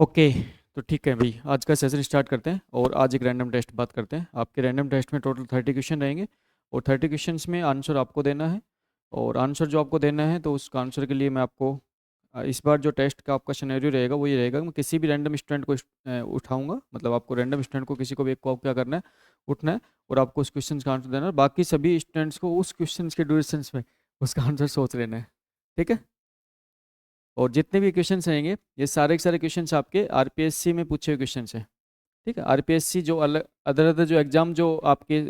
Okay. तो ठीक है भाई, आज का सेशन स्टार्ट करते हैं और आज एक रैंडम टेस्ट बात करते हैं। आपके रैंडम टेस्ट में टोटल 30 क्वेश्चन रहेंगे और 30 क्वेश्चंस में आंसर आपको देना है। और आंसर जो आपको देना है तो उसका आंसर के लिए मैं आपको इस बार जो टेस्ट का आपका सिनेरियो रहेगा वो ये रहेगा कि मैं किसी भी रैंडम स्टूडेंट को उठाऊंगा। मतलब आपको रैंडम स्टूडेंट को किसी को भी एक को क्या करना है, उठना है और आपको उस क्वेश्चन का आंसर देना है। बाकी सभी स्टूडेंट्स को उस क्वेश्चन के ड्यूरेशन में उसका आंसर सोच लेना है। ठीक है। और जितने भी क्वेश्चंस रहेंगे ये सारे के सारे क्वेश्चंस आपके आरपीएससी में पूछे हुए क्वेश्चंस हैं। ठीक है। आरपीएससी जो अलग अदर अदर जो एग्जाम जो आपके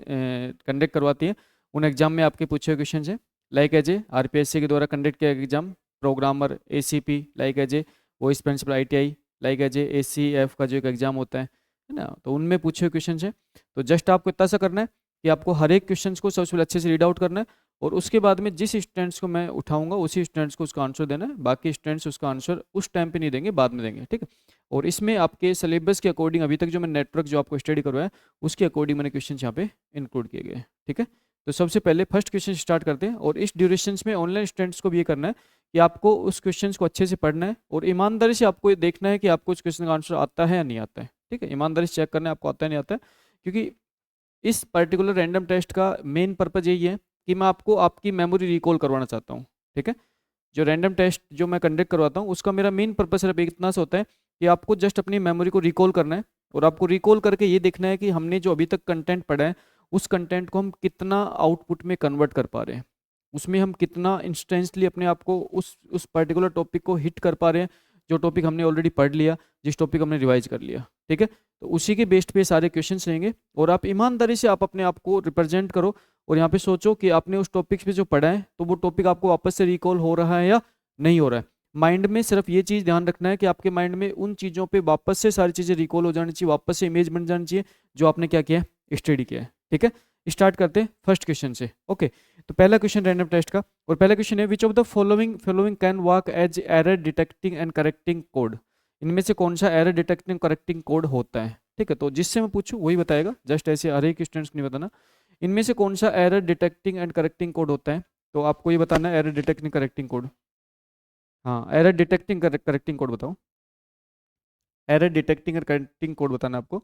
कंडक्ट करवाती है उन एग्जाम में आपके पूछे हुए क्वेश्चन हैं। लाइक एज ए आरपीएससी के द्वारा कंडक्ट किया exam programmer ACP, like as a vice principal ITI, like as a ACF का जो एक एग्जाम होता है ना, तो उनमें पूछे हुए क्वेश्चन हैं। तो जस्ट आपको इतना सा करना है कि आपको हर एक क्वेश्चन को सबसे पहले अच्छे से रीड आउट करना है और उसके बाद में जिस स्टूडेंट्स को मैं उठाऊंगा उसी स्टूडेंट्स को उसका आंसर देना है। बाकी स्टूडेंट्स उसका आंसर उस टाइम पे नहीं देंगे, बाद में देंगे। ठीक है। और इसमें आपके सिलेबस के अकॉर्डिंग अभी तक जो मैं नेटवर्क जो आपको स्टडी करवाया उसके अकॉर्डिंग मैंने क्वेश्चन यहाँ पे इंक्लूड किए गए हैं। ठीक है। तो सबसे पहले फर्स्ट क्वेश्चन स्टार्ट करते हैं और इस ड्यूरेशन में ऑनलाइन स्टूडेंट्स को भी ये करना है कि आपको उस क्वेश्चन को अच्छे से पढ़ना है और ईमानदारी से आपको ये देखना है कि आपको उस क्वेश्चन का आंसर आता है या नहीं आता है। ठीक है। ईमानदारी से चेक करना है आपको आता है नहीं आता है, क्योंकि इस पर्टिकुलर रैंडम टेस्ट का मेन पर्पज यही है कि मैं आपको आपकी मेमोरी रिकॉल करवाना चाहता हूँ। ठीक है। जो रैंडम टेस्ट जो मैं कंडक्ट करवाता हूँ उसका मेरा मेन पर्पज सिर्फ इतना सा होता है कि आपको जस्ट अपनी मेमोरी को रिकॉल करना है और आपको रिकॉल करके ये देखना है कि हमने जो अभी तक कंटेंट पढ़ा है उस कंटेंट को हम कितना आउटपुट में कन्वर्ट कर पा रहे हैं, उसमें हम कितना इंस्टेंसली अपने आप को उस पर्टिकुलर टॉपिक को हिट कर पा रहे हैं जो टॉपिक हमने ऑलरेडी पढ़ लिया, जिस टॉपिक हमने रिवाइज कर लिया। ठीक है। तो उसी के बेस्ड पे सारे क्वेश्चंस रहेंगे और आप ईमानदारी से आप अपने आप को रिप्रेजेंट करो और यहाँ पे सोचो कि आपने उस टॉपिक पे जो पढ़ा है तो वो टॉपिक आपको वापस से रिकॉल हो रहा है या नहीं हो रहा है। माइंड में सिर्फ ये चीज़ ध्यान रखना है कि आपके माइंड में उन चीज़ों पे वापस से सारी चीज़ें रिकॉल हो जानी चाहिए, वापस से इमेज बन जानी चाहिए जो आपने क्या किया है, स्टडी किया है। ठीक है। स्टार्ट करते हैं फर्स्ट क्वेश्चन से। ओके। तो पहला क्वेश्चन रैंडम टेस्ट का और पहला क्वेश्चन है which of the following following can work as error detecting and correcting code. इनमें से कौन सा एरर डिटेक्टिंग करेक्टिंग कोड होता है। ठीक है। तो जिससे मैं पूछूं वही बताएगा, जस्ट ऐसे हर एक स्टूडेंट्स नहीं बताना। इनमें से कौन सा error detecting and correcting code होता है, तो आपको ये बताना है एरर डिटेक्टिंग करेक्टिंग कोड। हाँ, एरर डिटेक्टिंग करेक्टिंग कोड बताओ। एरर डिटेक्टिंग और करेक्टिंग कोड बताना है आपको।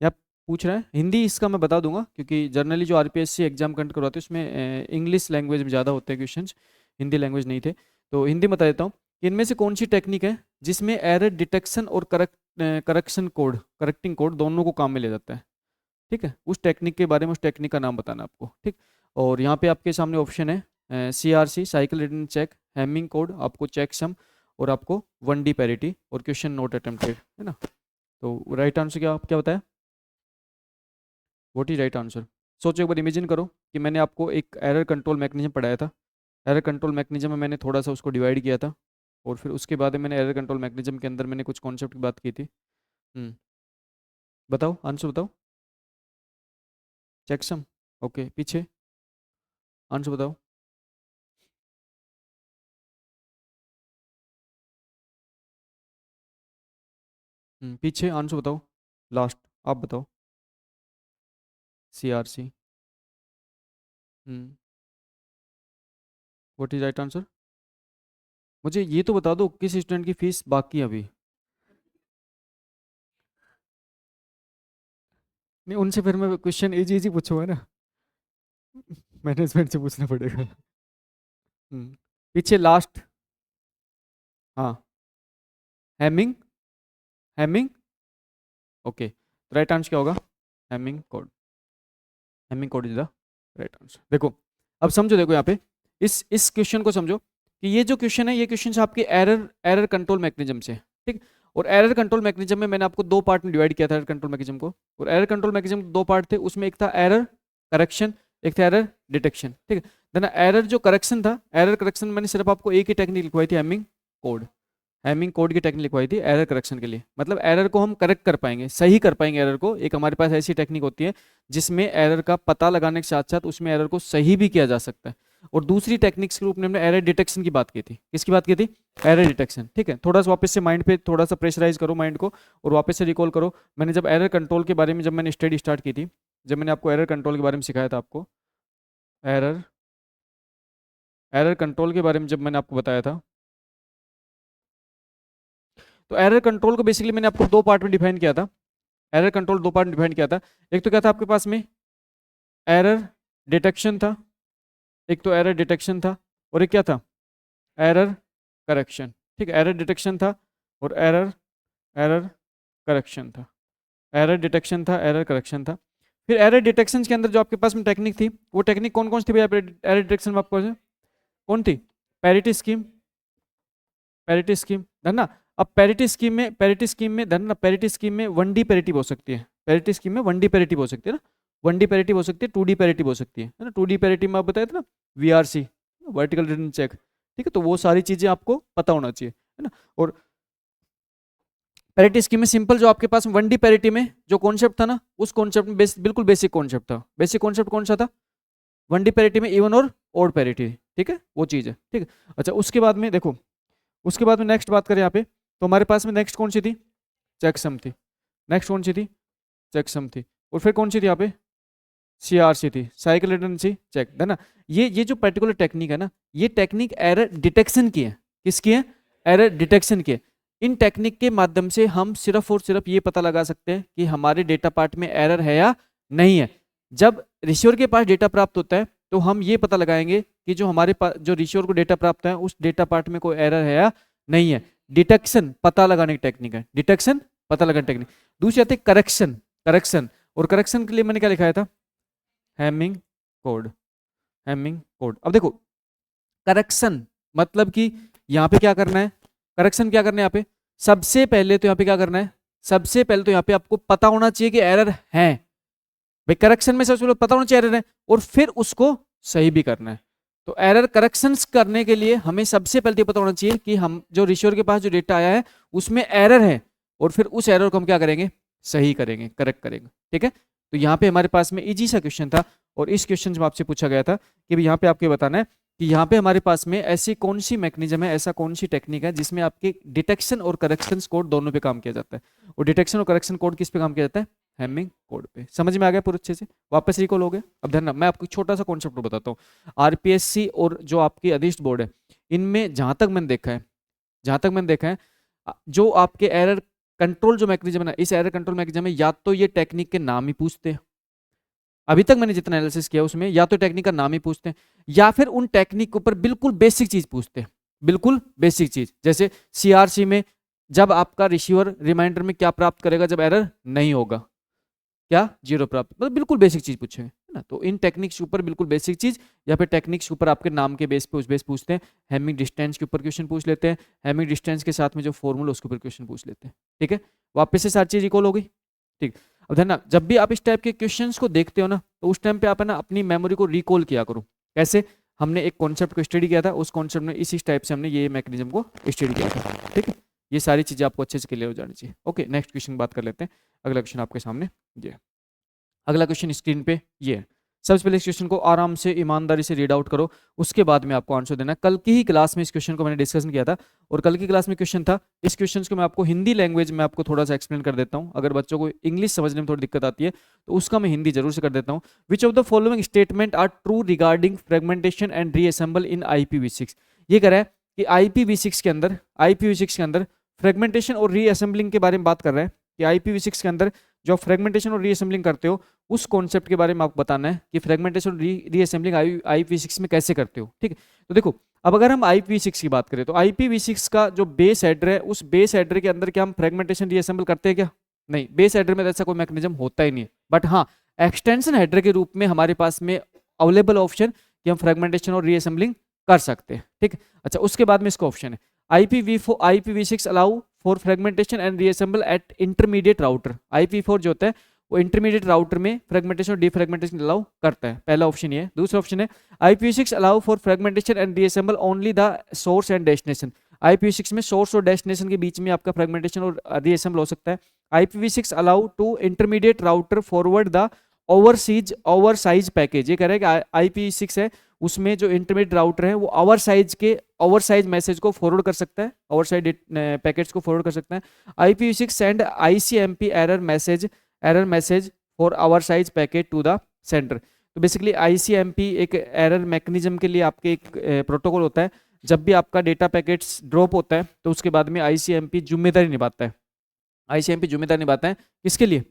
या पूछ रहे हैं हिंदी, इसका मैं बता दूंगा क्योंकि जनरली जो आरपीएससी एग्जाम कंडक्ट करवाते हैं उसमें इंग्लिश लैंग्वेज में ज़्यादा होते हैं क्वेश्चंस, हिंदी लैंग्वेज नहीं थे। तो हिंदी बता देता हूँ कि इनमें से कौन सी टेक्निक है जिसमें एरर डिटेक्शन और करेक्शन कोड, करेक्टिंग कोड दोनों को काम में ले जाता है। ठीक है। उस टेक्निक के बारे में, उस टेक्निक का नाम बताना आपको। ठीक। और यहाँ पे आपके सामने ऑप्शन है CRC cycle written check, Hamming code, आपको चेक सम और आपको 1D पैरिटी और क्वेश्चन नोट अटेम्प्टेड, है ना। तो राइट आंसर क्या, आप क्या बताया, व्हाट इज राइट आंसर। सोचो एक बार, इमेजिन करो कि मैंने आपको एक एरर कंट्रोल मैकेनिज्म पढ़ाया था। एरर कंट्रोल मैकेनिज्म में मैंने थोड़ा सा उसको डिवाइड किया था और फिर उसके बाद में मैंने एरर कंट्रोल मैकेनिज्म के अंदर मैंने कुछ कॉन्सेप्ट की बात की थी। हम्म, बताओ आंसर बताओ। चेकसम। ओके, पीछे आंसर बताओ। पीछे आंसर बताओ, लास्ट आप बताओ। CRC। Hmm, what is right answer. मुझे ये तो बता दो किस स्टूडेंट की फीस बाकी है अभी। नहीं, उनसे फिर मैं क्वेश्चन इजी इजी पूछूंगा ना। मैनेजमेंट से पूछना पड़ेगा। पीछे लास्ट। हाँ, हैमिंग, हैमिंग। ओके, तो राइट आंसर क्या होगा, Hamming code. Hamming code is the right answer. देखो, अब समझो, देखो यहाँ पे इस क्वेश्चन को समझो कि ये जो क्वेश्चन है ये क्वेश्चन आपके एरर एरर कंट्रोल मैकेनिज्म से। ठीक। और एरर कंट्रोल मैकेनिज्म में मैंने आपको दो पार्ट में डिवाइड किया था एरर कंट्रोल मैकेनिज्म को। और एरर कंट्रोल मैकेनिज्म के दो पार्ट थे, उसमें एक था एरर करेक्शन, एक था एरर डिटेक्शन। ठीक है। देन एरर जो करेक्शन था, एरर करेक्शन मैंने सिर्फ आपको एक ही टेक्निक लिखवाई थी, हैमिंग कोड। हैमिंग कोड की टेक्निक लिखवाई थी एरर करेक्शन के लिए, मतलब एरर को हम करेक्ट कर पाएंगे, सही कर पाएंगे एरर को। एक हमारे पास ऐसी टेक्निक होती है जिसमें एरर का पता लगाने के साथ साथ उसमें एरर को सही भी किया जा सकता है। और दूसरी टेक्निक्स के रूप में हमने एरर डिटेक्शन की बात की थी। किसकी बात की थी, एरर डिटेक्शन। ठीक है। थोड़ा सा वापस से माइंड पे थोड़ा सा प्रेशराइज करो माइंड को और वापस से रिकॉल करो। मैंने जब एरर कंट्रोल के बारे में जब मैंने स्टडी स्टार्ट की थी, जब मैंने आपको एरर कंट्रोल के बारे में सिखाया था, आपको एरर एरर कंट्रोल के बारे में जब मैंने आपको बताया था, तो एरर कंट्रोल को बेसिकली मैंने आपको दो पार्ट में डिफाइन किया था। एरर कंट्रोल दो पार्ट में डिफाइन किया था। एक तो क्या था आपके पास में, एरर डिटेक्शन था, एक तो एरर डिटेक्शन था, और एक क्या था, एरर करेक्शन। ठीक है, एरर डिटेक्शन था और एरर एरर करेक्शन था। एरर डिटेक्शन था, एरर करेक्शन था। फिर एरर डिटेक्शन के अंदर जो आपके पास में टेक्निक थी, वो टेक्निक कौन कौन सी थी भैया एरर डिटेक्शन में आपको कौन थी? पैरिटी स्कीम, पैरिटी स्कीम है ना। अब पैरिटी स्कीम में धन ना, पैरिटी स्कीम में 1D पैरिटी हो सकती है, पैरिटी स्कीम में 1D पैरिटी हो सकती है ना, 1D पैरिटी हो सकती है, 2D पैरिटी हो सकती है ना। 2D पैरिटी में आप बताए थे ना, VRC, वर्टिकल रिटर्न चेक। ठीक है, तो वो सारी चीजें आपको पता होना चाहिए, है ना। और पैरिटी स्कीम में सिंपल जो आपके पास 1D पैरिटी में जो कॉन्सेप्ट था ना, उस कॉन्सेप्ट में बिल्कुल बेसिक कॉन्सेप्ट था। बेसिक कॉन्सेप्ट कौन सा था? 1D पैरिटी में इवन और ओड पैरिटी। ठीक है, वो चीज़ है। ठीक है, अच्छा उसके बाद में देखो, उसके बाद में नेक्स्ट बात करें यहाँ पे, तो हमारे पास में नेक्स्ट कौन सी थी? चेकसम थी। नेक्स्ट कौन सी थी? चेकसम थी। और फिर कौन सी थी यहाँ पे? CRC थी, साइकिल रिडंडेंसी चेक, है ना। ये जो पर्टिकुलर टेक्निक है ना, ये टेक्निक एरर डिटेक्शन की है। किसकी है? एरर डिटेक्शन की है। इन टेक्निक के माध्यम से हम सिर्फ और सिर्फ ये पता लगा सकते हैं कि हमारे डेटा पार्ट में एरर है या नहीं है। जब रिसीवर के पास डेटा प्राप्त होता है तो हम ये पता लगाएंगे कि जो हमारे पास जो रिसीवर को डेटा प्राप्त है उस डेटा पार्ट में कोई एरर है या नहीं है। डिटेक्शन पता लगाने की टेक्निक है, डिटेक्शन पता लगाने की टेक्निक। दूसरी आती है करेक्शन, करेक्शन। और करेक्शन के लिए मैंने क्या लिखा था? Hamming code, Hamming code. अब देखो करेक्शन मतलब कि यहाँ पे क्या करना है, करेक्शन क्या करना है यहाँ पे, सबसे पहले तो यहाँ पे क्या करना है, सबसे पहले तो यहाँ पे आपको पता होना चाहिए कि एरर है। भाई करेक्शन में सबसे पहले पता होना चाहिए एरर है, और फिर उसको सही भी करना है। तो एरर करेक्शंस करने के लिए हमें सबसे पहले पता होना चाहिए कि हम जो रिसीवर के पास जो डेटा आया है उसमें एरर है, और फिर उस एरर को हम क्या करेंगे? सही करेंगे, करेक्ट करेंगे। ठीक है, तो यहाँ पे हमारे पास में इजी सा क्वेश्चन था, और इस क्वेश्चन में आपसे पूछा गया था कि यहाँ पे आपको बताना है कि यहाँ पे हमारे पास में ऐसी कौन सी मैकेनिज्म है, ऐसा कौन सी टेक्निक है जिसमें आपके डिटेक्शन और करेक्शन कोड दोनों पे काम किया जाता है। और डिटेक्शन और करेक्शन कोड किस पे काम किया जाता है? हैमिंग कोड पे। समझ में आ गया पूरे अच्छे से? वापस रिकॉल हो गया? अब ध्यान, मैं आपको छोटा सा कॉन्सेप्ट बताता हूँ। RPSC और जो आपकी अधिष्ट बोर्ड है, इनमें जहां तक मैंने देखा है, जहां तक मैंने देखा है, जो आपके एरर कंट्रोल जो मैकेनिज्म है ना, इस एरर कंट्रोल मैकेनिज्म में या तो ये टेक्निक के नाम ही पूछते हैं, अभी तक मैंने जितना एनालिसिस किया उसमें या तो टेक्निक का नाम ही पूछते हैं, या फिर उन टेक्निक के ऊपर बिल्कुल बेसिक चीज पूछते हैं, बिल्कुल बेसिक चीज। जैसे CRC में जब आपका रिसीवर रिमाइंडर में क्या प्राप्त करेगा जब एरर नहीं होगा? क्या? 0 प्राप्त, मतलब बिल्कुल बेसिक चीज पूछेंगे, है ना। तो इन टेक्निक्स के ऊपर बिल्कुल बेसिक चीज, या फिर टेक्निक्स के ऊपर आपके नाम के बेस पे उस बेस पूछते हैं। हैमिंग डिस्टेंस के ऊपर क्वेश्चन पूछ लेते हैं, हैमिंग डिस्टेंस के साथ में जो फॉर्मूला उसके ऊपर क्वेश्चन पूछ लेते हैं। ठीक है, वापस से सारी चीज रिकॉल हो गई। ठीक, अब ध्यान ना, जब भी आप इस टाइप के क्वेश्चंस को देखते हो ना, तो उस टाइम पे आप है ना अपनी मेमोरी को रिकॉल किया करो। कैसे? हमने एक कॉन्सेप्ट को स्टडी किया था, उस कॉन्सेप्ट में इस टाइप से हमने ये मैकेनिज्म को स्टडी किया था। ठीक है, ये सारी चीजें आपको अच्छे से क्लियर हो जानी चाहिए। ओके, नेक्स्ट क्वेश्चन बात कर लेते हैं। अगला क्वेश्चन आपके सामने ये, अगला क्वेश्चन स्क्रीन पे ये है। सबसे पहले इस क्वेश्चन को आराम से ईमानदारी से रीड आउट करो, उसके बाद में आपको आंसर देना है। कल की ही क्लास में इस क्वेश्चन को मैंने डिस्कशन किया था, और कल की क्लास में क्वेश्चन था, इस क्वेश्चन को मैं आपको हिंदी लैंग्वेज में आपको थोड़ा सा एक्सप्लेन कर देता हूँ। अगर बच्चों को इंग्लिश समझने में थोड़ी दिक्कत आती है तो उसका मैं हिंदी जरूर से कर देता हूँ। Which of the following statement are true regarding fragmentation and reassemble in IPv6? ये कह रहा है कि IPv6 के अंदर फ्रेगमेंटेशन और रीअसेंबलिंग के बारे में बात कर रहा है, कि IPv6 के अंदर जो फ्रेगमेंटेशन और रीअसेंबलिंग करते हो उस कॉन्सेप्ट के बारे में आपको बताना है कि फ्रेगमेंटेशन और रीअसेंबलिंग IPv6 में कैसे करते हो। ठीक है, तो देखो अब अगर हम IPv6 की बात करें तो IPv6 का जो बेस एड्रेस है, उस बेस एड्रेस के अंदर क्या हम फ्रेगमेंटेशन रीअसेंबल करते हैं क्या? नहीं, बेस एड्रेस में ऐसा कोई मैकेनिज्म होता ही नहीं है। बट हाँ, एक्सटेंशन हेडर के रूप में हमारे पास में अवेलेबल ऑप्शन कि हम फ्रेगमेंटेशन और रीअसेंबलिंग कर सकते हैं। ठीक है, अच्छा उसके बाद में इसका ऑप्शन है IPv6 allow for fragmentation and reassemble eight intermediate router. IPv4 जो होता है वो इंटरमीडिएट राउटर में फ्रेगमेंटेशन और डीफ्रेगमेंटेशन अलाउ करता है। पहला ऑप्शन ये है। दूसरा ऑप्शन है IPv6 allow for fragmentation and reassemble only the source and destination. IPv6 में सोर्स और डेस्टिनेशन के बीच में आपका फ्रेगमेंटेशन और रीअसेंबल हो सकता है। IPv6 allow to intermediate router forward the oversize package. ये कह रहा है कि IPv6 है उसमें जो इंटरमीडिएट राउटर है वो ओवरसाइज मैसेज को फॉरवर्ड कर सकता है, ओवरसाइज पैकेट्स को फॉरवर्ड कर सकता है। IPv6 send ICMP error message for oversize packet to the sender. तो बेसिकली ICMP एक एरर मैकेनिज्म के लिए आपके एक प्रोटोकॉल होता है जब भी आपका डेटा पैकेट्स ड्रॉप होता है तो उसके बाद में आईसीएमपी जिम्मेदारी निभाता है। आईसीएमपी जिम्मेदारी निभाता है किसके लिए?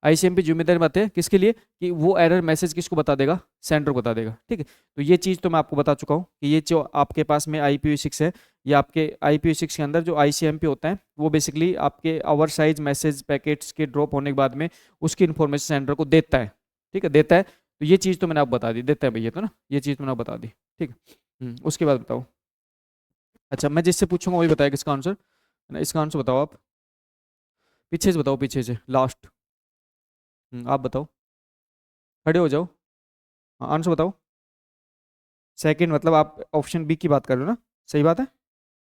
आईसीएमपी जिम्मेदारी बात है किसके लिए कि वो एरर मैसेज किसको बता देगा? सेंडर को बता देगा। ठीक है, तो ये चीज़ तो मैं आपको बता चुका हूँ कि ये जो आपके पास में IPv6 है, ये आपके IPv6 के अंदर जो आईसीएमपी होता है वो बेसिकली आपके ओवर साइज मैसेज पैकेट्स के ड्रॉप होने के बाद में उसकी इन्फॉर्मेशन सेंडर को देता है। ठीक है, देता है। तो ये चीज़ तो मैंने आपको बता दी, देता है भैया तो ना, ये चीज़ मैंने आपको बता दी। ठीक है, उसके बाद बताओ। अच्छा, मैं जिससे पूछूंगा वही बताया किसका आंसर, इसका आंसर बताओ आप। पीछे से बताओ, पीछे से लास्ट। आप बताओ, खड़े हो जाओ। हाँ, आंसर बताओ। सेकंड मतलब आप ऑप्शन बी की बात कर रहे हो ना? सही बात है,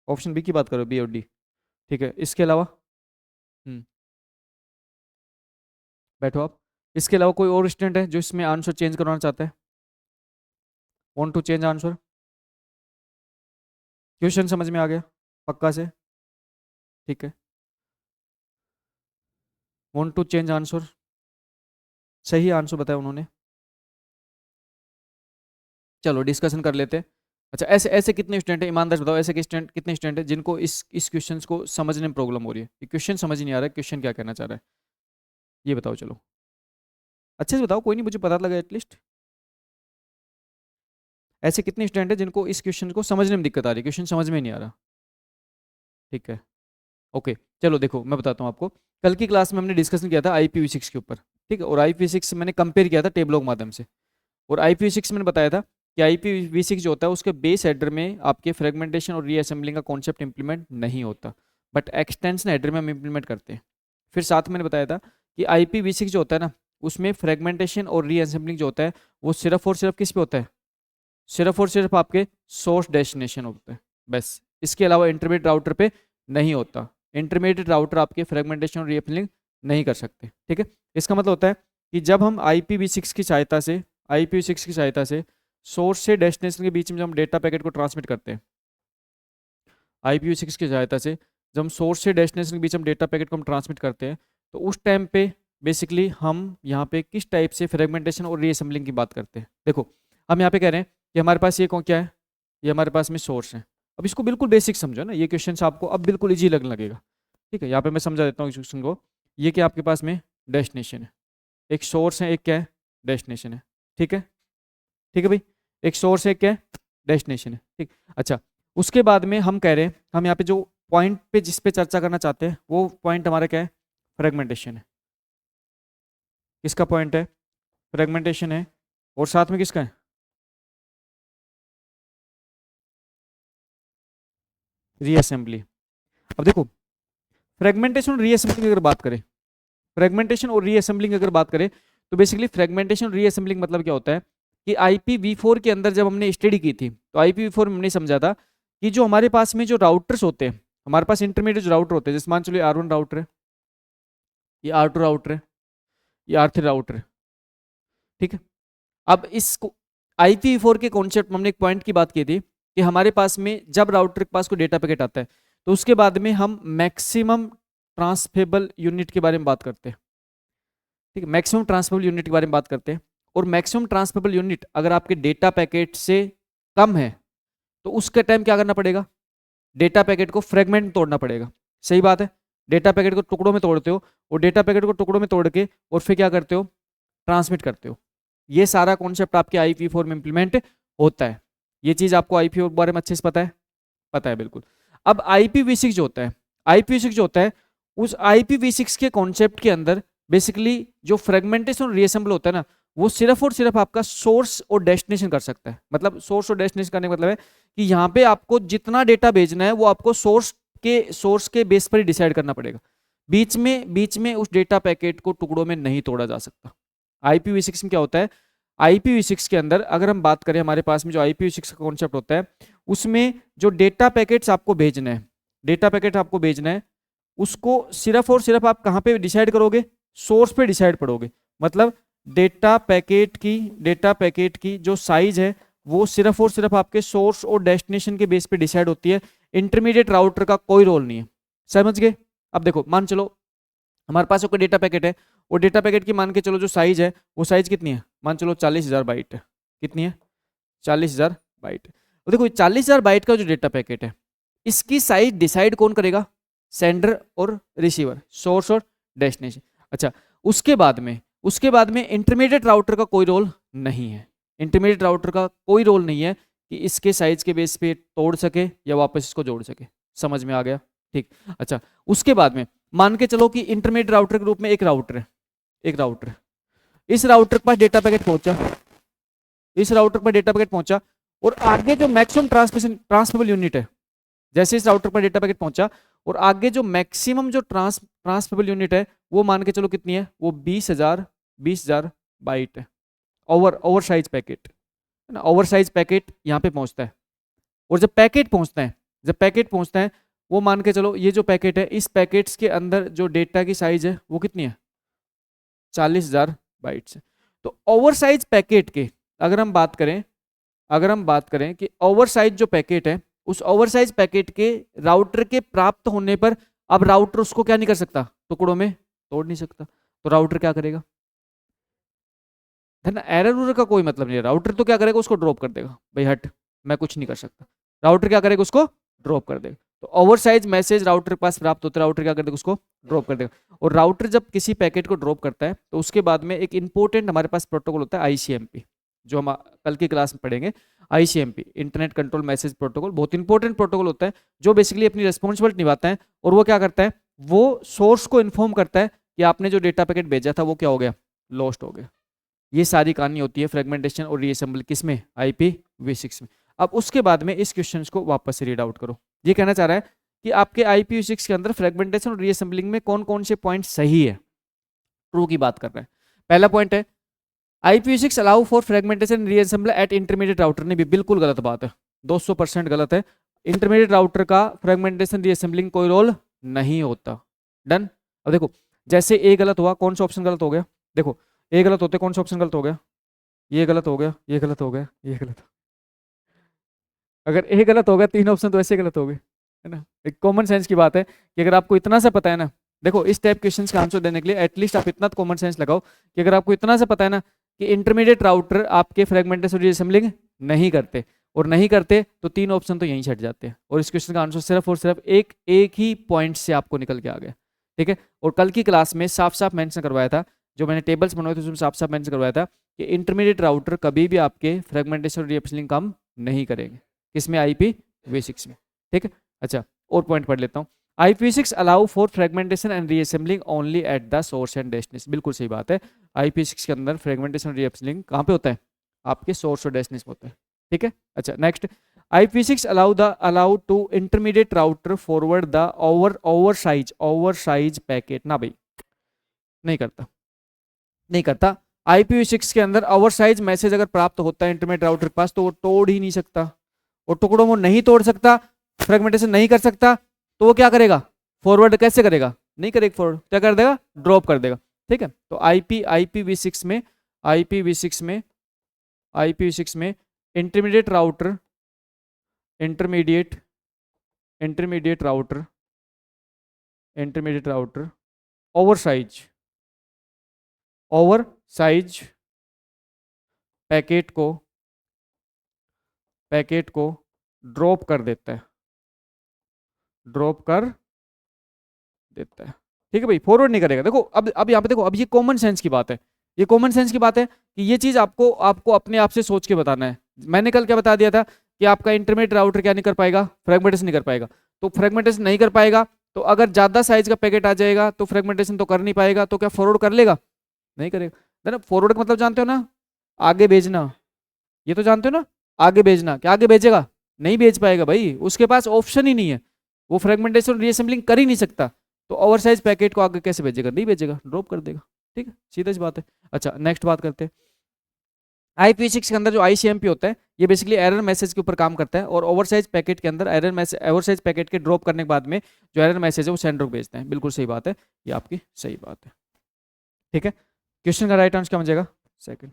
ऑप्शन बी की बात करो, बी और डी। ठीक है, इसके अलावा हम्म बैठो आप। इसके अलावा कोई और स्टूडेंट है जो इसमें आंसर चेंज करवाना चाहता है? Want to change answer? Question समझ में आ गया पक्का से? ठीक है, वांट टू चेंज आंसर, सही आंसर बताया उन्होंने। चलो डिस्कशन कर लेते हैं। अच्छा, ऐसे ऐसे कितने स्टूडेंट हैं, ईमानदार से बताओ, ऐसे कितने स्टूडेंट हैं जिनको इस क्वेश्चन को समझने में प्रॉब्लम हो रही है? ये क्वेश्चन समझ ही नहीं आ रहा है, क्वेश्चन क्या कहना चाह रहा है, ये बताओ। चलो अच्छे से बताओ, कोई नहीं, मुझे पता लगा एटलीस्ट। ऐसे कितने स्टूडेंट हैं जिनको इस क्वेश्चन को समझने में दिक्कत आ रही है, क्वेश्चन समझ में नहीं आ रहा? ठीक है, ओके। चलो देखो मैं बताता हूँ आपको। कल की क्लास में हमने डिस्कशन किया था IPv6 के ऊपर। ठीक है, और IPv6 मैंने कंपेयर किया था टेबलों के माध्यम से। और IPv6 मैंने बताया था कि IPv6 जो होता है उसके बेस हेडर में आपके फ्रेगमेंटेशन और रीअसेंबलिंग का कॉन्सेप्ट इंप्लीमेंट नहीं होता, बट एक्सटेंशन हेडर में हम इंप्लीमेंट करते हैं। फिर साथ में मैंने बताया था कि IPv6 जो होता है ना, उसमें फ्रेगमेंटेशन और रीअसेंबलिंग जो होता है वो सिर्फ और सिर्फ किस पे होता है? सिर्फ और सिर्फ आपके सोर्स डेस्टिनेशन होता है, बस। इसके अलावा इंटरमीडिएट राउटर पे नहीं होता। इंटरमीडिएट राउटर आपके फ्रेगमेंटेशन और रीअसेंबलिंग नहीं कर सकते। ठीक है, इसका मतलब होता है कि जब हम IPv6 की सहायता से सोर्स से डेस्टिनेशन के बीच में जब हम डेटा पैकेट को ट्रांसमिट करते हैं, IPv6 की सहायता से जब हम सोर्स से डेस्टिनेशन के बीच हम डेटा पैकेट को हम ट्रांसमिट करते हैं, तो उस टाइम पे बेसिकली हम यहाँ पे किस टाइप से फ्रेगमेंटेशन और रीअसेंबलिंग की बात करते हैं? देखो, हम यहाँ पे कह रहे हैं कि हमारे पास ये कौन क्या है, ये हमारे पास में सोर्स है। अब इसको बिल्कुल बेसिक समझो ना, ये क्वेश्चन आपको अब बिल्कुल ईजी लगने लगेगा। ठीक है, यहाँ पे मैं समझा देता हूँ इस क्वेश्चन को। ये क्या आपके पास में डेस्टिनेशन है, एक सोर्स है, एक क्या है? डेस्टिनेशन है। ठीक है, ठीक है भाई, एक सोर्स है, एक क्या है? डेस्टिनेशन है। ठीक, अच्छा। उसके बाद में हम कह रहे हैं, हम यहाँ पे जो पॉइंट पे जिस पे चर्चा करना चाहते हैं वो पॉइंट हमारा क्या है? फ्रेगमेंटेशन है। किसका पॉइंट है? फ्रेगमेंटेशन है। और साथ में किसका है? रीअसेंबली। अब देखो, फ्रेगमेंटेशन और रीअसेंबलिंग की अगर बात करें, फ्रेगमेंटेशन और रीअसेंबलिंग अगर बात करें, तो बेसिकली फ्रेगमेंटेशन और रीअसेंबलिंग मतलब क्या होता है कि IPv4 के अंदर जब हमने स्टडी की थी तो IPv4 में हमने समझा था कि जो हमारे पास में जो राउटर्स होते हैं, हमारे पास इंटरमीडिएट जो राउटर होते हैं, जैसे मान चलो R1 राउटर है, ये R2 राउटर है, ये R3 राउटर है। ठीक है, अब इसको IPv4 के कॉन्सेप्ट में हमने एक पॉइंट की बात की थी कि हमारे पास में जब राउटर के पास कोई डेटा पैकेट आता है तो उसके बाद में हम मैक्सिमम ट्रांसफेबल यूनिट के बारे में बात करते हैं। ठीक है, मैक्सिमम ट्रांसफेबल यूनिट के बारे में बात करते हैं। और मैक्सिमम ट्रांसफेबल यूनिट अगर आपके डेटा पैकेट से कम है तो उसके टाइम क्या करना पड़ेगा? डेटा पैकेट को फ्रेगमेंट तोड़ना पड़ेगा। सही बात है, डेटा पैकेट को टुकड़ों में तोड़ते हो और डेटा पैकेट को टुकड़ों में तोड़ के और फिर क्या करते हो? ट्रांसमिट करते हो। ये सारा कॉन्सेप्ट आपके IPv4 में इंप्लीमेंट होता है। ये चीज आपको IPv4 के बारे में अच्छे से पता है? पता है, बिल्कुल। अब IPv6 जो होता है, IPv6 जो होता है, उस IPv6 के कॉन्सेप्ट के अंदर बेसिकली जो फ्रेगमेंटेशन और रीअसेंबल होता है ना, वो सिर्फ और सिर्फ आपका सोर्स और डेस्टिनेशन कर सकता है। मतलब सोर्स और डेस्टिनेशन करने का मतलब है कि यहाँ पे आपको जितना डेटा भेजना है वो आपको सोर्स के बेस पर ही डिसाइड करना पड़ेगा। बीच में उस डेटा पैकेट को टुकड़ों में नहीं तोड़ा जा सकता। IPv6 में क्या होता है? IPv6 के अंदर अगर हम बात करें, हमारे पास में जो IPv6 का कॉन्सेप्ट होता है उसमें जो डेटा पैकेट्स आपको भेजना है, डेटा पैकेट आपको भेजना है, उसको सिर्फ और सिर्फ आप कहाँ पे डिसाइड करोगे? सोर्स पे डिसाइड करोगे। मतलब डेटा पैकेट की जो साइज है वो सिर्फ और सिर्फ आपके सोर्स और डेस्टिनेशन के बेस पे डिसाइड होती है। इंटरमीडिएट राउटर का कोई रोल नहीं है। समझ गए? अब देखो, मान चलो हमारे पास कोई डेटा पैकेट है, और डेटा पैकेट की मान के चलो जो साइज है वो साइज कितनी है? मान चलो 40,000 बाइट है। कितनी है? 40,000 बाइट। और देखो 40,000 बाइट का जो डेटा पैकेट है, इसकी साइज डिसाइड कौन करेगा? सेंडर और रिसीवर, सोर्स और डेस्टिनेशन। अच्छा, उसके बाद में इंटरमीडिएट राउटर का कोई रोल नहीं है। इंटरमीडिएट राउटर का कोई रोल नहीं है कि इसके साइज के बेस पे तोड़ सके या वापस इसको जोड़ सके। समझ में आ गया? ठीक। अच्छा, उसके बाद में मान के चलो कि इंटरमीडिएट राउटर के रूप में एक राउटर है, इस राउटर के पास डेटा पैकेट पहुंचा, और आगे जो मैक्सिमम ट्रांसफरेबल यूनिट है, जैसे इस राउटर पर डेटा पैकेट पहुंचा और आगे जो मैक्सिमम जो ट्रांसफरेबल यूनिट है वो मान के चलो कितनी है? वो 20,000 बाइट है। ओवर साइज पैकेट है ना, ओवर साइज पैकेट यहाँ पे पहुंचता है। और जब पैकेट पहुंचता है वो मान के चलो ये जो पैकेट है, इस पैकेट्स के अंदर जो डेटा की साइज है वो कितनी है? 40,000 बाइट्स है। तो ओवर साइज पैकेट के अगर हम बात करें कि ओवर साइज जो पैकेट है, उस ओवर साइज पैकेट के राउटर के प्राप्त होने पर अब राउटर उसको क्या नहीं कर सकता? टुकड़ों में तोड़ नहीं सकता। तो राउटर क्या करेगा? है ना, एरर का कोई मतलब नहीं है। राउटर तो क्या करेगा? उसको ड्रॉप कर देगा, भाई हट, मैं कुछ नहीं कर सकता। राउटर क्या करेगा? उसको ड्रॉप कर देगा। तो ओवर साइज मैसेज राउटर के पास प्राप्त होता है, राउटर क्या कर देगा? उसको ड्रॉप कर देगा। और राउटर जब किसी पैकेट को ड्रॉप करता है तो उसके बाद में एक इंपॉर्टेंट हमारे पास प्रोटोकॉल होता है, आईसीएमपी, जो हम कल की क्लास में पढ़ेंगे। ICMP, internet control message protocol, बहुत इंपॉर्टेंट प्रोटोकॉल होता है जो बेसिकली अपनी रिस्पॉन्सिबिलिटी निभाता है। और वो क्या करता है? वो सोर्स को इन्फॉर्म करता है कि आपने जो डेटा पैकेट भेजा था वो क्या हो गया? लॉस्ट हो गया। ये सारी कहानी होती है फ्रेगमेंटेशन और रीअसेंबल किसमें? IPv6 में। अब उसके बाद में इस क्वेश्चन को वापस से रीड आउट करो। ये कहना चाह रहा है कि आपके IPv6 के अंदर फ्रेगमेंटेशन और रीअसेंबलिंग में कौन कौन से पॉइंट सही है, ट्रू की बात कर रहा है। पहला पॉइंट है IPv6 allow for fragmentation reassemble eight intermediate router. ने भी बिल्कुल गलत बात है, 200% गलत है। इंटरमीडिएट राउटर का फ्रेगमेंटेशन रीअसेंबलिंग कोई रोल नहीं होता। डन। अब देखो, जैसे ए गलत हुआ, कौन सा ऑप्शन गलत हो गया? देखो, ए गलत होते कौन सा ऑप्शन गलत हो गया? ये गलत हो गया, ये गलत हो गया, ये गलत। अगर ए गलत हो गया, 3 ऑप्शन तो ऐसे गलत हो गए, है ना। एक कॉमन सेंस की बात है कि अगर आपको इतना सा पता है ना, देखो इस टाइप क्वेश्चंस का आंसर देने के लिए एटलीस्ट आप इतना कॉमन सेंस लगाओ कि अगर आपको इतना सा पता है ना कि इंटरमीडिएट राउटर आपके फ्रेगमेंटेशन रीअसेंबलिंग नहीं करते, और नहीं करते तो 3 ऑप्शन तो यहीं छट जाते हैं, और इस क्वेश्चन का आंसर सिर्फ और सिर्फ एक ही पॉइंट से आपको निकल के आ गया। ठीक है। और कल की क्लास में साफ साफ मेंशन करवाया था, जो मैंने टेबल्स बनवाए थे उसमें साफ साफ मेंशन करवाया था कि इंटरमीडिएट राउटर कभी भी आपके फ्रेगमेंटेशन रीअसेंबलिंग काम नहीं करेंगे। किसमें? IPv6 में। ठीक है। अच्छा, और पॉइंट पढ़ लेता हूँ। IPv6 allow for fragmentation and reassembling only at the source and destination. बिल्कुल सही बात है। IPv6 के अंदर फ्रेगमेंटेशन और रीअसेंबलिंग कहाँ पे होता है? आपके सोर्स और डेस्टिनेशन होता है। ठीक है। अच्छा, next, IPv6 allow to intermediate router forward the over size packet. ना भाई, नहीं करता। IPv6 के अंदर ओवर साइज मैसेज अगर प्राप्त होता है इंटरमीडिएट राउटर के पास तो वो तोड़ ही नहीं सकता, और टुकड़ों में नहीं तोड़ सकता, फ्रेगमेंटेशन नहीं कर सकता, तो वो क्या करेगा? फॉरवर्ड कैसे करेगा? नहीं करेगा फॉरवर्ड, क्या कर देगा? ड्रॉप कर देगा। ठीक है। तो IPv6 में intermediate router over size packet को ड्रॉप कर देता है, ठीक है भाई, फॉरवर्ड नहीं करेगा। देखो अब यहाँ पे देखो, अब ये कॉमन सेंस की बात है, कि ये चीज आपको अपने आप से सोच के बताना है। मैंने कल क्या बता दिया था कि आपका इंटरमीडिएट राउटर क्या नहीं कर पाएगा? फ्रेगमेंटेशन नहीं कर पाएगा। तो फ्रेगमेंटेशन नहीं कर पाएगा तो अगर ज्यादा साइज का पैकेट आ जाएगा तो फ्रेगमेंटेशन तो कर नहीं पाएगा, तो क्या फॉरवर्ड कर लेगा? नहीं करेगा ना। फॉरवर्ड का मतलब जानते हो ना? आगे भेजना। ये तो जानते हो ना, आगे भेजना। क्या आगे भेजेगा? नहीं भेज पाएगा भाई, उसके पास ऑप्शन ही नहीं है, वो फ्रेगमेंटेशन रीअसेंबलिंग कर ही नहीं सकता। तो ओवर साइज पैकेट को आगे कैसे भेजेगा? नहीं भेजेगा, ड्रॉप कर देगा। ठीक है, सीधा सी बात है। अच्छा, नेक्स्ट बात करते हैं। IPv6 के अंदर जो ICMP होता है ये बेसिकली एरर मैसेज के ऊपर काम करता है, और ओवर साइज पैकेट के अंदर ओवर साइज पैकेट के ड्रॉप करने के बाद में जो एरर मैसेज है वो सेंडर को भेजते हैं। बिल्कुल सही बात है, ये आपकी सही बात है। ठीक है। क्वेश्चन का राइट आंसर क्या बन सेकंड।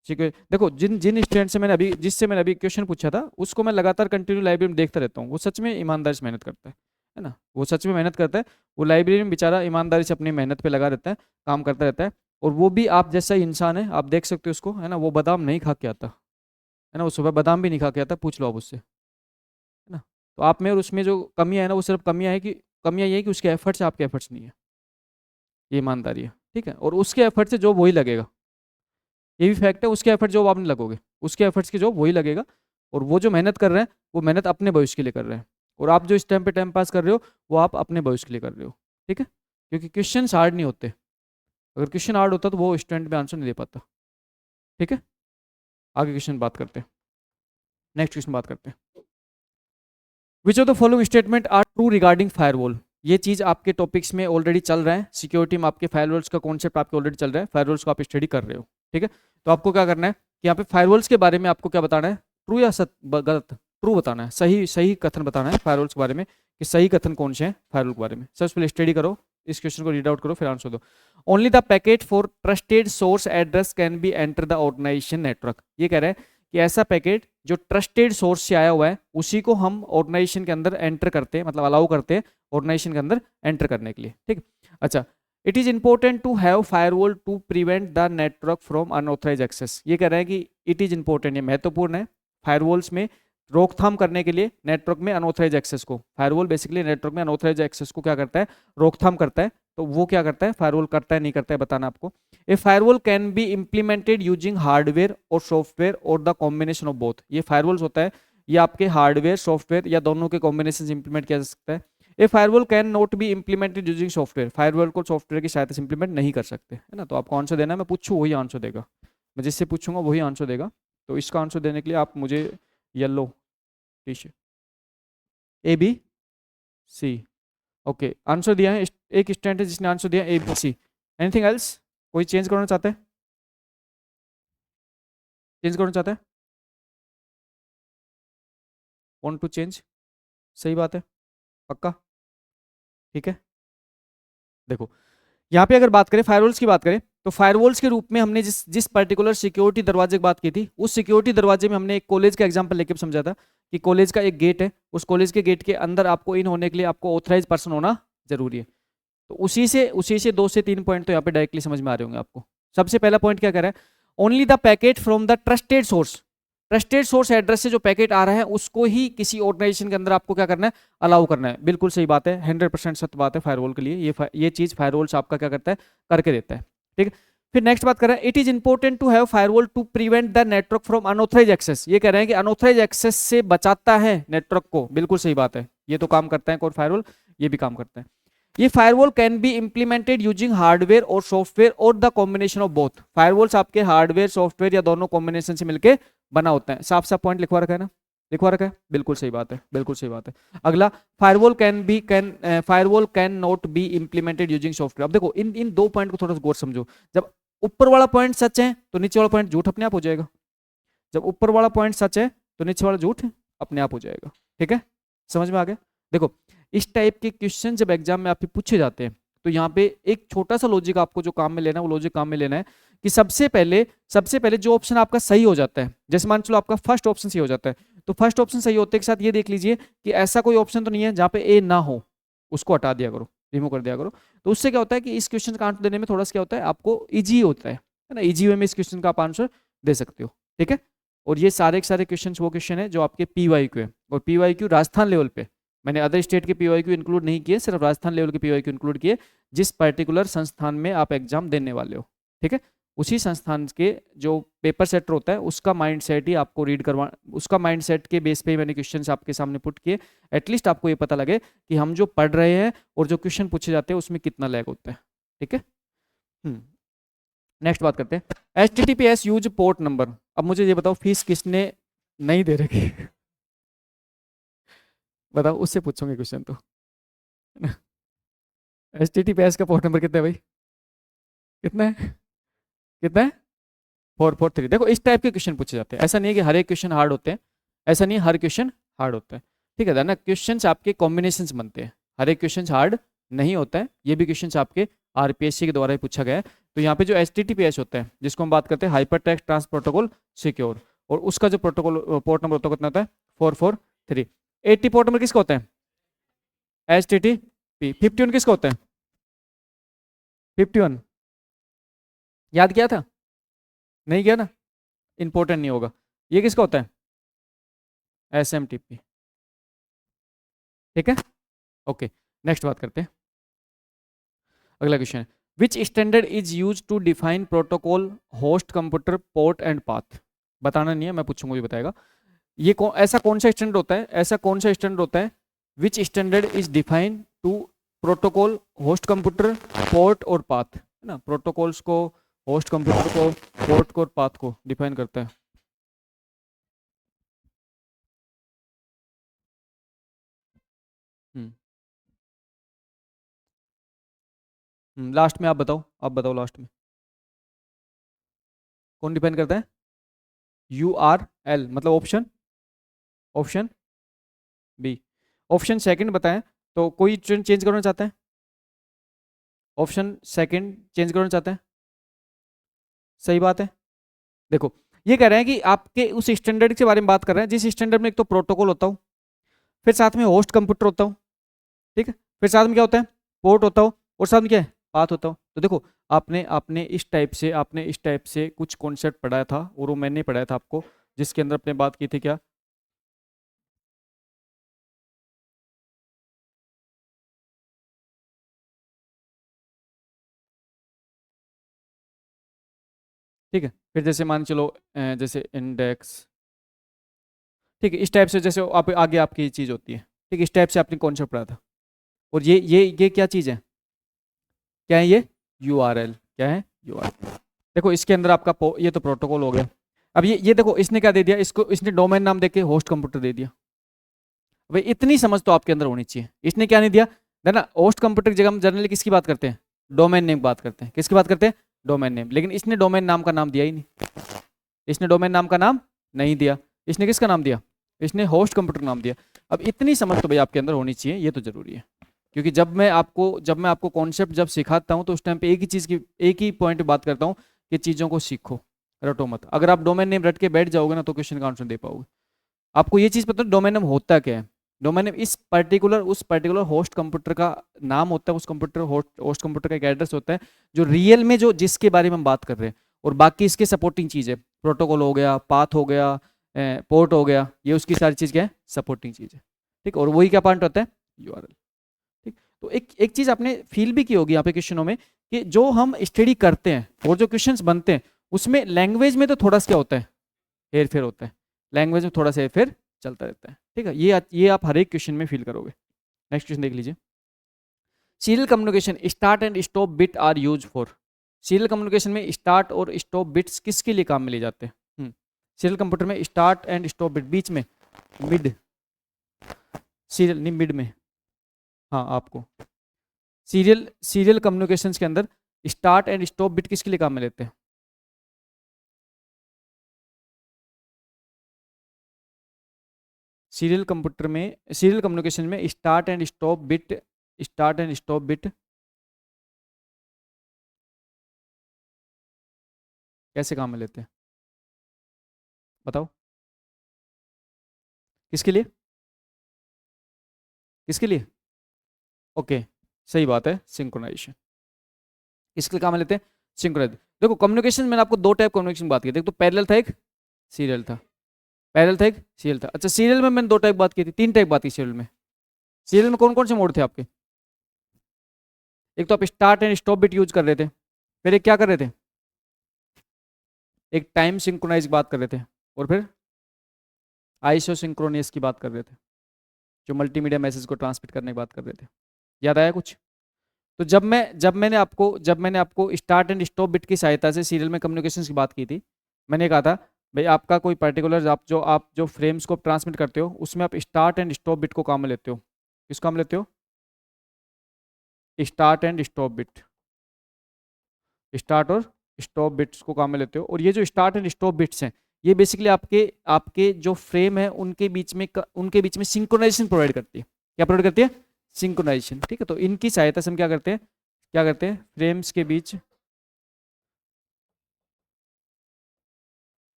ठीक है। देखो, जिन स्टूडेंट से जिससे मैंने अभी क्वेश्चन पूछा था उसको मैं लगातार कंटिन्यू लाइब्रेरी में देखता रहता हूँ। वो सच में ईमानदारी से मेहनत करता है ना, वो सच में मेहनत करता है। वो लाइब्रेरी में बेचारा ईमानदारी से अपनी मेहनत पे लगा रहता है, काम करता रहता है। और वो भी आप जैसा ही इंसान है, आप देख सकते हो उसको, है ना, वो बादाम नहीं खा के आता। है ना, वो सुबह बादाम भी नहीं खा के आता, पूछ लो आप उससे, है ना। तो आप में और उसमें जो कमियां है ना, वो सिर्फ कमियां है कि कमियां ये है कि उसके एफर्ट्स है, आपके एफर्ट्स नहीं है, ये ईमानदारी है, ठीक है। और उसके एफर्ट से जॉब वही लगेगा, ये भी फैक्ट है, उसके एफर्ट जॉब आप नहीं लगोगे, उसके एफर्ट्स की जॉब वही लगेगा। और वो जो मेहनत कर रहे हैं वो मेहनत अपने भविष्य के लिए कर रहे हैं, और आप जो इस टाइम पे टाइम पास कर रहे हो वो आप अपने भविष्य के लिए कर रहे हो, ठीक है। क्योंकि क्वेश्चन हार्ड नहीं होते, अगर क्वेश्चन हार्ड होता तो वो स्टूडेंट में आंसर नहीं दे पाता, ठीक है। आगे क्वेश्चन बात करते हैं, नेक्स्ट क्वेश्चन बात करते हैं। Which of the following statement are true regarding firewall. ये चीज आपके टॉपिक्स में ऑलरेडी चल रहा है, सिक्योरिटी में आपके फायरवॉल्स का कॉन्सेप्ट आपके ऑलरेडी चल रहा है, फायरवॉल्स को आप स्टडी कर रहे हो, ठीक है। तो आपको क्या करना है कि यहाँ पे फायरवॉल्स के बारे में आपको क्या बताना है, ट्रू या गलत, ट्रू बताना है, सही सही कथन बताना है फायरवॉल्स के बारे में, कि सही कथन कौन से हैं फायरवॉल के बारे में। सबसे पहले स्टडी करो, इस क्वेश्चन को रीड आउट करो, फिर आंसर दो। Only the packet for trusted source address can be enter the organization network. ये कह रहा है कि ऐसा पैकेट जो ट्रस्टेड सोर्स से आया हुआ है उसी को हम ऑर्गेनाइजेशन के अंदर एंटर करते हैं, मतलब अलाउ करते हैं ऑर्गेनाइजेशन के अंदर एंटर करने के लिए, ठीक। अच्छा, it is important to have firewall to prevent the network from unauthorize access. ये कह रहा है कि इट इज इंपॉर्टेंट, ये महत्वपूर्ण है फायरवॉल्स में रोकथाम करने के लिए नेटवर्क में अनऑथराइज एक्सेस को। फायरवॉल बेसिकली नेटवर्क में अनऑथराइज एक्सेस को क्या करता है, रोकथाम करता है। तो वो क्या करता है, फायरवॉल करता है नहीं करता है बताना आपको। A firewall can be implemented using hardware और सॉफ्टवेयर और द कॉम्बिनेशन ऑफ बोथ। ये फायरवॉल्स होता है, ये आपके हार्डवेयर सॉफ्टवेयर या दोनों के कॉम्बिनेशन से इंप्लीमेंट किया जा सकता है। A firewall cannot be implemented using software. Firewall को सॉफ्टवेयर की सहायता से इंप्लीमेंट नहीं कर सकते, है ना। तो आपको आंसर देना है, मैं पूछूँ वही आंसर देगा, मैं जिससे पूछूंगा वही आंसर देगा। तो इसका आंसर देने के लिए आप मुझे yellow T shirt, A B C, okay answer दिया है। एक स्टूडेंट है जिसने आंसर दिया A B C. Anything else, कोई चेंज करना चाहता है, चेंज करना चाहता है, वांट टू चेंज, सही बात है, पक्का, ठीक है। देखो यहाँ पे अगर बात करें फायरवॉल्स की बात करें, तो फायरवॉल्स के रूप में हमने जिस जिस पर्टिकुलर सिक्योरिटी दरवाजे की बात की थी, उस सिक्योरिटी दरवाजे में हमने एक कॉलेज का एग्जांपल लेके समझा था कि कॉलेज का एक गेट है, उस कॉलेज के गेट के अंदर आपको इन होने के लिए आपको ऑथराइज पर्सन होना जरूरी है। तो उसी से 2 से 3 पॉइंट तो यहाँ पे डायरेक्टली समझ में आ रहे होंगे आपको। सबसे पहला पॉइंट क्या कह रहा है, only the packet from the trusted source. Trusted source address से जो पैकेट आ रहा है उसको ही किसी ऑर्गेनाइजेशन के अंदर आपको क्या करना है, अलाउ करना है। बिल्कुल सही बात है, 100% सत्य बात है फायरवॉल के लिए। ये चीज फायरवॉल्स आपका क्या करता है, करके देता है, ठीक है। फिर नेक्स्ट बात कर रहा है, it is important to have firewall to prevent the network from unauthorize access. ये कह रहे हैं कि अनऑथराइज एक्सेस से बचाता है नेटवर्क को। बिल्कुल सही बात है, ये तो काम करता है कौन, फायरवॉल, ये भी काम करता है। ये firewall can B implemented using hardware और सॉफ्टवेयर और the combination of both. Firewalls आपके हार्डवेयर सॉफ्टवेयर या दोनों कॉम्बिनेशन से मिलकर बना होता है। साफ साफ पॉइंट लिखवा रखा है ना, लिखवा रखा है, बिल्कुल सही बात है, बिल्कुल सही बात है। अगला, firewall cannot B implemented using software. अब देखो इन इन 2 पॉइंट को थोड़ा सा गौर समझो। जब ऊपर वाला पॉइंट सच है तो नीचे वाला पॉइंट झूठ अपने आप हो जाएगा, जब ऊपर वाला पॉइंट सच है तो नीचे वाला झूठ अपने आप हो जाएगा, ठीक है। समझ में आ गया। देखो इस टाइप के क्वेश्चन जब एग्जाम में आपके पूछे जाते हैं तो यहाँ पे एक छोटा सा लॉजिक आपको जो काम में लेना है, वो लॉजिक काम में लेना है कि सबसे पहले जो ऑप्शन आपका सही हो जाता है, जैसे मान चलो आपका फर्स्ट ऑप्शन सही हो जाता है, तो फर्स्ट ऑप्शन सही होते के साथ ये देख लीजिए कि ऐसा कोई ऑप्शन तो नहीं है जहाँ पे ए ना हो, उसको हटा दिया करो, रिमूव कर दिया करो। तो उससे क्या होता है कि इस क्वेश्चन का आंसर देने में थोड़ा सा क्या होता है, आपको ईजी होता है ना, ईजी वे में इस क्वेश्चन का आप आंसर दे सकते हो, ठीक है। और ये सारे के सारे क्वेश्चन वो क्वेश्चन है जो आपके पीवाईक्यू है, और पीवाईक्यू राजस्थान लेवल पे, मैंने अदर स्टेट के पीवाईक्यू इंक्लूड नहीं किए, सिर्फ राजस्थान लेवल के पीवाईक्यू इंक्लूड किए, जिस पर्टिकुलर संस्थान में आप एग्जाम देने वाले हो, ठीक है। उसी संस्थान के जो पेपर सेटर होता है उसका माइंडसेट ही आपको रीड करवा, उसका माइंडसेट के बेस पे मैंने क्वेश्चंस आपके सामने पुट किए। एटलीस्ट आपको ये पता लगे कि हम जो पढ़ रहे हैं और जो क्वेश्चन पूछे जाते हैं उसमें कितना लैग होता है, ठीक है। नेक्स्ट बात करते हैं, HTTPS यूज पोर्ट नंबर। अब मुझे ये बताओ फीस किसने नहीं दे रखी बताओ, उससे पूछोगे क्वेश्चन तो HTTPS का पोर्ट नंबर कितना है भाई, कितना है, कितना है, 443। देखो इस टाइप के क्वेश्चन पूछे जाते हैं, ऐसा नहीं है कि हर एक क्वेश्चन हार्ड होते हैं, ऐसा नहीं है हर क्वेश्चन हार्ड होता है, ठीक है ना। क्वेश्चन आपके कॉम्बिनेशन बनते हैं, हर एक क्वेश्चन हार्ड नहीं होता है। ये भी क्वेश्चन आपके RPSC के द्वारा ही पूछा गया है। तो यहाँ पे जो HTTPS होता है जिसको हम बात करते हैं hyper text trans protocol secure, और उसका जो प्रोटोकॉल पोर्ट नंबर होता है कितना होता है, 443। 80 पोर्ट नंबर किसका होता है, HTTP। 51 किसका होता है, 51 याद किया था, नहीं किया ना, इंपॉर्टेंट नहीं होगा। ये किसका होता है? SMTP। ठीक है, ओके। नेक्स्ट बात करते हैं, अगला क्वेश्चन है, which standard is use to define protocol host computer port and path? बताना नहीं है, मैं पूछूंगा भी बताएगा। ये ऐसा कौन सा स्टैंडर्ड होता है, ऐसा कौन सा स्टैंडर्ड होता है which standard is define to protocol host computer port और पाथ, है ना, प्रोटोकॉल्स को, होस्ट कंप्यूटर को, पोर्ट को और पाथ को डिफाइन करता है। लास्ट में आप बताओ लास्ट में कौन डिफाइन करता है? URL मतलब option, option B. Option second बताएं, तो कोई चेंज करना चाहता है? ऑप्शन सेकंड चेंज करना चाहता है? सही बात है। देखो, ये कह रहे हैं कि आपके उस स्टैंडर्ड के बारे में बात कर रहे हैं जिस स्टैंडर्ड में एक तो प्रोटोकॉल होता हो, फिर साथ में होस्ट कंप्यूटर होता हो, ठीक है, फिर साथ में क्या होता है, पोर्ट होता हो, और साथ में क्या है, पाथ होता हो। तो देखो, आपने आपने इस टाइप से कुछ कॉन्सेप्ट पढ़ाया था, और वो मैंने पढ़ाया था आपको, जिसके अंदर अपने बात की थी क्या? ठीक है, फिर जैसे मान चलो जैसे इंडेक्स, ठीक है, इस टाइप से जैसे आप आगे आपकी चीज़ होती है, ठीक है, इस टाइप से आपने कॉन्सेप्ट पढ़ा था। और ये क्या चीज़ है, क्या है ये? URL। क्या है? URL। देखो, इसके अंदर आपका ये तो प्रोटोकॉल हो गया। अब ये देखो, इसने क्या दे दिया, इसको इसने डोमेन नाम देके होस्ट कंप्यूटर दे दिया। भाई इतनी समझ तो आपके अंदर होनी चाहिए, इसने क्या नहीं दिया, है ना, होस्ट कंप्यूटर की जगह हम जनरली किसकी बात करते हैं? डोमेन नेम की बात करते हैं। किसकी बात करते हैं? Domain name. लेकिन इसने डोमेन नाम का नाम दिया ही नहीं, इसने डोमेन नाम का नाम नहीं दिया। इसने किसका नाम दिया? इसने होस्ट कंप्यूटर नाम दिया। अब इतनी समझ तो भाई आपके अंदर होनी चाहिए, ये तो जरूरी है। क्योंकि जब मैं आपको कॉन्सेप्ट जब सिखाता हूँ, तो उस टाइम पे एक ही पॉइंट बात करता हूँ कि चीज़ों को सीखो, रटो मत। अगर आप डोमेन नेम रट के बैठ जाओगे ना, तो क्वेश्चन का आंसर दे पाओगे। आपको ये चीज़ पता है डोमेन नेम होता क्या है? डोमेन नेम उस पर्टिकुलर होस्ट कंप्यूटर का नाम होता है, उस कंप्यूटर होस्ट कंप्यूटर का एक एड्रेस होता है, जो रियल में जो जिसके बारे में हम बात कर रहे हैं। और बाकी इसके सपोर्टिंग चीज़ है, प्रोटोकॉल हो गया, पाथ हो गया, पोर्ट हो गया, ये उसकी सारी चीज़ क्या है? सपोर्टिंग चीज़ है। ठीक, और वही क्या पॉइंट होता है? URL। ठीक, तो एक एक चीज़ आपने फील भी की होगी यहाँ पे क्वेश्चनों में, कि जो हम स्टडी करते हैं और जो क्वेश्चंस बनते हैं, उसमें लैंग्वेज में तो थोड़ा सा क्या होता है, हेर फेर होता है। लैंग्वेज में थोड़ा सा हेर फेर चलता रहता है। ठीक है, ये आप हर एक क्वेश्चन में फील करोगे। नेक्स्ट क्वेश्चन देख लीजिए, serial communication start and stop bit are use for? Serial communication में स्टार्ट और स्टॉप बिट्स किसके लिए काम में लिए जाते हैं? सीरियल कंप्यूटर में स्टार्ट एंड स्टॉप बिट, बीच में, मिड, सीरियल नहीं मिड में, हाँ आपको सीरियल कम्युनिकेशंस के अंदर स्टार्ट एंड स्टॉप बिट किसके लिए काम में लेते हैं? सीरियल कम्युनिकेशन में स्टार्ट एंड स्टॉप बिट कैसे काम में लेते हैं? बताओ, किसके लिए? किसके लिए? ओके, सही बात है, सिंक्रोनाइजेशन। इसके लिए काम में लेते हैं, सिंक्रोनाइज। देखो, कम्युनिकेशन मैंने आपको दो टाइप कम्युनिकेशन बात की थी, एक तो पैरेलल था, एक सीरियल था। पैरेलल था, एक सीरियल था। अच्छा, सीरियल में मैंने दो टाइप बात की थी, तीन टाइप बात की सीरियल में। सीरियल में कौन कौन से मोड थे आपके? एक तो आप start and stop bit use कर रहे थे, फिर एक क्या कर रहे थे, एक टाइम सिंक्रोनाइज बात कर रहे थे, और फिर आइसो सिंक्रोनियस की बात कर रहे थे, जो मल्टीमीडिया मैसेज को ट्रांसमिट करने की बात कर रहे थे। याद आया कुछ? तो जब मैंने आपको स्टार्ट एंड स्टॉप बिट की सहायता से सीरियल में कम्युनिकेशन की बात की थी, मैंने कहा था भाई आपका कोई पर्टिकुलर आप जो फ्रेम्स को ट्रांसमिट करते हो, उसमें आप स्टार्ट एंड स्टॉप बिट को काम में लेते हो। किस काम में लेते हो? Start and stop bit, start और स्टॉप बिट्स को काम में लेते हो। और ये जो स्टार्ट एंड स्टॉप बिट्स हैं, ये बेसिकली आपके आपके जो फ्रेम है उनके बीच में सिंक्रोनाइजेशन प्रोवाइड करती है। क्या प्रोवाइड करती है? सिंक्रोनाइजेशन। ठीक है, तो इनकी सहायता से हम क्या करते हैं फ्रेम्स के बीच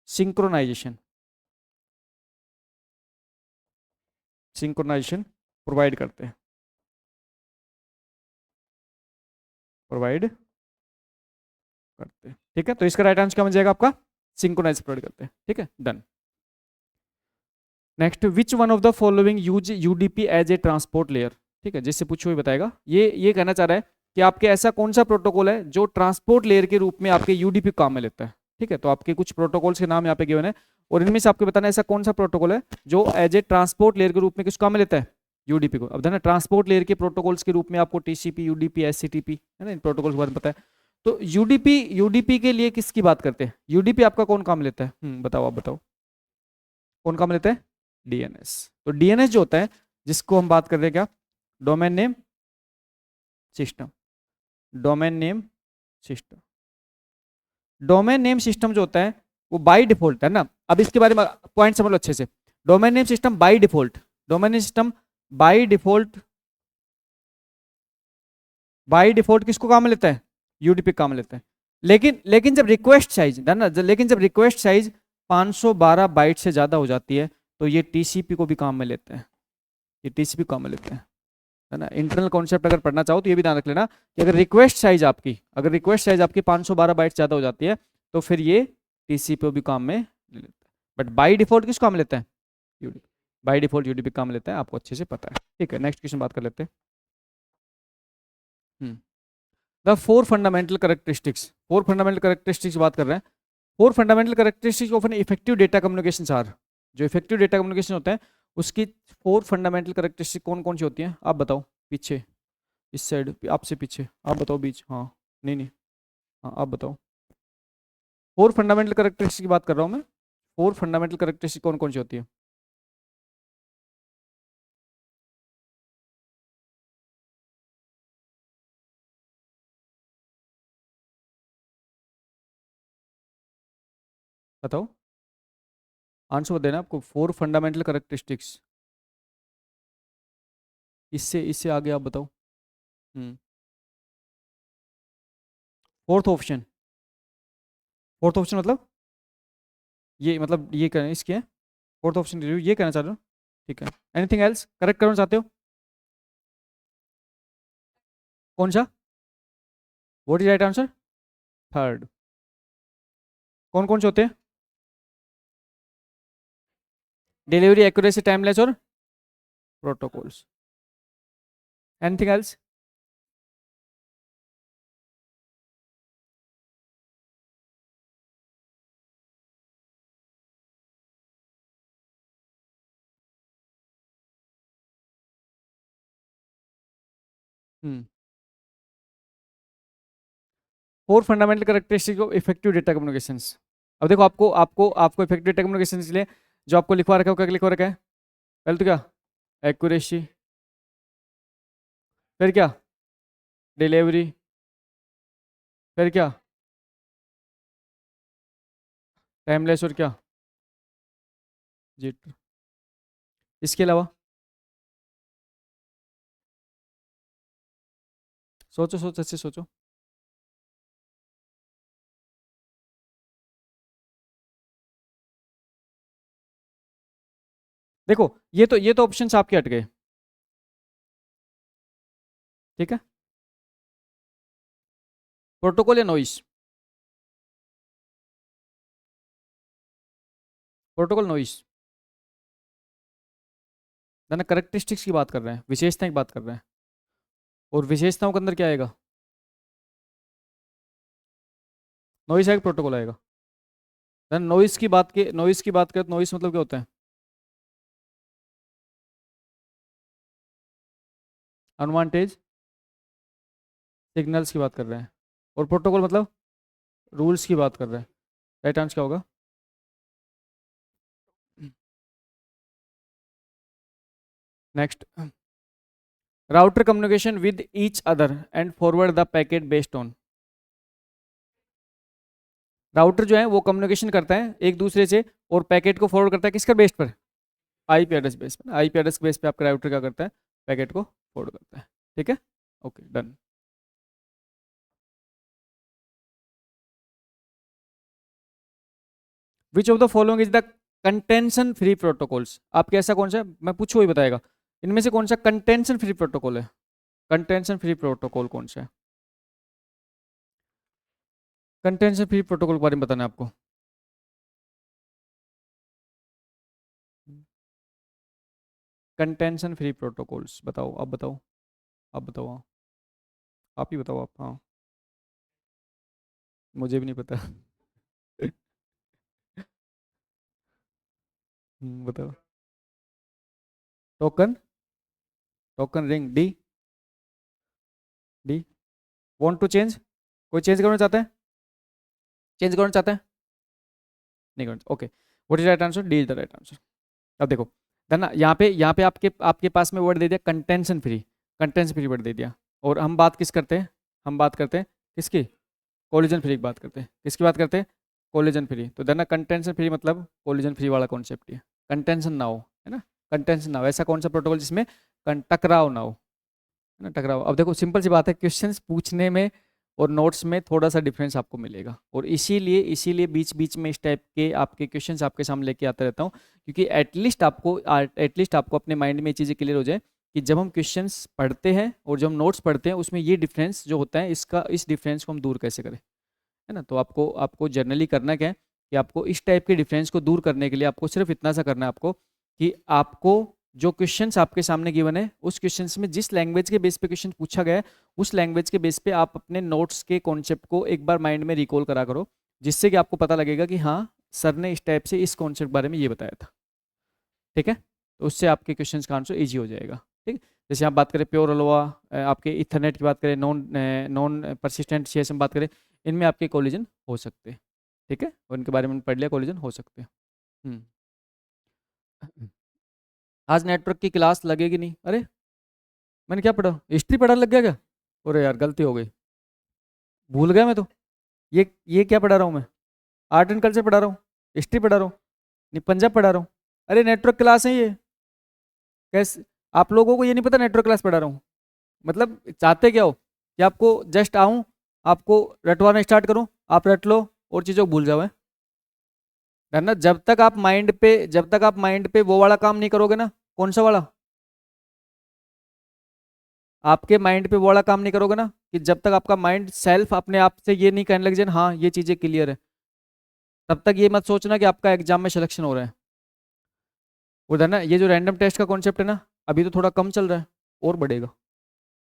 सिंक्रोनाइजेशन सिंक्रोनाइजेशन प्रोवाइड करते हैं, प्रोवाइड करते हैं। ठीक है, तो इसका राइट आंसर क्या बन जाएगा आपका? सिंक्रोनाइज प्रोवाइड करते हैं। ठीक है, done. Next, which one of the following use UDP as a transport layer. ठीक है, जिससे पूछो ही बताएगा। ये कहना चाह रहा है कि आपके ऐसा कौन सा प्रोटोकॉल है जो ट्रांसपोर्ट लेयर के रूप में आपके यूडीपी काम में लेता है। ठीक है, तो आपके कुछ प्रोटोकॉल्स के नाम यहाँ पे गिवन है और इनमें से आपको बताना है ऐसा कौन सा प्रोटोकॉल है जो एज ए ट्रांसपोर्ट लेयर के रूप में किस काम में लेता है, यूडीपी को। अब देखना, ट्रांसपोर्ट लेयर के प्रोटोकॉल्स के रूप में आपको टीसीपी, यूडीपी, एससीटीपी, है ना, इन प्रोटोकॉल्स के बारे में पता है। तो यूडीपी यूडीपी के लिए किसकी बात करते हैं, यूडीपी आपका कौन काम लेता है, बताओ, आप बताओ कौन काम लेता है, डीएनएस। तो डीएनएस जो होता है, जिसको हम बात कर रहे हैं क्या, domain name system, domain name system. Domain name system जो होता है वो बाय डिफॉल्ट है ना। अब इसके बारे में पॉइंट समझ लो अच्छे से। Domain name system by default, domain name system by default, by default किसको काम में लेता है, यूडीपी काम में लेता है। लेकिन जब रिक्वेस्ट साइज है ना, लेकिन जब रिक्वेस्ट साइज 512 बाइट से ज्यादा हो जाती है तो ये टीसीपी को भी काम में लेते हैं, ये टीसीपी काम में लेते हैं, है ना। इंटरनल कॉन्सेप्ट अगर पढ़ना चाहो तो ये भी ध्यान रख लेना कि अगर रिक्वेस्ट साइज आपकी, अगर रिक्वेस्ट साइज आपकी 512 बाइट ज़्यादा हो जाती है तो फिर ये टीसीपी भी काम में ले लेता है। बट बाय डिफॉल्ट किस काम लेता है, यूडीपी। बाय डिफॉल्ट यूडीपी काम लेता है, आपको अच्छे से पता है। ठीक है, नेक्स्ट क्वेश्चन बात कर लेते हैं। The four fundamental characteristics, four fundamental characteristics बात कर रहे हैं। Four fundamental characteristics of an effective data communication are, जो इफेक्टिव डेटा कम्युनिकेशन होता है उसकी फोर फंडामेंटल करेक्टरिस्टिक कौन कौन सी होती हैं, आप बताओ। पीछे, इस साइड आपसे पीछे, आप बताओ, बीच, हाँ, नहीं नहीं, हाँ आप बताओ। फोर फंडामेंटल करेक्टरिस्टिक की बात कर रहा हूँ मैं, फोर फंडामेंटल करेक्टरिस्टिक कौन कौन सी होती है, बताओ। आंसर बता देना आपको, फोर फंडामेंटल करेक्टरिस्टिक्स। इससे इससे आगे आप बताओ। हम्म फोर्थ ऑप्शन, फोर्थ ऑप्शन मतलब ये, मतलब ये कहना इसके है, फोर्थ ऑप्शन ये कहना चाह रहे हो। ठीक है, एनीथिंग एल्स करेक्ट करना चाहते हो, कौन सा, what is right answer, third. कौन कौन से होते हैं, डिलीवरी एक्यूरेसी टाइमलेस और protocols, anything else. Hmm four fundamental characteristic of effective data communications. अब देखो, आपको आपको आपको इफेक्टिव डेटा कम्युनिकेशन के लिए जो आपको लिखवा रखा है वो क्या लिखवा रखा है, पहले तो क्या, एक्यूरेसी, फिर क्या, डिलीवरी, फिर क्या, टाइमलेस, और क्या, जी। इसके अलावा सोचो सोचो अच्छे सोचो। देखो, ये तो ऑप्शंस आपके हट गए। ठीक है, प्रोटोकॉल या नॉइस, प्रोटोकॉल नॉइस, ना करेक्टरिस्टिक्स की बात कर रहे हैं, विशेषताएं की बात कर रहे हैं। और विशेषताओं के अंदर क्या आएगा, नॉइस आएगा, प्रोटोकॉल आएगा। देन नॉइस की बात करें तो नॉइस मतलब क्या होता है, अनवांटेज सिग्नल्स की बात कर रहे हैं। और प्रोटोकॉल मतलब रूल्स की बात कर रहे हैं। राइट आंसर क्या होगा, next, router communication with each other and forward the packet based on. Router जो है वो कम्युनिकेशन करता है एक दूसरे से और पैकेट को फॉरवर्ड करता है किसका बेस पर, आईपी एड्रेस बेस पर। आईपी एड्रेस बेस पे आपका राउटर क्या करता है, पैकेट को फॉरवर्ड करता है। ठीक है, okay done. Which of the following is the contention free protocols, आपके ऐसा कौन सा है, मैं पूछू वही बताएगा। इनमें से कौन सा कंटेंशन फ्री प्रोटोकॉल है, कंटेंशन फ्री प्रोटोकॉल कौन सा है, कंटेंशन फ्री प्रोटोकॉल के बारे में बताना है आपको। कंटेंशन फ्री प्रोटोकॉल्स, बताओ आप, बताओ आप, बताओ हाँ, आप ही बताओ आप, हाँ मुझे भी नहीं पता। बताओ। Token, token ring, D, D, want to change, कोई चेंज करना चाहता है, चेंज करना चाहता है, नहीं करना, okay, what is right answer, D is the right answer. अब देखो ना, यहाँ पे आपके आपके पास में वर्ड दे दिया contention free, contention free word दे दिया, और हम बात किस करते हैं, हम बात करते हैं किसकी, कोलिजन फ्री की बात करते हैं, किसकी बात करते हैं, कोलिजन फ्री, तो देना कंटेंशन फ्री मतलब कोलिजन फ्री वाला कॉन्सेप्ट ही है, कंटेंशन ना हो, है ना, कंटेंशन ना हो, ऐसा कौन सा प्रोटोकॉल जिसमें टकराव ना हो, है ना, टकराव। अब देखो सिंपल सी बात है, क्वेश्चंस पूछने में और नोट्स में थोड़ा सा डिफरेंस आपको मिलेगा, और इसीलिए इसीलिए बीच बीच में इस टाइप के आपके क्वेश्चंस आपके सामने लेके आता रहता हूँ, क्योंकि एटलीस्ट आपको अपने माइंड में ये चीज़ें क्लियर हो जाए कि जब हम क्वेश्चंस पढ़ते हैं और जब हम नोट्स पढ़ते हैं उसमें ये डिफरेंस जो होता है, इसका इस डिफरेंस को हम दूर कैसे करें, है ना। तो आपको आपको जनरली करना क्या है कि आपको इस टाइप के डिफरेंस को दूर करने के लिए आपको सिर्फ इतना सा करना है आपको, कि आपको जो क्वेश्चंस आपके सामने गिवन है उस क्वेश्चंस में जिस लैंग्वेज के बेस पे क्वेश्चन पूछा गया है उस लैंग्वेज के बेस पे आप अपने नोट्स के कॉन्सेप्ट को एक बार माइंड में रिकॉल करा करो, जिससे कि आपको पता लगेगा कि हाँ सर ने इस टाइप से इस कॉन्सेप्ट बारे में ये बताया था, ठीक है। तो उससे आपके क्वेश्चंस का आंसर ईजी हो जाएगा, ठीक। जैसे आप बात करें प्योर अलोवा, आपके इथरनेट की बात करें, नॉन नॉन परसिस्टेंट सीएसएम बात करें, इनमें आपके कोलिजन हो सकते हैं, ठीक है, उनके बारे में पढ़ लिया, कोलिजन हो सकते हैं। हम्म। आज नेटवर्क की क्लास लगेगी नहीं, अरे मैंने क्या पढ़ा, हिस्ट्री पढ़ा लग गया क्या, अरे यार गलती हो गई, भूल गया मैं तो, ये क्या पढ़ा रहा हूँ मैं, आर्ट एंड कल्चर पढ़ा रहा हूँ, हिस्ट्री पढ़ा रहा हूँ, नहीं पंजाब पढ़ा रहा हूँ, अरे नेटवर्क क्लास है ये, कैसे आप लोगों को ये नहीं पता नेटवर्क क्लास पढ़ा रहा हूँ, मतलब चाहते क्या हो कि आपको जस्ट आऊँ, आपको रटवाना स्टार्ट करूँ, आप रट लो और चीज़ों को भूल जाओ, है ना। जब तक आप माइंड पे वो वाला काम नहीं करोगे ना, कौन सा वाला, आपके माइंड पे वो वाला काम नहीं करोगे ना, कि जब तक आपका माइंड सेल्फ अपने आप से ये नहीं कहने लग जाए हाँ ये चीज़ें क्लियर है, तब तक ये मत सोचना कि आपका एग्जाम में सिलेक्शन हो रहा है। उधर ना ये जो रैंडम टेस्ट का कॉन्सेप्ट है ना, अभी तो थोड़ा कम चल रहा है, और बढ़ेगा,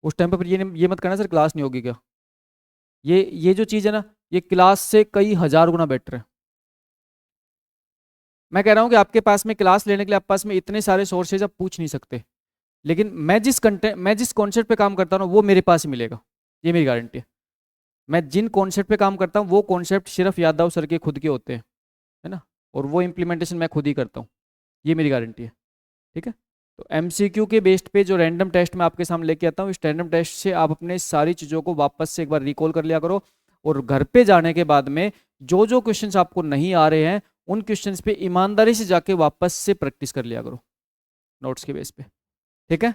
उस टाइम पर ये मत करना सर क्लास नहीं होगी क्या, ये जो चीज़ है ना, ये क्लास से कई हजार गुना बेटर है। मैं कह रहा हूँ कि आपके पास में क्लास लेने के लिए आपके पास में इतने सारे सोर्सेज आप पूछ नहीं सकते, लेकिन मैं जिस कॉन्सेप्ट पे काम करता हूँ ना, वो मेरे पास ही मिलेगा, ये मेरी गारंटी है। मैं जिन कॉन्सेप्ट पे काम करता हूँ वो कॉन्सेप्ट सिर्फ यादव सर के खुद के होते हैं, है ना, और वो इम्प्लीमेंटेशन मैं खुद ही करता हूँ, ये मेरी गारंटी है, ठीक है। तो एमसीक्यू के बेस्ड पे जो रैंडम टेस्ट मैं आपके सामने लेके आता हूँ, इस रैंडम टेस्ट से आप अपने सारी चीज़ों को वापस से एक बार रिकॉल कर लिया करो, और घर पे जाने के बाद में जो जो क्वेश्चंस आपको नहीं आ रहे हैं उन क्वेश्चंस पे ईमानदारी से जाके वापस से प्रैक्टिस कर लिया करो नोट्स के बेस पे, ठीक है।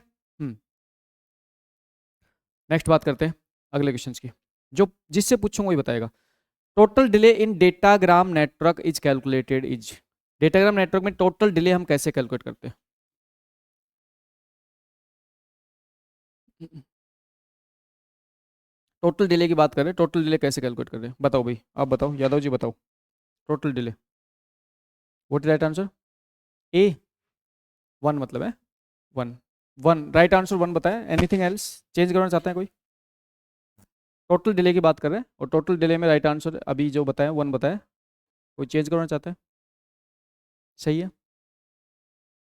नेक्स्ट बात करते हैं अगले क्वेश्चंस की, जो जिससे पूछूंगा वही बताएगा। Total delay in datagram network is calculated is, datagram network में टोटल डिले हम कैसे कैलकुलेट करते हैं, टोटल डिले की बात करें, टोटल डिले कैसे कैलकुलेट कर रहे हैं, बताओ भाई, आप बताओ, यादव जी बताओ, total delay, what is right answer, A, one मतलब है, one, one right answer, one बताया, एनीथिंग एल्स, चेंज करना चाहते हैं कोई, टोटल डिले की बात कर रहे हैं और टोटल डिले में राइट आंसर अभी जो बताया वन बताया, कोई चेंज करना चाहता है, सही है,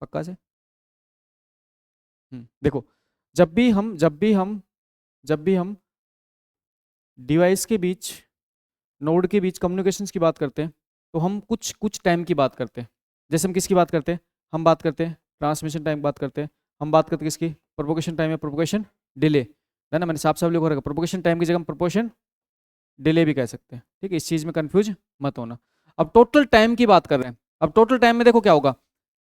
पक्का से। देखो, जब भी हम डिवाइस के बीच, नोड के बीच कम्युनिकेशंस की बात करते हैं, तो हम कुछ कुछ टाइम की बात करते हैं, जैसे हम किसकी बात करते हैं, हम बात करते हैं ट्रांसमिशन टाइम बात करते हैं, हम बात करते हैं किसकी, प्रोपोगेशन टाइम या प्रोपोगेशन डिले, है ना, मैंने साफ साफ लिखा रखा, प्रोपोगेशन टाइम की जगह हम प्रोपोगेशन डिले भी कह सकते हैं, ठीक है, इस चीज़ में कंफ्यूज मत होना। अब टोटल टाइम की बात कर रहे हैं, अब टोटल टाइम में देखो क्या होगा,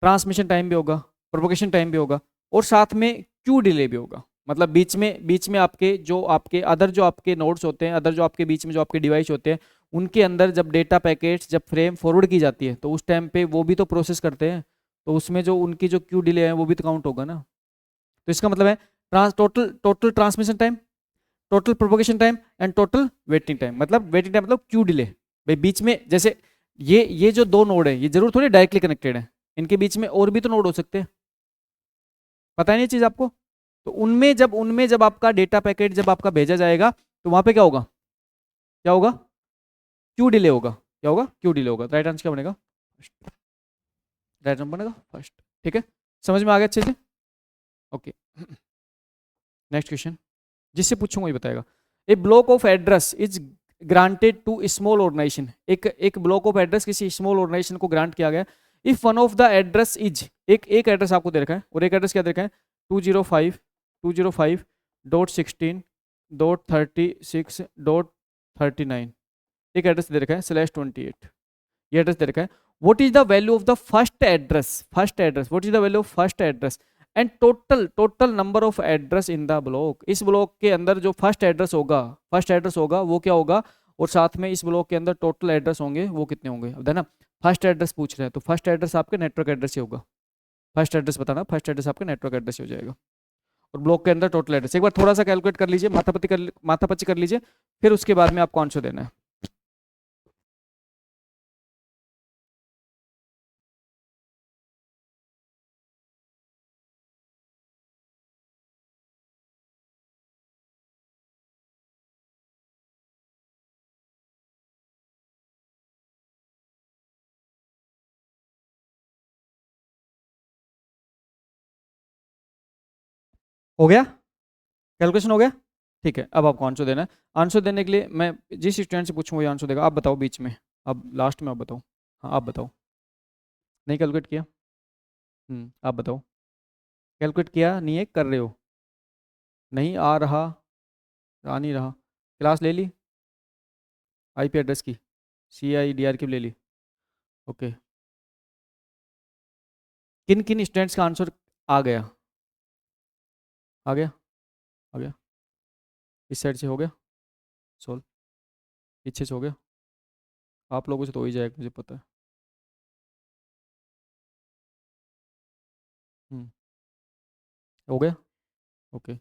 ट्रांसमिशन टाइम भी होगा, प्रोपोगेशन टाइम भी होगा, और साथ में क्यू डिले भी होगा, मतलब बीच में आपके अदर जो आपके नोड्स होते हैं, अदर जो आपके बीच में जो आपके डिवाइस होते हैं, उनके अंदर जब डेटा पैकेट्स जब फ्रेम फॉरवर्ड की जाती है तो उस टाइम पे वो भी तो प्रोसेस करते हैं, तो उसमें जो उनकी जो क्यू डिले है वो भी तो काउंट होगा ना। तो इसका मतलब है total total transmission time, total propagation time and total waiting time, मतलब वेटिंग टाइम मतलब क्यू डिले, भाई बीच में जैसे ये जो दो नोड है ये जरूर थोड़ी डायरेक्टली कनेक्टेड है, इनके बीच में और भी तो नोड हो सकते हैं, पता है नहीं चीज़ आपको? तो उनमें जब आपका डेटा पैकेट जब आपका भेजा जाएगा तो वहाँ पे क्या होगा, क्या होगा, क्यू डिले होगा। क्या होगा, क्यू डिले होगा। राइट आंसर क्या बनेगा, राइट आंसर बनेगा फर्स्ट। ठीक है, समझ में आ गया अच्छे से? ओके, नेक्स्ट क्वेश्चन, जिससे पूछूंगा ये बताएगा। A block of address is granted to small organization, एक ब्लॉक ऑफ एड्रेस किसी स्मॉल ऑर्गेनाइजेशन को ग्रांट किया गया। If one of the address is, एक एड्रेस आपको दे रखा है और एक एड्रेस क्या दे रखा है, 205.36.39, एक एड्रेस दे रखा है /28, ये एड्रेस दे रखा है। What is the value of the first address, what is the value of first address and total number of address in the block. इस ब्लॉक के अंदर जो फर्स्ट एड्रेस होगा वो क्या होगा, और साथ में इस ब्लॉक के अंदर टोटल एड्रेस होंगे वो कितने होंगे। अब है ना, फर्स्ट एड्रेस पूछ रहे हैं तो फर्स्ट एड्रेस आपके नेटवर्क एड्रेस ही होगा। फर्स्ट एड्रेस बताना, फर्स्ट एड्रेस आपका नेटवर्क एड्रेस ही हो जाएगा। और ब्लॉक के अंदर टोटल एड्रेस एक बार थोड़ा सा कैलकुलेट कर लीजिए, माथापच्ची कर लीजिए, फिर उसके बाद में आपको आंसर देना है। हो गया, कैलकुलेशन हो गया। ठीक है, अब आपको आंसर देना है। आंसर देने के लिए मैं जिस स्टूडेंट से पूछूंगा वही आंसर देगा। आप बताओ बीच में, अब लास्ट में आप बताओ। हाँ आप बताओ, नहीं कैलकुलेट किया? आप बताओ, कैलकुलेट किया नहीं है, कर रहे हो? नहीं आ रहा, आ नहीं रहा। क्लास ले ली आईपी एड्रेस की, CIDR की भी ले ली। ओके, किन किन स्टूडेंट्स का आंसर आ गया, आ गया, आ गया? इस साइड से हो गया सोल्व, पीछे से हो गया, आप लोगों से तो हो ही जाएगा मुझे पता है। हम्म, हो गया। ओके,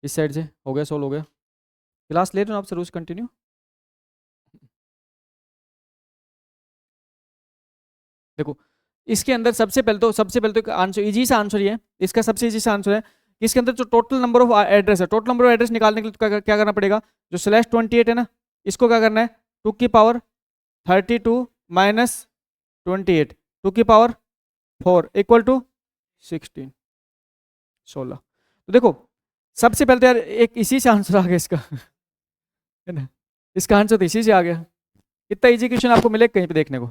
इस साइड से हो गया, सोल्व हो गया। क्लास ले रहे हो आपसे रोज कंटिन्यू। देखो, इसके अंदर सबसे पहले तो आंसर इजी सा आंसर ये है, इसका सबसे इजी सा आंसर है कि इसके अंदर जो टोटल नंबर ऑफ एड्रेस है, टोटल नंबर ऑफ एड्रेस निकालने के लिए तो क्या करना पड़ेगा, जो /28 है ना, इसको क्या करना है, 2 की पावर 32 -28, 2 की पावर 4 इक्वल टू 16, 16। तो देखो, सबसे पहले तो यार एक इसी से आंसर आ गया इसका है ना, इसका आंसर तो इसी से आ गया। इतना इजी क्वेश्चन आपको मिलेगा कहीं पे देखने को?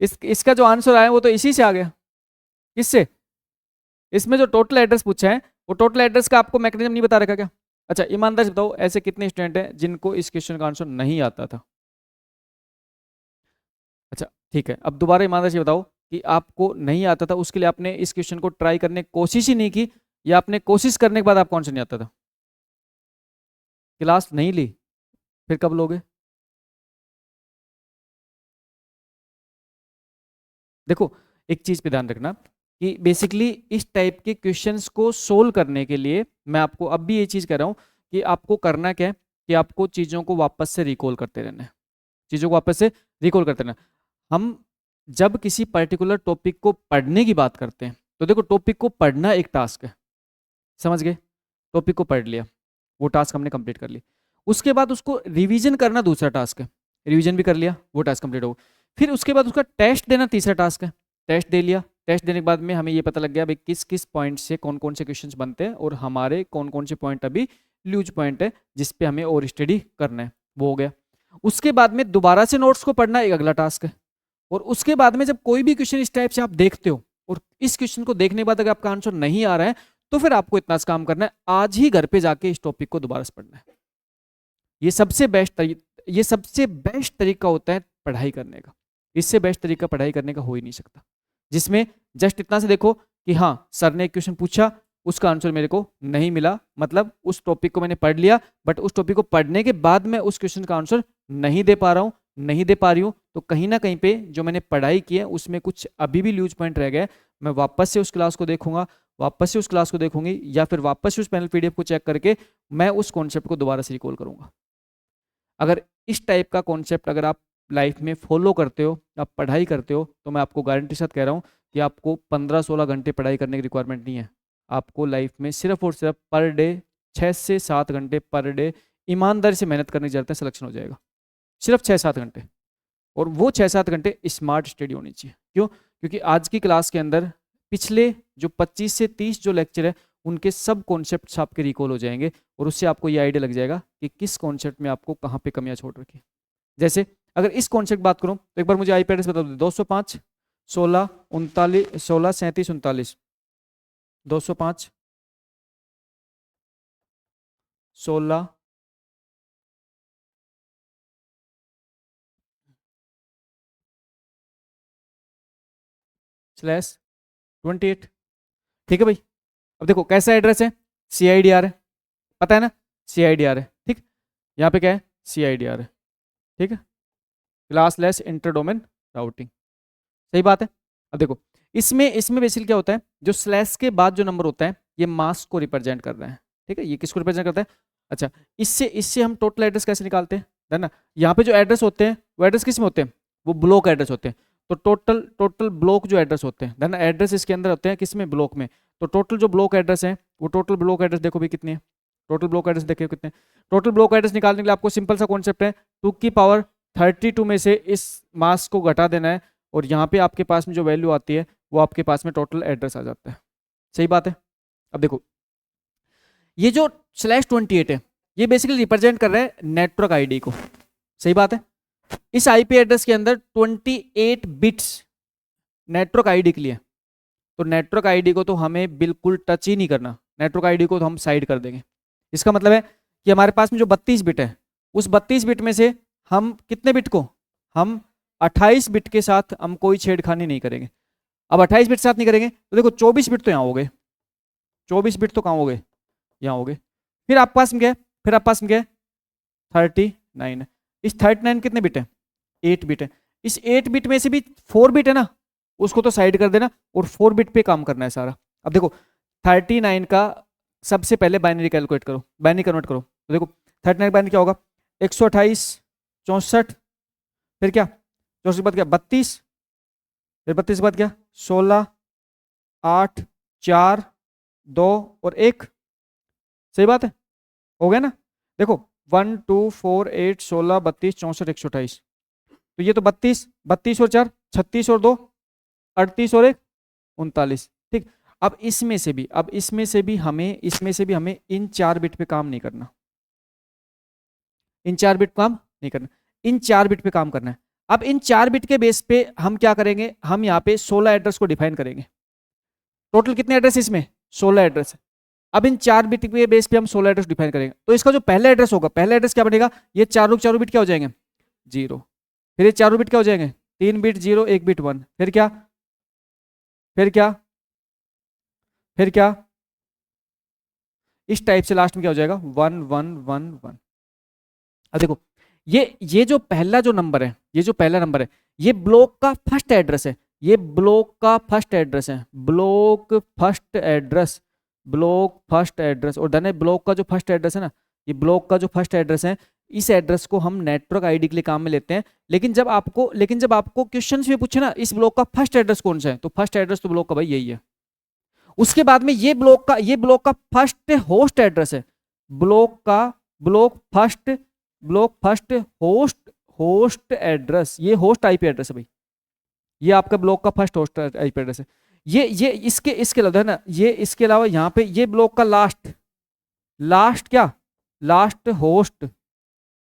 इसका जो आंसर आया वो तो इसी से आ गया। किससे? इसमें जो टोटल एड्रेस पूछा है वो टोटल एड्रेस का आपको मैकेनिज्म नहीं बता रखा क्या? अच्छा ईमानदार से बताओ, ऐसे कितने स्टूडेंट हैं जिनको इस क्वेश्चन का आंसर नहीं आता था? अच्छा ठीक है, अब दोबारा ईमानदार से बताओ कि आपको नहीं आता था, उसके लिए आपने इस क्वेश्चन को ट्राई करने की कोशिश ही नहीं की, या आपने कोशिश करने के बाद आपको आंसर नहीं आता था? क्लास नहीं ली, फिर कब लोगे? देखो, एक चीज पे ध्यान रखना कि बेसिकली इस टाइप के क्वेश्चंस को सोल्व करने के लिए मैं आपको अब भी ये चीज कह रहा हूँ कि आपको करना क्या है, कि आपको चीजों को वापस से रिकॉल करते रहना है, चीजों को वापस से रिकॉल करते रहना। हम जब किसी पर्टिकुलर टॉपिक को पढ़ने की बात करते हैं तो देखो, टॉपिक को पढ़ना एक टास्क है, समझ गए? टॉपिक को पढ़ लिया, वो टास्क हमने कंप्लीट कर लिया। उसके बाद उसको रिवीजन करना दूसरा टास्क है, रिवीजन भी कर लिया, वो टास्क कंप्लीट हो। फिर उसके बाद उसका टेस्ट देना तीसरा टास्क है, टेस्ट दे लिया। टेस्ट देने के बाद में हमें ये पता लग गया भाई किस किस पॉइंट से कौन कौन से क्वेश्चंस बनते हैं और हमारे कौन कौन से पॉइंट अभी लूज पॉइंट है जिस पे हमें और स्टडी करना है, वो हो गया। उसके बाद में दोबारा से नोट्स को पढ़ना एक अगला टास्क है। और उसके बाद में जब कोई भी क्वेश्चन इस टाइप से आप देखते हो और इस क्वेश्चन को देखने के बाद अगर आपका आंसर नहीं आ रहा है तो फिर आपको इतना सा काम करना है, आज ही घर पे जाके इस टॉपिक को दोबारा से पढ़ना है। ये सबसे बेस्ट तरीका होता है पढ़ाई करने का। इससे बेस्ट तरीका पढ़ाई करने का हो ही नहीं सकता, जिसमें जस्ट इतना से देखो कि हाँ सर ने एक क्वेश्चन पूछा, उसका आंसर मेरे को नहीं मिला, मतलब उस टॉपिक को मैंने पढ़ लिया बट उस टॉपिक को पढ़ने के बाद मैं उस क्वेश्चन का आंसर नहीं दे पा रहा हूँ, नहीं दे पा रही हूँ, तो कहीं ना कहीं पे जो मैंने पढ़ाई की है उसमें कुछ अभी भी लूज पॉइंट रह गए। मैं वापस से उस क्लास को देखूंगा, वापस से उस क्लास को देखूंगी, या फिर वापस से उस पैनल PDF को चेक करके मैं उस कॉन्सेप्ट को दोबारा से रिकॉल करूंगा। अगर इस टाइप का कॉन्सेप्ट अगर आप लाइफ में फॉलो करते हो, आप पढ़ाई करते हो, तो मैं आपको गारंटी के साथ कह रहा हूँ कि आपको 15-16 घंटे पढ़ाई करने की रिक्वायरमेंट नहीं है। आपको लाइफ में सिर्फ और सिर्फ पर डे 6 से 7 घंटे पर डे ईमानदारी से मेहनत करने की जरूरत है, सिलेक्शन हो जाएगा। सिर्फ 6-7 घंटे, और वो 6-7 घंटे स्मार्ट स्टडी होनी चाहिए। क्यों? क्योंकि आज की क्लास के अंदर पिछले जो 25 से 30 जो लेक्चर है उनके सब कॉन्सेप्ट्स आपके रिकॉल हो जाएंगे, और उससे आपको ये आइडिया लग जाएगा कि किस कॉन्सेप्ट में आपको कहाँ पे कमियां छोड़ रखी। जैसे अगर इस कॉन्सेप्ट बात करूं तो एक बार मुझे आईपी एड्रेस बता दो। 205 16 39 16 37 39, 205 16 स्लैश 28। ठीक है भाई। अब देखो कैसा एड्रेस है, सी आई डी आर है, पता है ना, सी आई डी आर है। ठीक, यहाँ पे क्या है, सी आई डी आर है। ठीक है, क्लासलेस इंटरडोमेन राउटिंग, सही बात है। अब देखो इसमें इसमें बेसिकली क्या होता है, जो स्लैश के बाद जो नंबर होता है ये मास्क को रिप्रेजेंट कर रहा है। ठीक है, ये किसको रिप्रेजेंट करता है? अच्छा, इससे इससे हम टोटल एड्रेस कैसे निकालते हैं, है ना। यहाँ पे जो एड्रेस होते हैं वो एड्रेस किस में होते हैं, वो ब्लॉक एड्रेस होते हैं। तो टोटल टोटल ब्लॉक जो एड्रेस होते हैं, है ना, एड्रेस इसके अंदर होते हैं किस में, ब्लॉक में। तो टोटल जो ब्लॉक एड्रेस है वो टोटल ब्लॉक एड्रेस देखो भी कितने हैं, टोटल ब्लॉक एड्रेस देखिए कितने। टोटल ब्लॉक एड्रेस निकालने के लिए आपको सिंपल सा कॉन्सेप्ट है, 2 की पावर 32 में से इस मास्क को घटा देना है, और यहाँ पे आपके पास में जो वैल्यू आती है वो आपके पास में टोटल एड्रेस आ जाता है। सही बात है। अब देखो ये जो /28 है ये बेसिकली रिप्रेजेंट कर रहा है नेटवर्क आईडी को। सही बात है। इस आईपी एड्रेस के अंदर 28 बिट्स नेटवर्क आईडी के लिए, तो नेटवर्क आईडी को तो हमें बिल्कुल टच ही नहीं करना, नेटवर्क आईडी को तो हम साइड कर देंगे। इसका मतलब है कि हमारे पास में जो 32 बिट है उस 32 बिट में से हम कितने बिट को, हम 28 बिट के साथ हम कोई छेड़खानी नहीं करेंगे। अब 28 बिट साथ नहीं करेंगे तो देखो 24 बिट तो यहाँ हो गए, 24 बिट तो कहाँ हो गए, यहाँ हो गए। फिर आपके पास में क्या है, फिर आपके पास में क्या है, 39 है। इस 39 कितने बिट है, 8 बिट है। इस 8 बिट में से भी 4 बिट है ना, उसको तो साइड कर देना और 4 बिट पे काम करना है सारा। अब देखो 39 का सबसे पहले बाइनरी कैलकुलेट करो, बाइनरी कन्वर्ट करो। तो देखो 39 बाइनरी क्या होगा, 128 64, फिर क्या 64 के बाद क्या 32, फिर 32 के बाद क्या 16 8 4 2 और 1। सही बात है, हो गया ना। देखो 1 2 4 8 16 32 64 128, तो ये तो 32 32 और 4 36 और 2 38 और 1 39। ठीक, अब इसमें से भी, अब इसमें से भी हमें इन 4 बिट पे काम नहीं करना, इन 4 बिट काम नहीं करना, इन 4 बिट पे काम करना है। अब इन 4 बिट के बेस पे हम क्या करेंगे, हम यहाँ पे 16 एड्रेस को डिफाइन करेंगे। टोटल कितने एड्रेस इसमें, 16 एड्रेस है। अब इन 4 बिट के बेस पे हम 16 एड्रेस डिफाइन करेंगे। तो इसका जो पहला एड्रेस होगा, पहला एड्रेस क्या बनेगा, ये चारों बिट क्या हो जाएंगे, 0। फिर ये चारों बिट क्या हो जाएंगे, 3 बिट 0 1 बिट 1, फिर क्या, फिर क्या, फिर क्या, इस टाइप से लास्ट में क्या हो जाएगा 1 1 1 1। अब देखो ये जो पहला जो नंबर है, ये जो पहला नंबर है ये ब्लॉक का फर्स्ट एड्रेस है, ये ब्लॉक का फर्स्ट एड्रेस है, block first address, block first address. और धन ब्लॉक का जो फर्स्ट एड्रेस है ना, ये ब्लॉक का जो फर्स्ट एड्रेस है, इस एड्रेस को हम नेटवर्क आईडी के लिए काम में लेते हैं। लेकिन जब आपको क्वेश्चन में पूछे ना इस ब्लॉक का फर्स्ट एड्रेस कौन सा है, तो फर्स्ट एड्रेस तो ब्लॉक का भाई यही है। उसके बाद में ये ब्लॉक का फर्स्ट होस्ट एड्रेस है, ब्लॉक फर्स्ट होस्ट एड्रेस, ये होस्ट आईपी एड्रेस है भाई, ये आपका ब्लॉक का फर्स्ट होस्ट आईपी एड्रेस है। ये इसके अलावा है ना, ये इसके अलावा यहाँ पे ये ब्लॉक का लास्ट क्या, लास्ट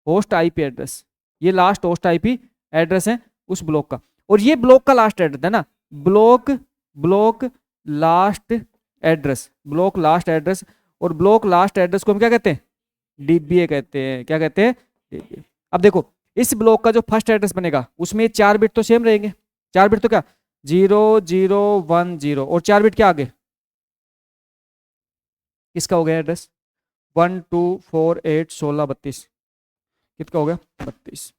होस्ट आईपी एड्रेस, ये लास्ट होस्ट आईपी एड्रेस है उस ब्लॉक का। और ये ब्लॉक का लास्ट एड्रेस है ना, block last address, block last address. और ब्लॉक लास्ट एड्रेस को हम क्या कहते हैं, डीबीए कहते हैं। क्या कहते हैं, डीबीए। अब देखो इस ब्लॉक का जो फर्स्ट एड्रेस बनेगा उसमें 4 बिट तो सेम रहेंगे, 4 बिट तो क्या 0 0 1 0, और 4 बिट क्या आगे किसका हो गया एड्रेस 1 2 4 8 16 32, कितना हो गया 32।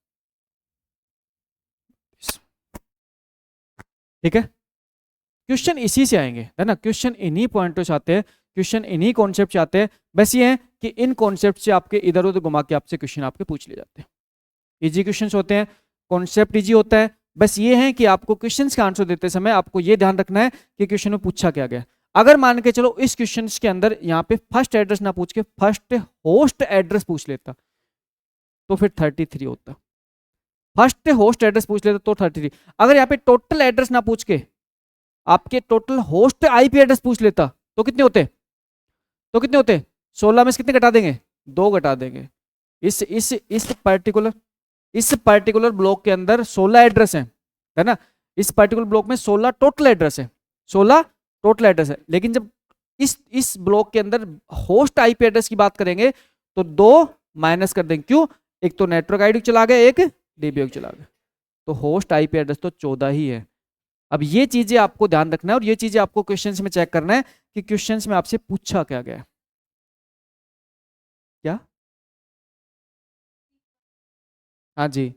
ठीक है, क्वेश्चन इसी से आएंगे, है ना, क्वेश्चन इन्हीं पॉइंटों से आते हैं, क्वेश्चन इन्हीं कॉन्सेप्ट से आते हैं। बस ये है कि इन कॉन्सेप्ट से आपके इधर उधर घुमा के आपसे क्वेश्चन आपके पूछ ले जाते हैं। इजी क्वेश्चन होते हैं, कॉन्सेप्ट इजी होता है। बस ये है कि आपको क्वेश्चंस का आंसर देते समय आपको ये ध्यान रखना है कि क्वेश्चन में पूछा क्या गया। अगर मान के चलो इस क्वेश्चन के अंदर यहाँ पे फर्स्ट एड्रेस ना पूछ के फर्स्ट होस्ट एड्रेस पूछ लेता तो फिर 33 होता। फर्स्ट होस्ट एड्रेस पूछ लेता तो 33। अगर यहाँ पे टोटल एड्रेस ना पूछ के आपके टोटल होस्ट आईपी एड्रेस पूछ लेता तो कितने होते? तो कितने होते? 16 में से कितने घटा देंगे? 2 घटा देंगे। इस पर्टिकुलर ब्लॉक के अंदर 16 एड्रेस है ना? इस पर्टिकुलर ब्लॉक में 16 टोटल एड्रेस है, 16 टोटल एड्रेस है। लेकिन जब इस ब्लॉक के अंदर होस्ट आईपी एड्रेस की बात करेंगे तो 2 माइनस कर देंगे। क्यों? एक तो नेटवर्क आईडी चला गया, एक डीबीओ चला गया, तो होस्ट आईपी एड्रेस तो 14 ही है। अब ये चीजें आपको ध्यान रखना है और ये चीजें आपको क्वेश्चंस में चेक करना है कि क्वेश्चंस में आपसे पूछा क्या गया है। क्या? हाँ जी,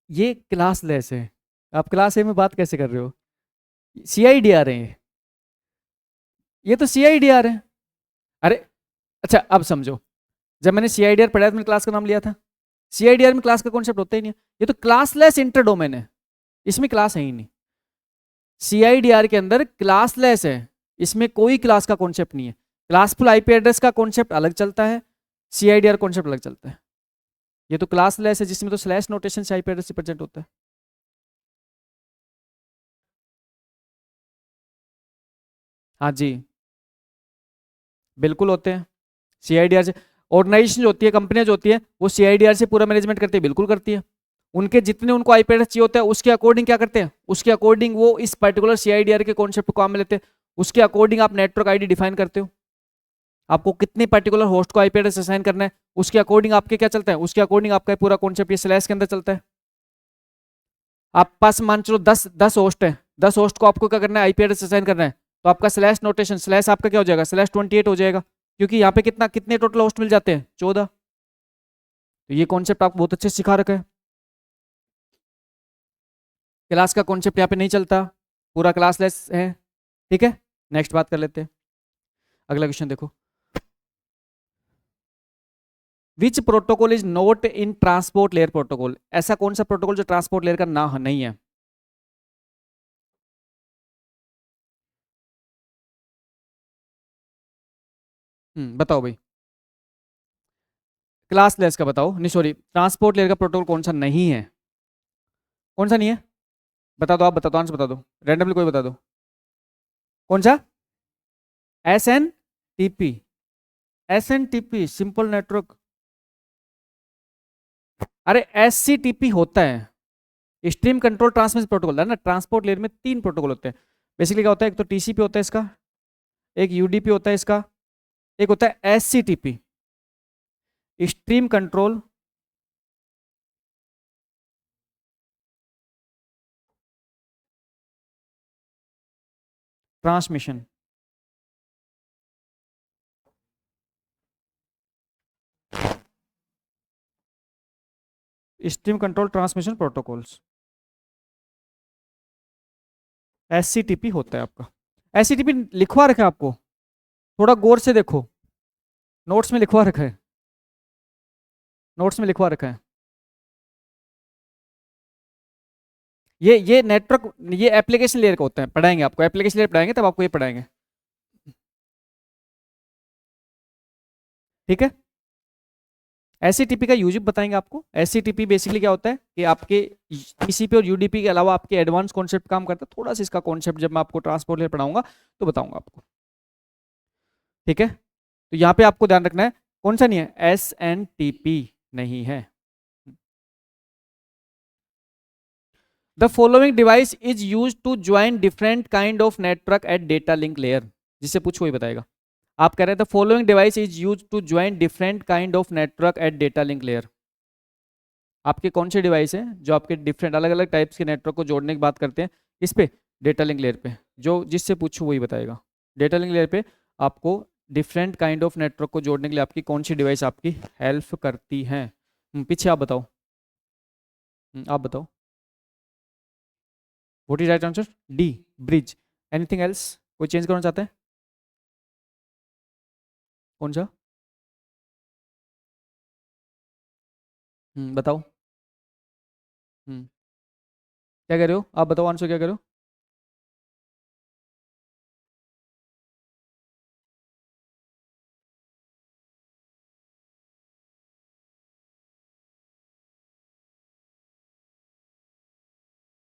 ये क्लास लेस है। आप क्लास ए में बात कैसे कर रहे हो? सीआईडीआर है ये तो सीआईडीआर है। अरे अच्छा, अब समझो। जब मैंने सीआईडीआर पढ़ाया तो मैंने क्लास का नाम लिया था? सीआईडीआर में क्लास का कॉन्सेप्ट होता ही नहीं है। ये तो क्लासलेस इंटर डोमेन है, इसमें क्लास है ही नहीं। सीआईडीआर के अंदर क्लासलेस है, इसमें कोई क्लास का कॉन्सेप्ट नहीं है। क्लासफुल आईपी एड्रेस का कॉन्सेप्ट अलग चलता है, सीआईडीआर कॉन्सेप्ट अलग चलता है। ये तो क्लासलेस है जिसमें तो स्लैश नोटेशन से आईपी एड्रेस रिप्रेजेंट होता है। हाँ जी, बिल्कुल होते हैं। सीआईडीआर से ऑर्गेनाइजेशन जो होती है, कंपनियां जो होती है, वो सीआईडीआर से पूरा मैनेजमेंट करती है, बिल्कुल करती है। उनके जितने उनको आईपी एड्रेस चाहिए होता है उसके अकॉर्डिंग क्या करते हैं, उसके अकॉर्डिंग वो इस पर्टिकुलर सीआईडीआर के कॉन्सेप्ट को काम में लेते हैं। उसके अकॉर्डिंग आप नेटवर्क आईडी डिफाइन करते हो, आपको कितने पर्टिकुलर होस्ट को आईपी एड्रेस असाइन करना है, उसके अकॉर्डिंग आपके क्या चलता है, उसके अकॉर्डिंग आपका पूरा कॉन्सेप्ट ये स्लैश के अंदर चलता है। आप पास मान चलो 10 होस्ट है, 10 होस्ट को आपको क्या करना है, आईपी एड्रेस असाइन करना है। तो आपका स्लैश नोटेशन स्लैश आपका क्या हो जाएगा, स्लैश 28 हो जाएगा, क्योंकि यहाँ पे कितने टोटल होस्ट मिल जाते हैं, 14। तो ये कॉन्सेप्ट आपको बहुत अच्छे से सिखा रखा है। क्लास का कॉन्सेप्ट यहाँ पे नहीं चलता, पूरा क्लासलेस है। ठीक है, नेक्स्ट बात कर लेते हैं। अगला क्वेश्चन देखो। विच protocol is not in transport layer protocol? ऐसा कौन सा प्रोटोकॉल जो ट्रांसपोर्ट लेयर का ना नहीं है? बताओ भाई। क्लासलेस का बताओ, नहीं सॉरी, ट्रांसपोर्ट लेयर का प्रोटोकॉल कौन सा नहीं है? कौन सा नहीं है? बता दो, आप बता दो, आंसर बता दो, रैंडमली कोई बता दो। कौन सा? S N T P? S N T P simple network. अरे एस सी टी पी होता है स्ट्रीम कंट्रोल ट्रांसमिशन प्रोटोकॉल, है ना? ट्रांसपोर्ट लेयर में 3 प्रोटोकॉल होते हैं। बेसिकली क्या होता है, एक तो टीसीपी होता है इसका, एक यूडीपी होता है इसका, एक होता है SCTP, stream control transmission. Stream control transmission protocols, SCTP होता है आपका। एससीटीपी लिखवा रखा है आपको, थोड़ा गौर से देखो, नोट्स में लिखवा रखा है, नोट्स में लिखवा रखा है। ये नेटवर्क, ये एप्लीकेशन लेयर का होता है, पढ़ाएंगे आपको, एप्लीकेशन लेयर पढ़ाएंगे तब आपको ये पढ़ाएंगे। ठीक है, एससीटीपी का यूज बताएंगे आपको। एससीटीपी बेसिकली क्या होता है कि आपके टीसीपी और यूडीपी के अलावा आपके एडवांस कॉन्सेप्ट काम करता है। थोड़ा सा इसका कॉन्सेप्ट जब मैं आपको ट्रांसपोर्ट लेयर पढ़ाऊंगा तो बताऊंगा आपको। ठीक है, तो यहाँ पे आपको ध्यान रखना है कौन सा नहीं है, एस एन टी पी नहीं है। The following device is use to join different kind of network at data link layer. जिससे पूछो वही बताएगा। आप कह रहे हैं the following device is use to join different kind of network at data link layer. आपके कौन से डिवाइस हैं जो आपके डिफरेंट अलग अलग टाइप्स के नेटवर्क को जोड़ने की बात करते हैं? इस पे डेटा लिंक लेयर पे, जो जिससे पूछो वही बताएगा। डेटा लिंक लेयर पे आपको डिफरेंट काइंड ऑफ नेटवर्क को जोड़ने के लिए आपकी कौन सी डिवाइस आपकी हेल्प करती हैं? पीछे आप बताओ। आप बताओ। What is right answer? D, bridge. Anything else? कोई चेंज करना चाहते हैं? कौन सा? बताओ। हम्म क्या कह रहे हो आप? बताओ आंसर क्या कह रहे हो?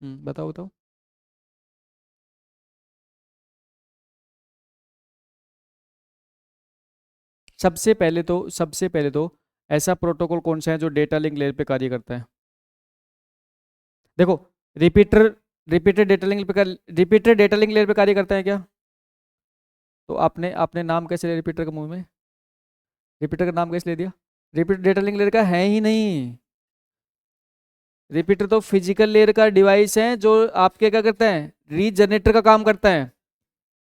बताओ बताओ। सबसे पहले तो ऐसा प्रोटोकॉल कौन सा है जो डेटा लिंक लेयर पे कार्य करता है? देखो, repeater repeater data link layer पे कार्य करता है क्या? तो आपने आपने नाम कैसे लिया रिपीटर का मुंह में? रिपीटर का नाम कैसे ले दिया? रिपीटर डेटा लिंक लेयर का है ही नहीं। रिपीटर तो फिजिकल लेयर का डिवाइस है जो आपके क्या करता है, रीजनरेटर का काम करता है।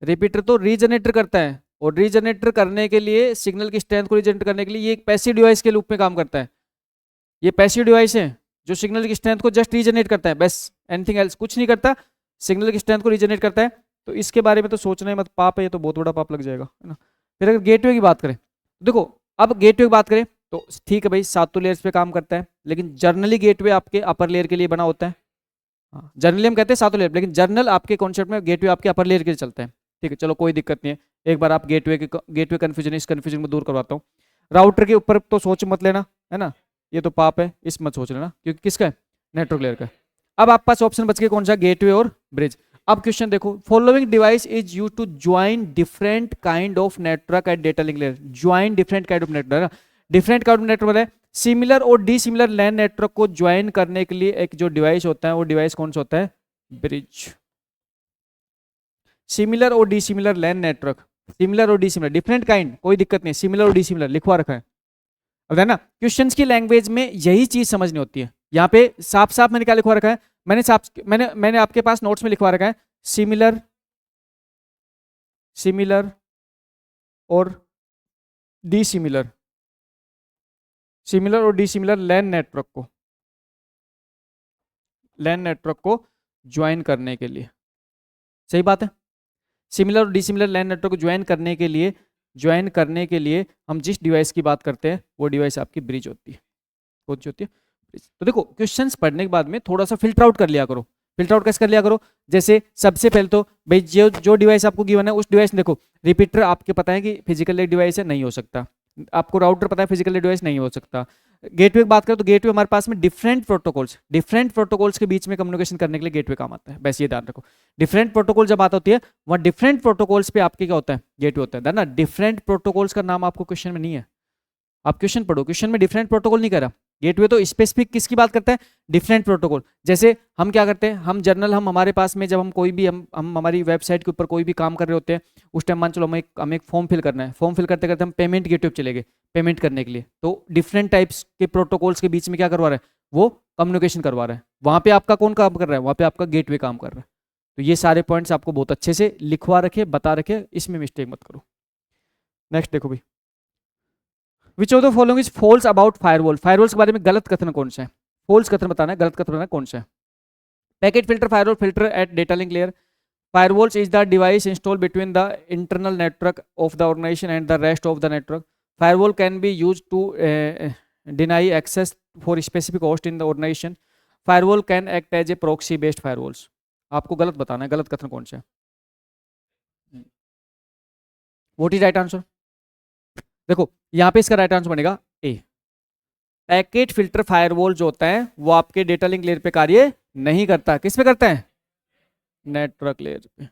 रिपीटर तो रीजनरेटर करता है, और रीजनरेटर करने के लिए, सिग्नल की स्ट्रेंथ को रीजनरेट करने के लिए, ये एक पैसिव डिवाइस के रूप में काम करता है। ये पैसिव डिवाइस है जो सिग्नल की स्ट्रेंथ को जस्ट रीजनरेट करता है, बस। एनीथिंग एल्स कुछ नहीं करता, सिग्नल की स्ट्रेंथ को रीजनरेट करता है। तो इसके बारे में तो सोचना ही मत, पाप है ये तो, बहुत बड़ा पाप लग जाएगा, है ना। फिर अगर गेटवे की बात करें, देखो, अब गेटवे की बात करें तो ठीक है भाई, सातों लेयर्स पे काम करता है, लेकिन जर्नली गेटवे आपके अपर लेयर के लिए बना होता है। हाँ, जनरली हम कहते हैं सातों लेयर, लेकिन जर्नल आपके कॉन्सेप्ट में गेटवे आपके अपर लेयर के लिए चलता है। ठीक है, चलो कोई दिक्कत नहीं है। एक बार आप गेटवे कन्फ्यूजन, इस कन्फ्यूजन को दूर करवाता हूँ। राउटर के ऊपर तो सोच मत लेना, है ना, ये तो पाप है, इस मत सोच लेना, क्योंकि किसका है, नेटवर्क लेयर का है। अब आपके पास ऑप्शन बच गए कौन सा, गेटवे और ब्रिज। अब क्वेश्चन देखो, following device is use to join different kind of network at data link layer. Join different kind of network, different kind of network है। सिमिलर और डिसिमिलर लैन नेटवर्क को ज्वाइन करने के लिए एक जो डिवाइस होता है, वो डिवाइस कौन सा होता है, ब्रिज। सिमिलर और डिसिमिलर लैन नेटवर्क, सिमिलर और डिसिमिलर, डिफरेंट काइंड कोई दिक्कत नहीं, सिमिलर और डिसिमिलर लिखवा रखा है। अब है ना, क्वेश्चंस की लैंग्वेज में यही चीज समझनी होती है। यहाँ पे साफ साफ मैंने क्या लिखवा रखा है, मैंने आपके पास नोट्स में लिखवा रखा है, सिमिलर, सिमिलर और डिसिमिलर, सिमिलर और डिसिमिलर लैन नेटवर्क को ज्वाइन करने के लिए। सही बात है। सिमिलर और डिसिमिलर लैन नेटवर्क को ज्वाइन करने के लिए हम जिस डिवाइस की बात करते हैं, वो डिवाइस आपकी ब्रिज होती है। कौन सी होती है, ब्रिज। तो देखो, क्वेश्चंस पढ़ने के बाद में थोड़ा सा फिल्टर आउट कर लिया करो। फिल्टर आउट कैसे कर लिया करो, जैसे सबसे पहले तो भाई जो जो डिवाइस आपको गिवन है, उस डिवाइस में देखो, रिपीटर आपके पता है कि फिजिकल डिवाइस है, नहीं हो सकता। आपको राउटर पता है फिजिकल डिवाइस नहीं हो सकता। गेटवे की बात करें तो गेटवे हमारे पास में डिफरेंट प्रोटोकॉल्स के बीच में कम्युनिकेशन करने के लिए गेटवे काम आता है, बस ये ध्यान रखो। डिफरेंट प्रोटोकॉल जब बात होती है, वहाँ डिफरेंट प्रोटोकॉल्स पे आपके क्या होता है, गेटवे होता है ना। डिफरेंट प्रोटोकॉल्स का नाम आपको क्वेश्चन में नहीं है, आप क्वेश्चन पढ़ो, क्वेश्चन में डिफरेंट प्रोटोकॉल नहीं करा। गेटवे तो स्पेसिफिक किसकी बात करता है, डिफरेंट प्रोटोकॉल। जैसे हम क्या करते हैं, हम हमारे पास में जब हम कोई भी हम हमारी वेबसाइट के ऊपर कोई भी काम कर रहे होते हैं, उस टाइम मान चलो हमें एक फॉर्म फिल करना है, फॉर्म फिल करते करते हम पेमेंट गेटवे पे चले गए, पेमेंट करने के लिए, तो डिफरेंट टाइप्स के प्रोटोकॉल्स के बीच में क्या करवा रहा है, वो कम्युनिकेशन करवा रहा है। वहां पे आपका कौन काम कर रहा है, वहां पे आपका गेटवे काम कर रहा है। तो ये सारे पॉइंट्स आपको बहुत अच्छे से लिखवा रखे, बता रखे, इसमें मिस्टेक मत करो। नेक्स्ट देखो भाई, which of the following is false about firewall. Firewalls के बारे में गलत कथन कौन सा है, फॉल्स कथन बताना है, गलत कथन बताना है कौन सा है। Packet filter firewall filter eight data link layer. Firewalls is the device installed between the internal network of the organization and the rest of the network. Firewall can be used to deny access for specific host in the organization. Firewall can act as a proxy based firewalls. आपको गलत बताना है, गलत कथन कौन सा है। What is right answer, देखो यहाँ पे इसका राइट आंसर बनेगा ए। पैकेट फिल्टर फायरवॉल जो होता है, वो आपके डेटा लिंक लेयर पे कार्य नहीं करता, किस पे करता है, नेटवर्क लेयर पे।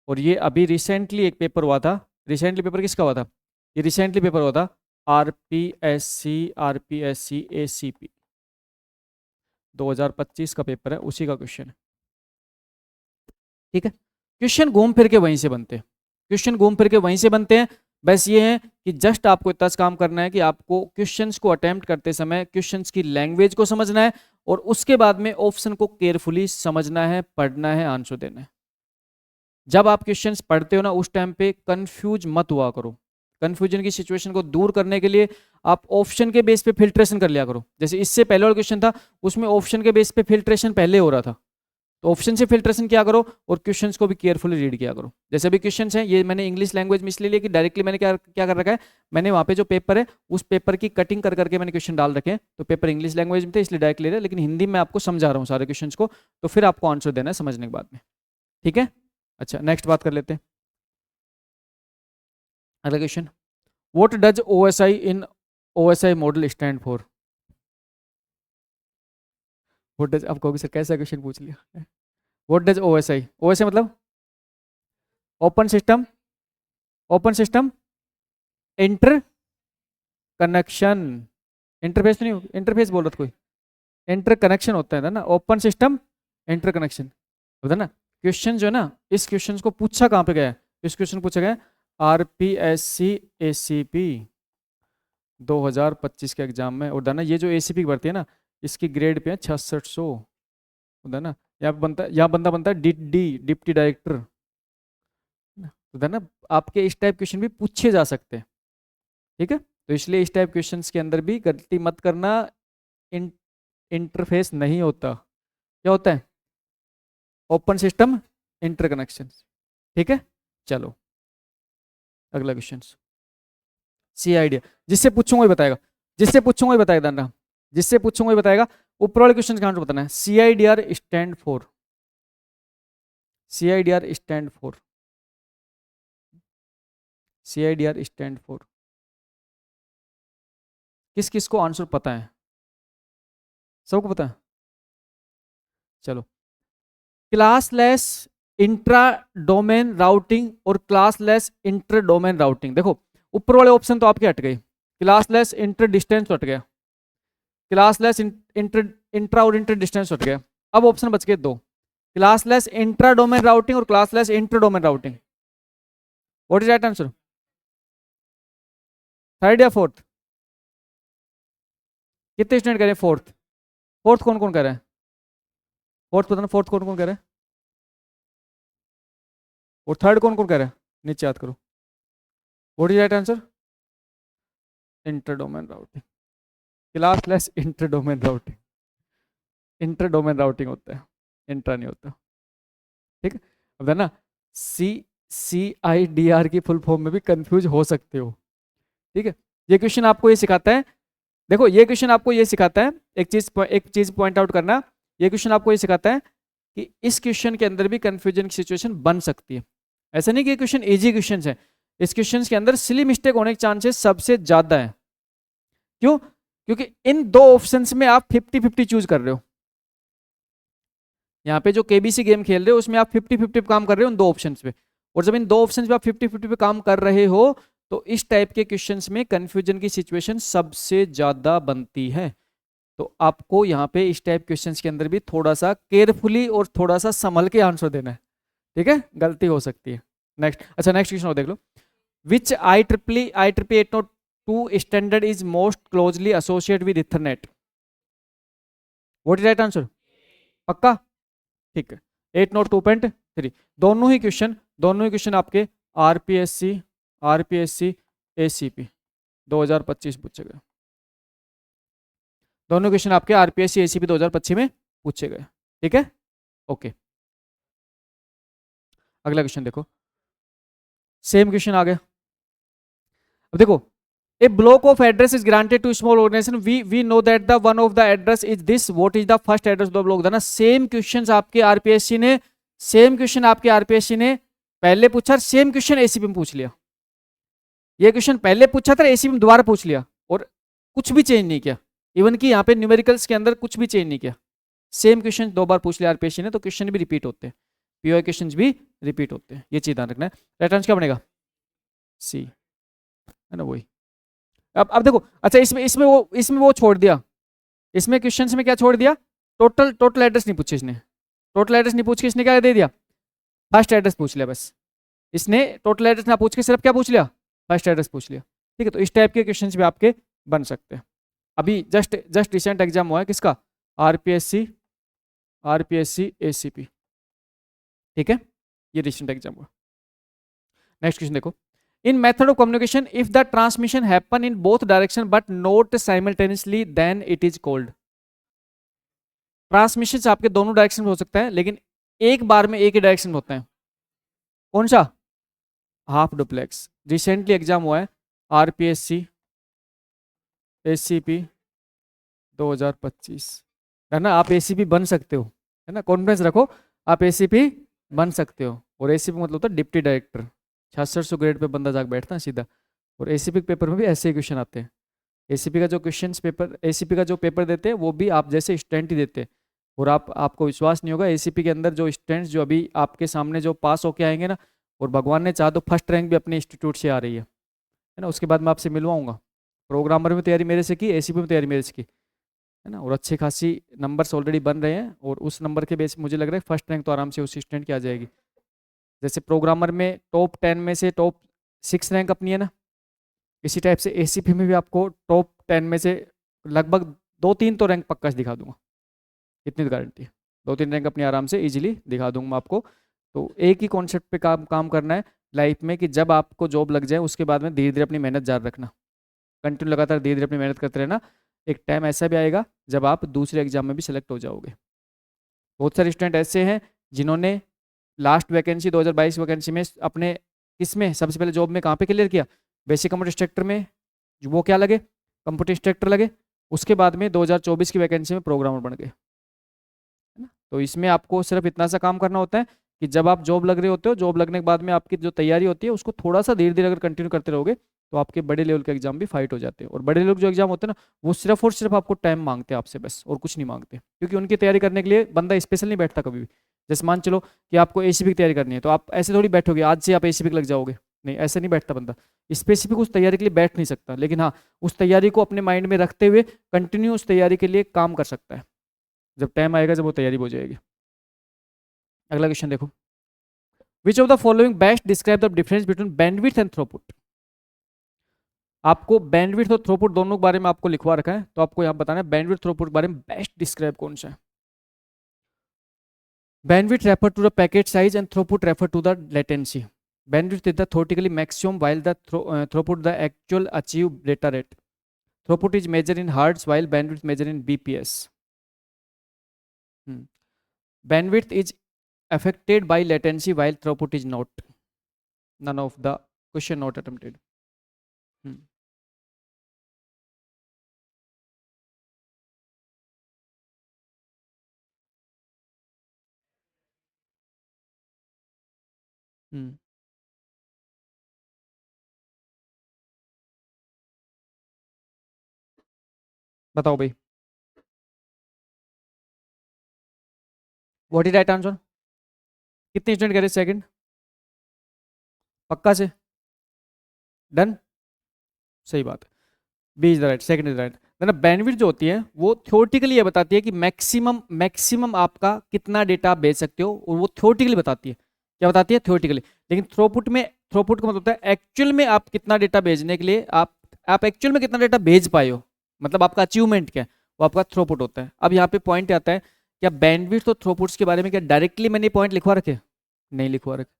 और ये अभी रिसेंटली एक पेपर हुआ था, रिसेंटली पेपर किसका हुआ था, ये रिसेंटली पेपर हुआ था, आरपीएससी एसीपी 2025 का पेपर है, उसी का क्वेश्चन है। ठीक है, क्वेश्चन घूम फिर के वहीं से बनते हैं, क्वेश्चन घूम फिर के वहीं से बनते हैं। बस ये है कि जस्ट आपको इतना काम करना है कि आपको क्वेश्चंस को अटेम्प्ट करते समय क्वेश्चंस की लैंग्वेज को समझना है, और उसके बाद में ऑप्शन को केयरफुली समझना है, पढ़ना है, आंसर देना है। जब आप क्वेश्चंस पढ़ते हो ना, उस टाइम पे कंफ्यूज मत हुआ करो। कंफ्यूजन की सिचुएशन को दूर करने के लिए आप ऑप्शन के बेस पे फिल्ट्रेशन कर लिया करो। जैसे इससे पहले वाला क्वेश्चन था, उसमें ऑप्शन के बेस पे फिल्ट्रेशन पहले हो रहा था, तो ऑप्शन से फिल्ट्रेशन किया करो, और क्वेश्चंस को भी केयरफुली रीड किया करो। जैसे अभी क्वेश्चंस हैं, ये मैंने इंग्लिश लैंग्वेज में इसलिए लिया कि डायरेक्टली मैंने क्या क्या कर रखा है, मैंने वहाँ पे जो पेपर है, उस पेपर की कटिंग कर करके मैंने क्वेश्चन डाल रखे हैं। तो पेपर इंग्लिश लैंग्वेज में थे, इसलिए डायरेक्ट ले रहा है, लेकिन हिंदी में आपको समझा रहा हूँ सारे क्वेश्चंस को, तो फिर आपको आंसर देना है समझने के बाद में। ठीक है, अच्छा नेक्स्ट बात कर लेते हैं, अगला question. What does OSI in OSI model stand for. What does, आप कहोगे सर कैसा क्वेश्चन पूछ लिया। व्हाट डज ओएसआई, ओएसआई मतलब open system, open system inter connection, interface नहीं, इंटरफेस बोल रहा था कोई, इंटर कनेक्शन होता है ना, ओपन सिस्टम इंटर कनेक्शन होता है ना। क्वेश्चन जो है ना, इस क्वेश्चन को पूछा कहाँ पे गया है, इस क्वेश्चन पूछा गया आरपीएससी एसीपी 2025 के एग्जाम में। और ना ये जो एसीपी की भर्ती है ना, इसकी ग्रेड पे है 6600, होता है ना। यहाँ पे बनता है, यहाँ बंदा बनता है डिप्टी डायरेक्टर, होता है ना। आपके इस टाइप क्वेश्चन भी पूछे जा सकते हैं, ठीक है। तो इसलिए इस टाइप क्वेश्चंस के अंदर भी गलती मत करना, इंटरफेस नहीं होता, क्या होता है, ओपन सिस्टम इंटरकनेक्शन, ठीक है। चलो अगला क्वेश्चन, सी आइडिया, जिससे पूछूंगा वही बताएगा, जिससे पूछूंगा वही बताएगा ना, जिससे पूछूंगा वही बताएगा। ऊपर वाले क्वेश्चन का आंसर बताना है। C I D R stand for, C I D R stand for, C I D R stand for, किस किस को आंसर पता है, सबको पता है। चलो, क्लासलेस इंट्रा डोमेन राउटिंग और क्लासलेस इंटर डोमेन राउटिंग। देखो ऊपर वाले ऑप्शन तो आपके हट गए, क्लासलेस इंटर डिस्टेंस हट गया, क्लासलेस इंटर इंट्रा और इंटर डिस्टेंस हट गया। अब ऑप्शन बच गए दो, क्लासलेस इंट्रा डोमेन राउटिंग और classless inter domain routing. What is right answer, third या फोर्थ, कितने स्टूडेंट कह रहे हैं फोर्थ, फोर्थ कौन कौन कह रहा है, फोर्थ बताना, फोर्थ कौन कौन कह रहा है, और थर्ड कौन कौन कह रहा है, नीचे याद करो। What is right answer, inter domain routing, classless inter domain routing, inter domain routing होता है, इंट्रा नहीं होता, ठीक है। अब है ना, सी सी आई डी आर की फुल फॉर्म में भी कंफ्यूज हो सकते हो, ठीक है। ये क्वेश्चन आपको ये सिखाता है, देखो ये क्वेश्चन आपको ये सिखाता है, एक चीज पॉइंट आउट करना, ये क्वेश्चन आपको ये सिखाता है कि इस क्वेश्चन के अंदर भी कंफ्यूजन की सिचुएशन बन सकती है। ऐसा नहीं कि क्वेश्चन इजी क्वेश्चन है, इस क्वेश्चन के अंदर सिली मिस्टेक होने के चांसेस सबसे ज्यादा है। क्यों, क्योंकि इन दो ऑप्शंस में आप 50-50 चूज कर रहे हो। यहाँ पे जो केबीसी गेम खेल रहे हो उसमें आप 50-50 काम कर रहे हो इन दो ऑप्शंस पे, और जब इन दो ऑप्शंस पे आप 50-50 पे काम कर रहे हो तो इस टाइप के क्वेश्चंस में कंफ्यूजन की सिचुएशन सबसे ज्यादा बनती है। तो आपको यहाँ पे इस टाइप क्वेश्चंस के अंदर भी थोड़ा सा केयरफुली और थोड़ा सा संभल के आंसर देना है, ठीक है, गलती हो सकती है। नेक्स्ट, अच्छा नेक्स्ट क्वेश्चन देख लो, विच आई ट्रिपली 802 standard is most closely associated with Ethernet. What is right answer, पक्का, ठीक है। 802.3, दोनों ही क्वेश्चन आपके आरपीएससी एसीपी 2025 पूछे गए, दोनों क्वेश्चन आपके आरपीएससी एसीपी 2025 में पूछे गए, ठीक है, ओके। अगला क्वेश्चन देखो, सेम क्वेश्चन आ गया। अब देखो, a block of address is granted to small organization, we know that the one of the address is this, what is the first address of the block. ना same questions आपके RPSC ने, same question आपके RPSC ने पहले पूछा, same question ACP में पूछ लिया। ये क्वेश्चन पहले पूछा था, एसीपी में दोबारा पूछ लिया, और कुछ भी चेंज नहीं किया, इवन कि यहाँ पे न्यूमेरिकल्स के अंदर कुछ भी चेंज नहीं किया, सेम क्वेश्चन दो बार पूछ लिया आरपीएससी ने, तो क्वेश्चन भी रिपीट होते हैं, पीओआई क्वेश्चन भी रिपीट होते हैं, ये चीज ध्यान रखना है। राइट आंसर क्या बनेगा, सी, है ना, वही। अब देखो, अच्छा इसमें वो छोड़ दिया, इसमें क्वेश्चंस में क्या छोड़ दिया, टोटल एड्रेस नहीं पूछे इसने, टोटल एड्रेस नहीं पूछ के इसने क्या दे दिया, फर्स्ट एड्रेस पूछ लिया बस। इसने टोटल एड्रेस ना पूछ के सिर्फ क्या पूछ लिया, फर्स्ट एड्रेस पूछ लिया, ठीक है। तो इस टाइप के क्वेश्चंस भी आपके बन सकते हैं। अभी जस्ट रिसेंट एग्जाम हुआ है किसका, आरपीएससी एसीपी, ठीक है, ये रिसेंट एग्जाम हुआ। नेक्स्ट क्वेश्चन देखो, in method of communication if the transmission happen in both direction but not simultaneously then it is called. Transmission आपके दोनों डायरेक्शन में हो सकता है लेकिन एक बार में एक ही डायरेक्शन में होता है, कौन सा, हाफ डुप्लेक्स। रिसेंटली एग्जाम हुआ है आरपीएससी एसीपी 2025, है ना। आप एसीपी बन सकते हो, है ना, कॉन्फिडेंस रखो, आप एसीपी बन सकते हो। और एसीपी मतलब होता है डिप्टी डायरेक्टर, 6600 ग्रेड पे बंदा जाकर बैठता है सीधा। और एसीपी पेपर में भी ऐसे ही क्वेश्चन आते हैं, एसीपी का जो क्वेश्चन पेपर, एसीपी का जो पेपर देते हैं वो भी आप जैसे स्टूडेंट ही देते हैं, और आपको विश्वास नहीं होगा, एसीपी के अंदर जो स्टूडेंट्स जो अभी आपके सामने जो पास होके आएंगे ना, और भगवान ने चाहा तो फर्स्ट रैंक भी अपने इंस्टीट्यूट से आ रही है ना, उसके बाद मैं आपसे मिलवाऊंगा। प्रोग्रामर में तैयारी मेरे से की, एसीपी में तैयारी मेरे से की, है ना, और अच्छी खासी नंबर्स ऑलरेडी बन रहे हैं, और उस नंबर के बेस मुझे लग रहा है फर्स्ट रैंक तो आराम से उस स्टूडेंट की आ जाएगी। जैसे प्रोग्रामर में टॉप 10 में से टॉप 6 रैंक अपनी है ना, इसी टाइप से एसीपी में भी आपको टॉप 10 में से लगभग 2-3 तो रैंक पक्का दिखा दूंगा, इतनी तो गारंटी है। 2-3 रैंक अपनी आराम से इजीली दिखा दूंगा मैं आपको। तो एक ही कॉन्सेप्ट पे काम काम करना है लाइफ में, कि जब आपको जॉब लग जाए उसके बाद में धीरे धीरे अपनी मेहनत जारी रखना, कंटिन्यू लगातार धीरे धीरे अपनी मेहनत करते रहना। एक टाइम ऐसा भी आएगा जब आप दूसरे एग्जाम में भी सिलेक्ट हो जाओगे। बहुत सारे स्टूडेंट ऐसे हैं जिन्होंने लास्ट वैकेंसी 2022 वैकेंसी में अपने किसमें सबसे पहले जॉब में कहाँ पे क्लियर किया, बेसिक कंप्यूटर इंस्ट्रक्टर में, वो क्या लगे, कंप्यूटर इंस्ट्रक्टर लगे। उसके बाद में 2024 की वैकेंसी में प्रोग्रामर बन गए, है ना। तो इसमें आपको सिर्फ इतना सा काम करना होता है कि जब आप जॉब लग रहे होते हो, जॉब लगने के बाद में आपकी जो तैयारी होती है उसको थोड़ा सा धीरे धीरे अगर कंटिन्यू करते रहोगे तो आपके बड़े लेवल के एग्जाम भी फाइट हो जाते हैं। और बड़े लेवल के जो एग्जाम होते हैं ना, वो सिर्फ और सिर्फ आपको टाइम मांगते हैं आपसे, बस और कुछ नहीं मांगते, क्योंकि उनकी तैयारी करने के लिए बंदा स्पेशल नहीं बैठता कभी भी। जैसे मान चलो कि आपको एसीपी की तैयारी करनी है, तो आप ऐसे थोड़ी बैठोगे आज से आप एसीपी लग जाओगे, नहीं, ऐसे नहीं बैठता बंदा। स्पेसिफिक उस तैयारी के लिए बैठ नहीं सकता, लेकिन हाँ, उस तैयारी को अपने माइंड में रखते हुए कंटिन्यू उस तैयारी के लिए काम कर सकता है, जब टाइम आएगा जब वो तैयारी हो जाएगी। अगला क्वेश्चन देखो, विच of the following best describe the difference between bandwidth and throughput. आपको बैंडविड्थ और थ्रूपुट दोनों के बारे में आपको लिखवा रखा है, तो आपको यहाँ बताना है बैंडविड्थ थ्रूपुट के बारे में बेस्ट डिस्क्राइब कौन सा है। Bandwidth refer to the packet size and throughput refer to the latency. Bandwidth is the theoretically maximum while the throughput the actual achieved data rate. Throughput is measured in hertz while bandwidth measured in bps. Hmm. Bandwidth is affected by latency while throughput is not. None of the question not attempted. Hmm. Hmm. बताओ भाई, what is right answer. कितने student करे second, पक्का से done, सही बात है, B is the right, second is right. ना बैंडविड्थ जो होती है वो थ्योरेटिकली ये बताती है कि मैक्सिमम मैक्सिमम आपका कितना डेटा आप भेज सकते हो, और वो थ्योरेटिकली बताती है, क्या बताती है, थ्योरेटिकली। लेकिन थ्रोपुट का मतलब होता है एक्चुअल में आप कितना डेटा भेजने के लिए आप एक्चुअल में कितना डेटा भेज पाए हो, मतलब आपका अचीवमेंट क्या है, वो आपका थ्रोपुट होता है। अब यहाँ पे पॉइंट आता है, क्या बैंडविड्थ और थ्रोपुट्स के बारे में क्या डायरेक्टली मैंने पॉइंट लिखवा रखे, नहीं लिखवा रखे,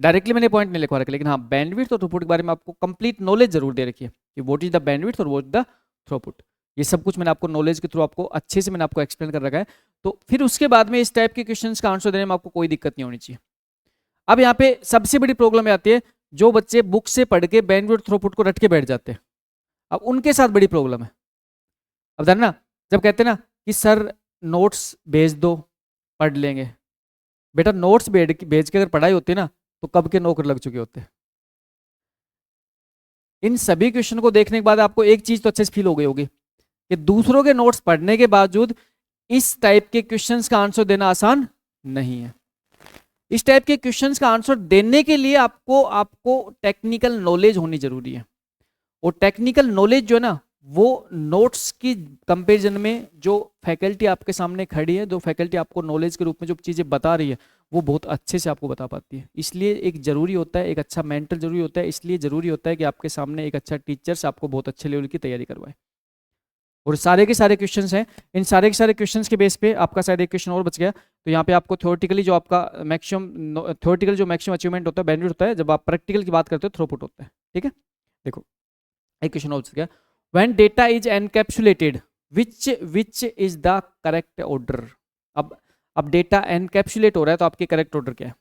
डायरेक्टली मैंने पॉइंट नहीं लिखवा रखे, लेकिन हाँ बैंडविड्थ और थ्रूपुट के बारे में आपको कंप्लीट नॉलेज जरूर दे रखी है कि व्हाट इज द बैंडविड्थ और व्हाट इज द थ्रूपुट। ये सब कुछ मैंने आपको नॉलेज के थ्रू आपको अच्छे से मैंने आपको एक्सप्लेन कर रखा है। तो फिर उसके बाद में इस टाइप के क्वेश्चंस का आंसर देने में आपको कोई दिक्कत नहीं होनी चाहिए। अब यहाँ पे सबसे बड़ी प्रॉब्लम आती है, जो बच्चे बुक से पढ़ के बैंडविड्थ थ्रूपुट को रट के बैठ जाते हैं, अब उनके साथ बड़ी प्रॉब्लम है। अब ना, जब कहते हैं ना कि सर नोट्स भेज दो पढ़ लेंगे, बेटा नोट्स भेज के अगर पढ़ाई होती ना तो कब के नौकर लग चुके होते। इन सभी क्वेश्चन को देखने के बाद आपको एक चीज तो अच्छे से फील हो गई होगी कि दूसरों के नोट्स पढ़ने के बावजूद इस टाइप के क्वेश्चंस का आंसर देना आसान नहीं है। इस टाइप के क्वेश्चंस का आंसर देने के लिए आपको आपको टेक्निकल नॉलेज होनी जरूरी है। और टेक्निकल नॉलेज जो है ना, वो नोट्स की कंपैरिजन में जो फैकल्टी आपके सामने खड़ी है, जो फैकल्टी आपको नॉलेज के रूप में जो चीज़ें बता रही है, वो बहुत अच्छे से आपको बता पाती है। इसलिए एक जरूरी होता है, एक अच्छा मेंटर जरूरी होता है, इसलिए जरूरी होता है कि आपके सामने एक अच्छा टीचर्स आपको बहुत अच्छे लेवल की तैयारी करवाए। और सारे के सारे क्वेश्चंस हैं, इन सारे के सारे क्वेश्चंस के बेस पे आपका शायद एक क्वेश्चन और बच गया। तो यहाँ पे आपको थ्योरेटिकली जो आपका मैक्सिमम थ्योरेटिकल जो मैक्सिमम अचीवमेंट होता है बैंडविड्थ होता है, जब आप प्रैक्टिकल की बात करते हो थ्रूपुट होता है। ठीक है, देखो एक क्वेश्चन और बच गया, when data is encapsulated which is the correct order। अब डेटा एनकैप्सुलेट हो रहा है तो आपके करेक्ट ऑर्डर क्या है।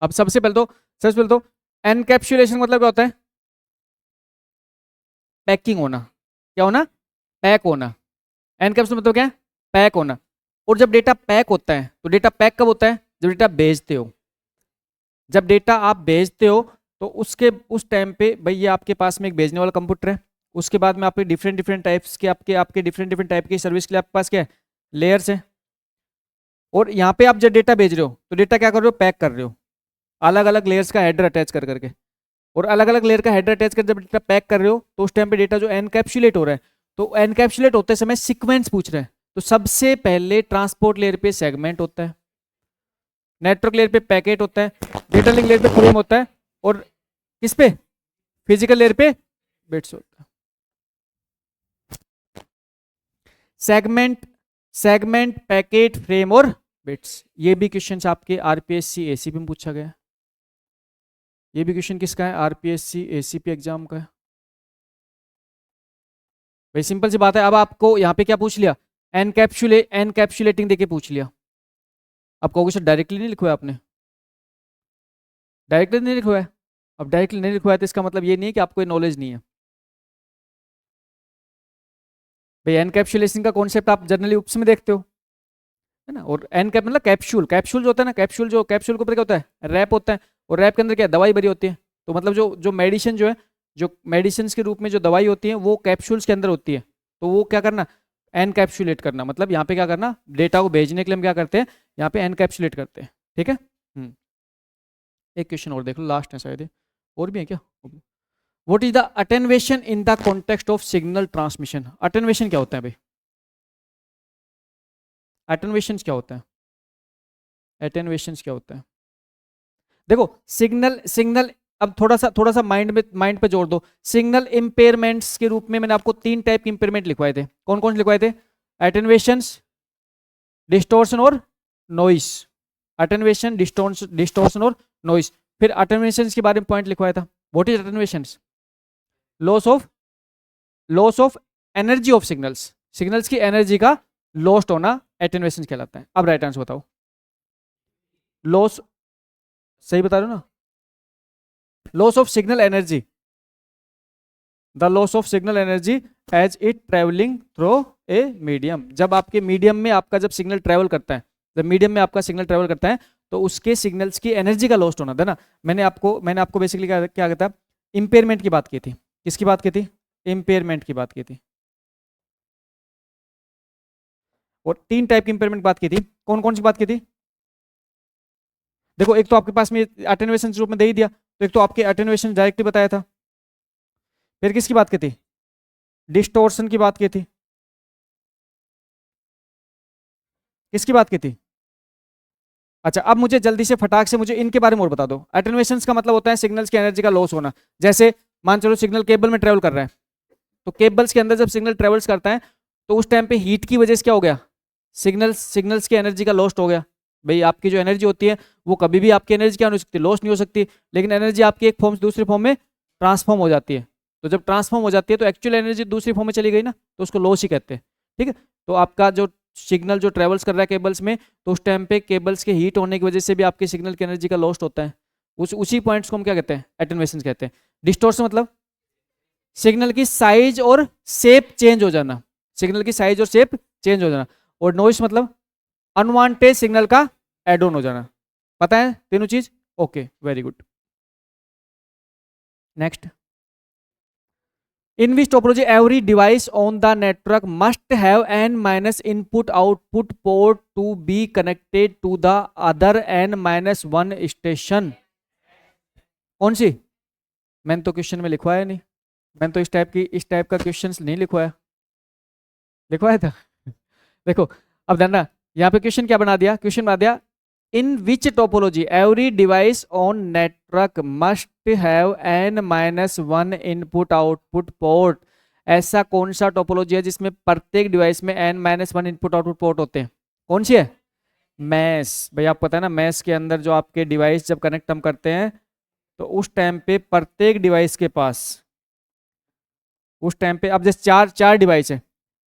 अब सबसे पहले तो एनकैप्सुलेशन मतलब क्या होता है, पैकिंग होना, क्या होना, पैक होना। एनकैप्सुलेशन मतलब क्या है, पैक होना। और जब डेटा पैक होता है तो डेटा पैक कब होता है, जब डेटा भेजते हो, जब डेटा आप भेजते हो तो उसके उस टाइम पे भाई ये आपके पास में एक भेजने वाला कंप्यूटर है, उसके बाद में आपके डिफरेंट डिफरेंट टाइप्स के आपके आपके डिफरेंट डिफरेंट टाइप की सर्विस के लिए आपके पास क्या है, लेयर्स है। और यहाँ पे आप जब डेटा भेज रहे हो तो डेटा क्या कर रहे हो, पैक कर रहे हो अलग अलग लेयर्स का हेडर अटैच कर करके। और अलग अलग लेयर का हेडर अटैच कर जब डेटा पैक कर रहे हो तो उस टाइम पे डेटा जो एनकैप्सुलेट हो रहा है, तो एनकैप्सुलेट होते समय सीक्वेंस पूछ रहे हैं। तो सबसे पहले ट्रांसपोर्ट लेयर पे सेगमेंट होता है, नेटवर्क लेयर पे पैकेट होता है, डेटा लिंक लेयर पे फ्रेम होता है, और किस पे, फिजिकल लेयर पे बिट्स होता है। सेगमेंट, सेगमेंट, पैकेट, फ्रेम और बिट्स। ये भी क्वेश्चन आपके आरपीएससी एसीपी में पूछा गया है। ये भी क्वेश्चन किसका है, आरपीएससी एसीपी एग्जाम का है। भाई सिंपल सी बात है। अब आपको यहाँ पे क्या पूछ लिया, एनकैप्सुलेटिंग देके पूछ लिया। आप कहोगे सर डायरेक्टली नहीं लिखवाया आपने, डायरेक्टली नहीं लिखवाया। अब डायरेक्टली नहीं लिखवाया तो इसका मतलब ये नहीं है कि आपको नॉलेज नहीं है। भाई एनकैप्सुलेशन का कॉन्सेप्ट आप जनरली उपस में देखते हो, है ना। और एनकैप मतलब कैप्सूल, कैप्सूल जो होता है ना, कैप्सूल जो कैप्सूल के ऊपर क्या होता है, रैप होता है, और रैप के अंदर क्या दवाई भरी होती है। तो मतलब जो जो मेडिसिन जो है, जो मेडिसिन के रूप में जो दवाई होती है वो कैप्सूल्स के अंदर होती है। तो वो क्या करना, एनकैप्सुलेट करना, मतलब यहाँ पे क्या करना, डेटा को भेजने के लिए हम क्या करते हैं, यहाँ पे एनकैप्सुलेट करते हैं। ठीक है। एक क्वेश्चन और देख लो, लास्ट है शायद ये, और भी है क्या। What is the attenuation in the context of signal transmission. Attenuation क्या होता है भाई, अटेन्युएशन क्या होता है, अटेन्युएशन क्या होता है। देखो सिग्नल, सिग्नल अब थोड़ा सा माइंड पे जोड़ दो। सिग्नल इंपेयरमेंट्स के रूप में मैंने आपको 3 टाइप के इंपेयरमेंट लिखवाए थे। कौन कौन से लिखवाए थे, अटेन्युएशन, डिस्टॉर्शन और नॉइस। अटेन्युएशन, डिस्टॉर्शन और नॉइस। फिर अटेन्युएशन के बारे में पॉइंट लिखवाया था। What is attenuation, loss of energy of signals, signals की एनर्जी का लॉस्ट होना एटेन्युएशन कहलाता है। अब राइट आंसर बताओ, लॉस, सही बता रहे हो ना, loss of signal energy, the loss of signal energy as it travelling through a medium. जब आपके मीडियम में आपका जब सिग्नल ट्रेवल करता है, जब मीडियम में आपका सिग्नल ट्रेवल करता है तो उसके सिग्नल्स की एनर्जी का लॉस्ट होना था ना। मैंने आपको बेसिकली क्या क्या था, इंपेयरमेंट की बात की थी। किसकी बात की थी, इंपेयरमेंट की बात की थी। और 3 टाइप की इंपेयरमेंट बात की थी। कौन कौन सी बात की थी, देखो एक तो आपके पास में अटेन्युएशन रूप में दे ही दिया, तो एक तो आपके अटेन्युएशन डायरेक्टली बताया था। फिर किसकी बात की थी, डिस्टॉर्शन की बात की थी। किसकी बात की थी, अच्छा अब मुझे जल्दी से फटाक से मुझे इनके बारे में और बता दो। अटेन्युएशन का मतलब होता है सिग्नल्स की एनर्जी का लॉस होना। जैसे मान चलो सिग्नल केबल में ट्रेवल कर रहा है, तो केबल्स के अंदर जब सिग्नल ट्रेवल्स करता है तो उस टाइम पे हीट की वजह से क्या हो गया, सिग्नल्स की एनर्जी का लॉस्ट हो गया। भाई आपकी जो एनर्जी होती है वो कभी भी आपकी एनर्जी क्या नहीं हो सकती, लॉस नहीं हो सकती, लेकिन एनर्जी आपकी एक फॉर्म से दूसरे फॉर्म में ट्रांसफॉर्म हो जाती है। तो जब ट्रांसफॉर्म हो जाती है तो एक्चुअल एनर्जी दूसरी फॉर्म में चली गई ना, तो उसको लॉस ही कहते हैं। ठीक है। तो आपका जो सिग्नल जो ट्रेवल्स कर रहा है केबल्स में, तो उस टाइम पे केबल्स के हीट होने की वजह से भी आपके सिग्नल की एनर्जी का लॉस्ट होता है। उसी पॉइंट्स को हम क्या कहते हैं, एटेन्युएशन कहते हैं। डिस्टॉर्शन मतलब सिग्नल की साइज और शेप चेंज हो जाना, सिग्नल की साइज और शेप चेंज हो जाना। और नॉइस मतलब अनवांटेड सिग्नल का एड ऑन हो जाना। पता है तीनों चीज, okay very good. Next, in which topology every device on the network must have n minus input output port to be connected to the other n minus 1 station। कौन सी, मैंने तो क्वेश्चन में लिखवाया नहीं, मैंने तो इस टाइप का क्वेश्चन नहीं लिखवाया, लिखवाया था देखो अब जानना, यहाँ पे क्वेश्चन क्या बना दिया, क्वेश्चन बना दिया in which topology every device on network must have n minus 1 input output port. ऐसा कौन सा टोपोलॉजी है जिसमें प्रत्येक डिवाइस में n minus 1 input output port होते हैं, कौन सी है, मैस। भाई आपको पता है ना, मैस के अंदर जो आपके डिवाइस जब कनेक्ट हम करते हैं तो उस टाइम पे प्रत्येक डिवाइस के पास, उस टाइम पे अब जैसे चार डिवाइस है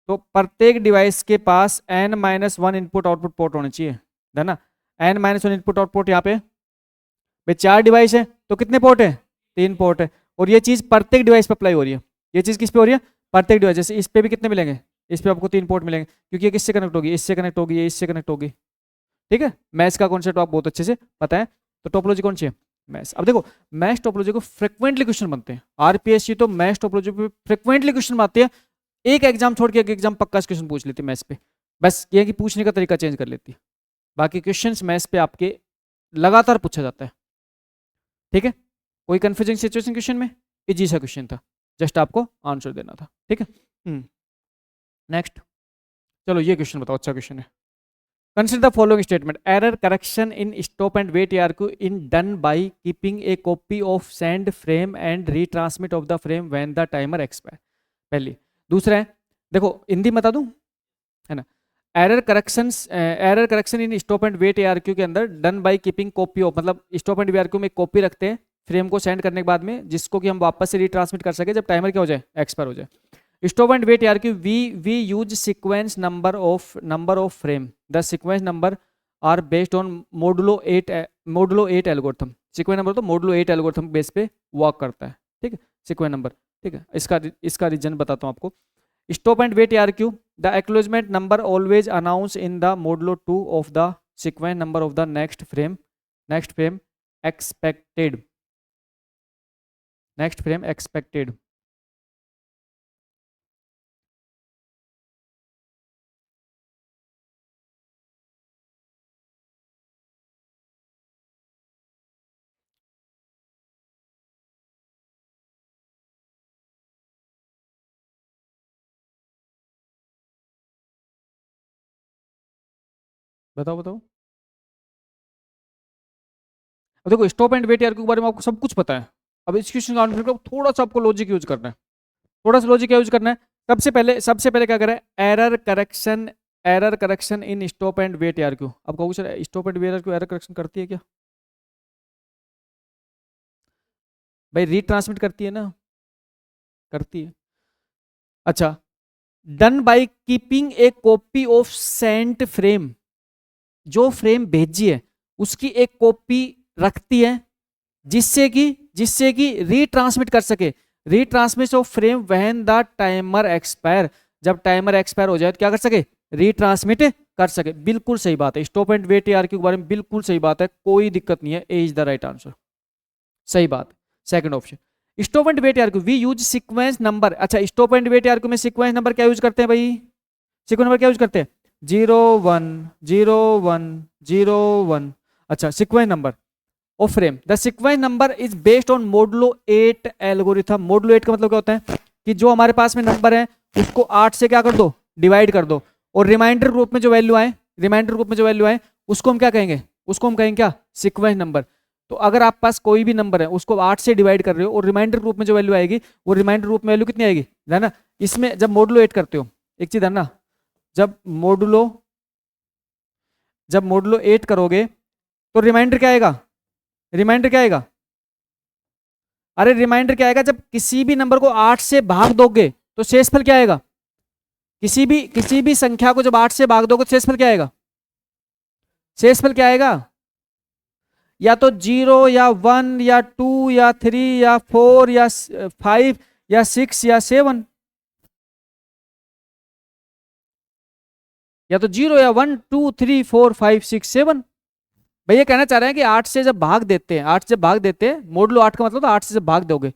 तो प्रत्येक डिवाइस के पास n minus 1 input output port होने चाहिए, है ना। n माइनस 1 इनपुट आउटपुट यहाँ पे भाई 4 डिवाइस है तो कितने पोर्ट है, 3 पोर्ट है। और ये चीज प्रत्येक डिवाइस पे अप्लाई हो रही है, ये चीज किस पे हो रही है, प्रत्येक डिवाइस। जैसे इस पे भी कितने मिलेंगे, इस पे आपको 3 पोर्ट मिलेंगे, क्योंकि ये किससे कनेक्ट होगी, इससे कनेक्ट होगी, ये इससे कनेक्ट होगी। ठीक है, मैथ्स का कॉन्सेप्ट आप बहुत अच्छे से पता है। तो टोपोलॉजी कौन सी है? मैथ्स। अब देखो मैथ्स टोपोलॉजी को फ्रिक्वेंटली क्वेश्चन बनते हैं, आरपीएससी तो मैथ्स टोपोलॉजी पे फ्रिक्वेंटली क्वेश्चन आते हैं। एक एग्जाम छोड़ के एक एग्जाम पक्का क्वेश्चन पूछ लेती है मैथ्स पे, बस ये है कि पूछने का तरीका चेंज कर लेती है। बाकी क्वेश्चंस मैथ्स पे आपके लगातार पूछा जाता है। ठीक है, कोई कंफ्यूजिंग सिचुएशन क्वेश्चन में? इजी सा क्वेश्चन था, जस्ट आपको आंसर देना था। ठीक है, नेक्स्ट। चलो ये क्वेश्चन बताओ, अच्छा क्वेश्चन है। Consider the following statement. Error correction in stop and wait ARQ in done by keeping a copy of send frame and retransmit of the frame when the timer expire. पहली। दूसरा है, देखो हिंदी बता दूं, है ना। Error correction in stop and wait ARQ के अंदर done by keeping copy of, मतलब स्टॉप एंड ARQ में कॉपी रखते हैं फ्रेम को सेंड करने के बाद में, जिसको कि हम वापस से रिट्रांसमिट कर सके जब टाइमर क्या हो जाए, एक्सपायर हो जाए। Stop and wait ARQ, we use sequence number of frame. The sequence number are based on modulo 8 algorithm. Sequence number तो modulo 8 algorithm बेस पे वर्क करता है। ठीक है, sequence number। ठीक है, इसका रीजन बताता हूँ आपको। Stop and wait ARQ, the acknowledgement number always announced in the modulo 2 of the sequence number of the next frame expected. Next frame expected. बताओ बताओ। अब देखो स्टॉप एंड वेट ARQ के बारे में आपको सब कुछ पता है। अब इस क्वेश्चन का आंसर को थोड़ा सा आपको लॉजिक यूज करना है, थोड़ा सा लॉजिक यूज करना है। सबसे पहले क्या करें, error correction in stop and wait ARQ। अब कहोगे sir stop and wait ARQ error correction करती है क्या? भाई रीट्रांसमिट करती है ना, करती है। अच्छा, done by keeping a copy of sent frame, जो फ्रेम भेजी है उसकी एक कॉपी रखती है, जिससे कि रीट्रांसमिट कर सके। Retransmit of frame when the timer expire, जब टाइमर एक्सपायर हो जाए तो क्या कर सके, रीट्रांसमिट कर सके। बिल्कुल सही बात है, स्टॉप एंड वेट ARQ के बारे में बिल्कुल सही बात है, कोई दिक्कत नहीं है, A is the right answer, सही बात। Second option, stop and wait ARQ we use sequence number. अच्छा, स्टॉप एंड वेट ARQ में सीक्वेंस नंबर क्या यूज करते हैं भाई, सीक्वेंस नंबर क्या यूज करते हैं, 0 1 0 1 0 1। अच्छा, sequence number of frame, the sequence number is based on modulo 8 algorithm. Modulo 8 का मतलब क्या होता है कि जो हमारे पास में नंबर है उसको 8 से क्या कर दो, डिवाइड कर दो, और रिमाइंडर ग्रुप में जो वैल्यू आए उसको हम क्या कहेंगे, उसको हम कहेंगे क्या, सीक्वेंस नंबर। तो अगर आप पास कोई भी नंबर है उसको 8 से डिवाइड कर रहे हो और रिमाइंडर ग्रुप में जो वैल्यू आएगी वो रिमाइंडर ग्रुप में वैल्यू कितनी आएगी, है ना। इसमें जब मोडुलो 8 करते हो, एक चीज है ना, जब मोडुलो 8 करोगे तो रिमाइंडर क्या आएगा, अरे रिमाइंडर क्या आएगा, जब किसी भी नंबर को 8 से भाग दोगे तो शेषफल क्या आएगा, किसी भी संख्या को जब 8 से भाग दोगे तो शेषफल क्या आएगा, या तो 0 या 1 या 2 या 3 या 4 या 5 या 6 या 7, या तो 0 या 1 2 3 4 5 6 7। भैया कहना चाह रहे हैं कि 8 से जब भाग देते हैं, मोडुलो 8 का मतलब तो 8 से जब भाग दोगे,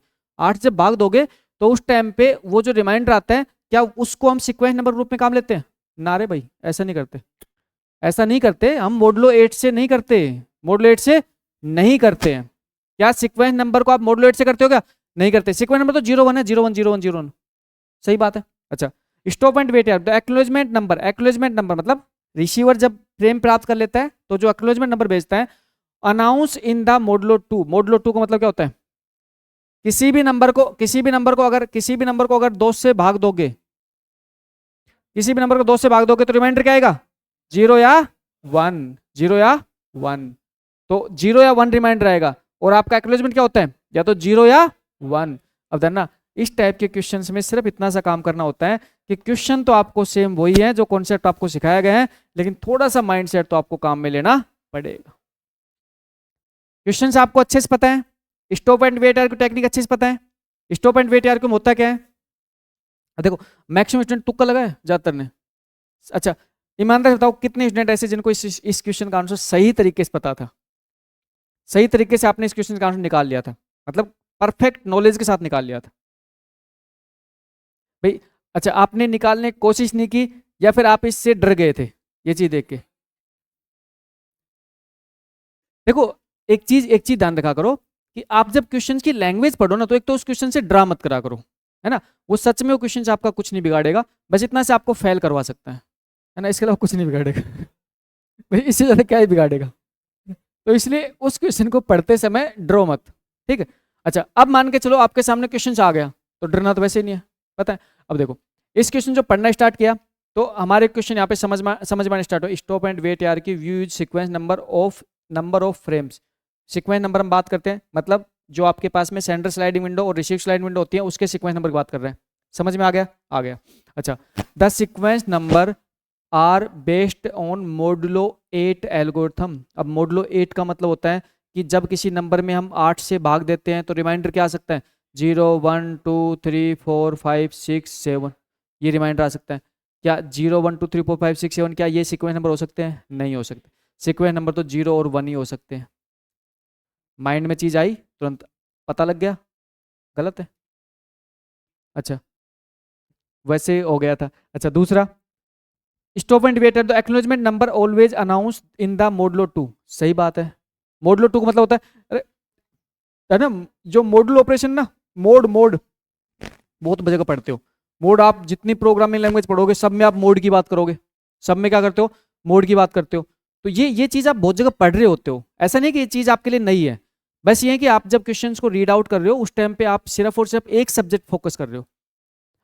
तो उस टाइम पे वो जो रिमाइंडर आता है क्या उसको हम सीक्वेंस नंबर ग्रुप में काम लेते हैं ना। रे भाई ऐसा नहीं करते, हम मोडुलो 8 से नहीं करते हैं। क्या सीक्वेंस नंबर को आप मोडुलो 8 से करते हो क्या, नहीं करते। सीक्वेंस नंबर तो 0 1 है, 0 1 0 1 0 1, सही बात है। अच्छा, स्टॉप एंड वेट यार, एक्नॉलेजमेंट नंबर मतलब रिसीवर जब फ्रेम प्राप्त कर लेता है तो जो एक्नॉलेजमेंट नंबर भेजता है, announce in the modulo 2। Modulo 2 का मतलब क्या होता है, किसी भी नंबर को अगर 2 से भाग दोगे, तो रिमाइंडर क्या आएगा, 0 या 1, तो 0 या 1 रिमाइंडर आएगा, और आपका एक्नॉलेजमेंट क्या होता है, या तो 0 या 1। अब देखना इस टाइप के क्वेश्चंस में सिर्फ इतना सा काम करना होता है कि क्वेश्चन तो आपको सेम वही है जो कॉन्सेप्ट आपको सिखाया गया है, लेकिन थोड़ा सा माइंडसेट तो आपको काम में लेना पड़ेगा। क्वेश्चंस आपको अच्छे से पता है, stop and wait ARQ technique अच्छे से पता है। स्टॉप एंड वेट ARQ में होता क्या है, देखो मैक्सिमम स्टूडेंट तुक्का लगा है ज्यादातर ने। अच्छा, ईमानदार बताओ कितने स्टूडेंट ऐसे जिनको इस क्वेश्चन का आंसर सही तरीके से पता था, सही तरीके से आपने इस क्वेश्चन का आंसर निकाल लिया था, मतलब परफेक्ट नॉलेज के साथ निकाल लिया था भाई। अच्छा, आपने निकालने की कोशिश नहीं की या फिर आप इससे डर गए थे ये चीज देख के? देखो, एक चीज ध्यान रखा करो कि आप जब क्वेश्चन की लैंग्वेज पढ़ो ना, तो एक तो उस क्वेश्चन से ड्रा मत करा करो, है ना। वो सच में वो क्वेश्चन आपका कुछ नहीं बिगाड़ेगा, बस इतना से आपको फेल करवा सकता है ना, इसके अलावा कुछ नहीं बिगाड़ेगा। भाई इससे ज्यादा क्या ही बिगाड़ेगा। तो इसलिए उस क्वेश्चन को पढ़ते समय ड्रो मत, ठीक है। अच्छा, अब मान के चलो आपके सामने क्वेश्चन आ गया, तो डरना तो वैसे ही नहीं है, पता है। अब देखो, इस क्वेश्चन जो पढ़ना स्टार्ट किया, तो हमारे क्वेश्चन यहाँ पे समझ में स्टार्ट हो। स्टॉप एंड वेट यार की view sequence number of frames. Sequence number हम बात करते हैं, मतलब जो आपके पास में सेंटर स्लाइडिंग विंडो और रिसीव स्लाइडिंग विंडो होती है, उसके सीक्वेंस नंबर की बात कर रहे हैं। समझ में आ गया? आ गया। अच्छा, the sequence number are based on modulo 8 algorithm. अब मोडुलो 8 का मतलब होता है कि जब किसी नंबर में हम 8 से भाग देते हैं तो रिमाइंडर क्या आ सकता है? 0 1 2 3 4 5 6 7, ये रिमाइंडर आ सकता है। क्या 0 1 2 3 4 5 6 7 क्या ये सीक्वेंस नंबर हो सकते हैं? नहीं हो सकते। सीक्वेंस नंबर तो 0 और 1 ही हो सकते हैं। माइंड में चीज आई, तुरंत पता लग गया? गलत है? अच्छा, वैसे हो गया था। अच्छा, दूसरा, stop and wait at the acknowledgement number always announce in the modulo 2। सही बात है। मोडुलो 2 का मतलब होता है, अरे है ना, जो मोडुलो ऑपरेशन ना, मोड मोड बहुत जगह पढ़ते हो। मोड आप जितनी प्रोग्रामिंग लैंग्वेज पढ़ोगे सब में आप मोड की बात करोगे, सब में क्या करते हो? मोड की बात करते हो। तो ये चीज आप बहुत जगह पढ़ रहे होते हो, ऐसा नहीं कि ये चीज आपके लिए नई है। बस ये है कि आप जब क्वेश्चंस को रीड आउट कर रहे हो उस टाइम पे आप सिर्फ और सिर्फ एक सब्जेक्ट फोकस कर रहे हो।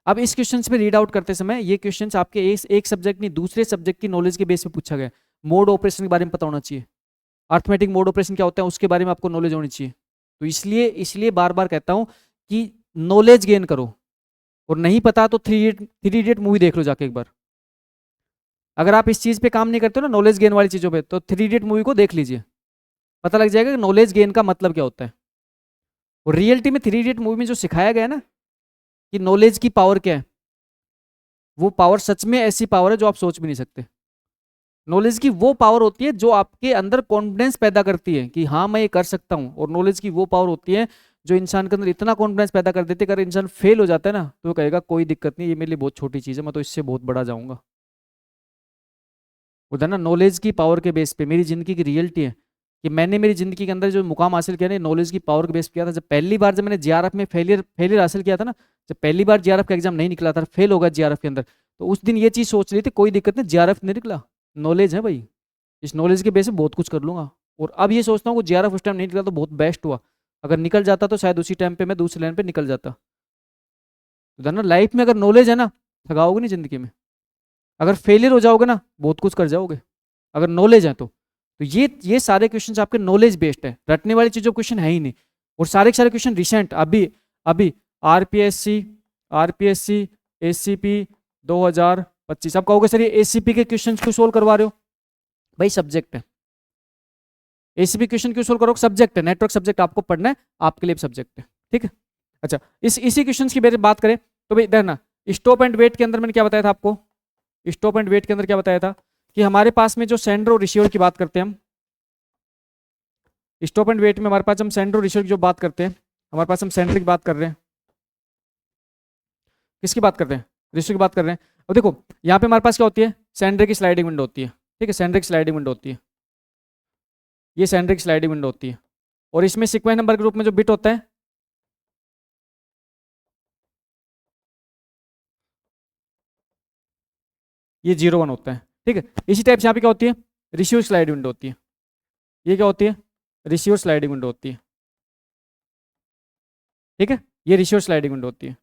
अब इस क्वेश्चन पे रीड आउट करते समय ये क्वेश्चन आपके एक सब्जेक्ट नहीं दूसरे सब्जेक्ट की नॉलेज के बेस पे पूछा गया। मोड ऑपरेशन के बारे में पता होना चाहिए, अर्थमेटिक मोड ऑपरेशन क्या होता है उसके बारे में आपको नॉलेज होनी चाहिए। तो इसलिए इसलिए बार बार कहता हूं कि नॉलेज गेन करो, और नहीं पता तो थ्री इडियट मूवी देख लो जाके एक बार। अगर आप इस चीज पे काम नहीं करते हो ना, नॉलेज गेन वाली चीजों पे, तो थ्री इडियट मूवी को देख लीजिए, पता लग जाएगा कि नॉलेज गेन का मतलब क्या होता है। और रियलिटी में थ्री इडियट मूवी में जो सिखाया गया है ना कि नॉलेज की पावर क्या है, वो पावर सच में ऐसी पावर है जो आप सोच भी नहीं सकते। नॉलेज की वो पावर होती है जो आपके अंदर कॉन्फिडेंस पैदा करती है कि हाँ मैं ये कर सकता हूँ। और नॉलेज की वो पावर होती है जो इंसान के अंदर इतना कॉन्फिडेंस पैदा कर देती है, अगर इंसान फेल हो जाता है ना तो वो कहेगा कोई दिक्कत नहीं, ये मेरे लिए बहुत छोटी चीज़ है, मैं तो इससे बहुत बड़ा जाऊंगा। उधर ना नॉलेज की पावर के बेस पे मेरी जिंदगी की रियलिटी है कि मैंने मेरी जिंदगी के अंदर जो मुकाम हासिल किया ना, नॉलेज की पावर के बेस पे किया था। जब पहली बार जब मैंने जीआरएफ में फेलियर फेलियर हासिल किया था ना, जब पहली बार जीआरएफ का एग्जाम नहीं निकला था, फेल हो गया जीआरएफ के अंदर, तो उस दिन ये चीज़ सोच ली थी कोई दिक्कत नहीं, जीआरएफ नहीं निकला, नॉलेज है भाई, इस नॉलेज के बेस पे बहुत कुछ कर लूंगा। और अब ये सोचता हूँ कि जीआरएफ उस टाइम नहीं निकला तो बहुत बेस्ट हुआ, अगर निकल जाता तो शायद उसी टाइम पे मैं दूसरी लाइन पे निकल जाता। तो ना लाइफ में अगर नॉलेज है ना, थकाओगे नहीं जिंदगी में। अगर फेलियर हो जाओगे ना, बहुत कुछ कर जाओगे, अगर नॉलेज है तो ये सारे क्वेश्चन आपके नॉलेज बेस्ड है, रटने वाली चीजों क्वेश्चन है ही नहीं। और सारे के सारे क्वेश्चन रिसेंट अभी अभी आरपीएससी आरपीएससी एससीपी 2025। आप कहोगे सर ये एससीपी के क्वेश्चन क्यों सोल्व करवा रहे हो? भाई सब्जेक्ट है, एसीपी क्वेश्चन क्यों सोल्व करो? सब्जेक्ट है, नेटवर्क सब्जेक्ट आपको पढ़ना है, आपके लिए सब्जेक्ट है, ठीक है। अच्छा, इसी क्वेश्चन की बात करें तो भाई देखना, स्टॉप एंड वेट के अंदर मैंने क्या बताया था आपको? स्टॉप एंड वेट के अंदर क्या बताया था कि हमारे पास में जो सेंडर और रिसीवर की बात करते हैं हम, स्टॉप एंड वेट में हमारे पास हम सेंडर और रिसीवर की जो बात करते हैं, हमारे पास हम सेंडर की बात कर रहे हैं, किसकी बात कर रहे हैं? रिसीवर की बात कर रहे हैं। अब देखो यहाँ पे हमारे पास क्या होती है? सेंडर की स्लाइडिंग विंडो होती है, ठीक है, सेंडर की स्लाइडिंग विंडो होती है, ये सेंडर की स्लाइडिंग विंडो होती है। और इसमें सीक्वेंस नंबर के रूप में जो बिट होता है, ये 0 1 होता है, ठीक है। इसी टाइप से यहाँ पे क्या होती है? रिसीवर स्लाइड विंडो होती है, ये क्या होती है? रिसीवर स्लाइडिंग विंडो होती है, ठीक है, ये रिसीवर स्लाइडिंग विंडो होती है,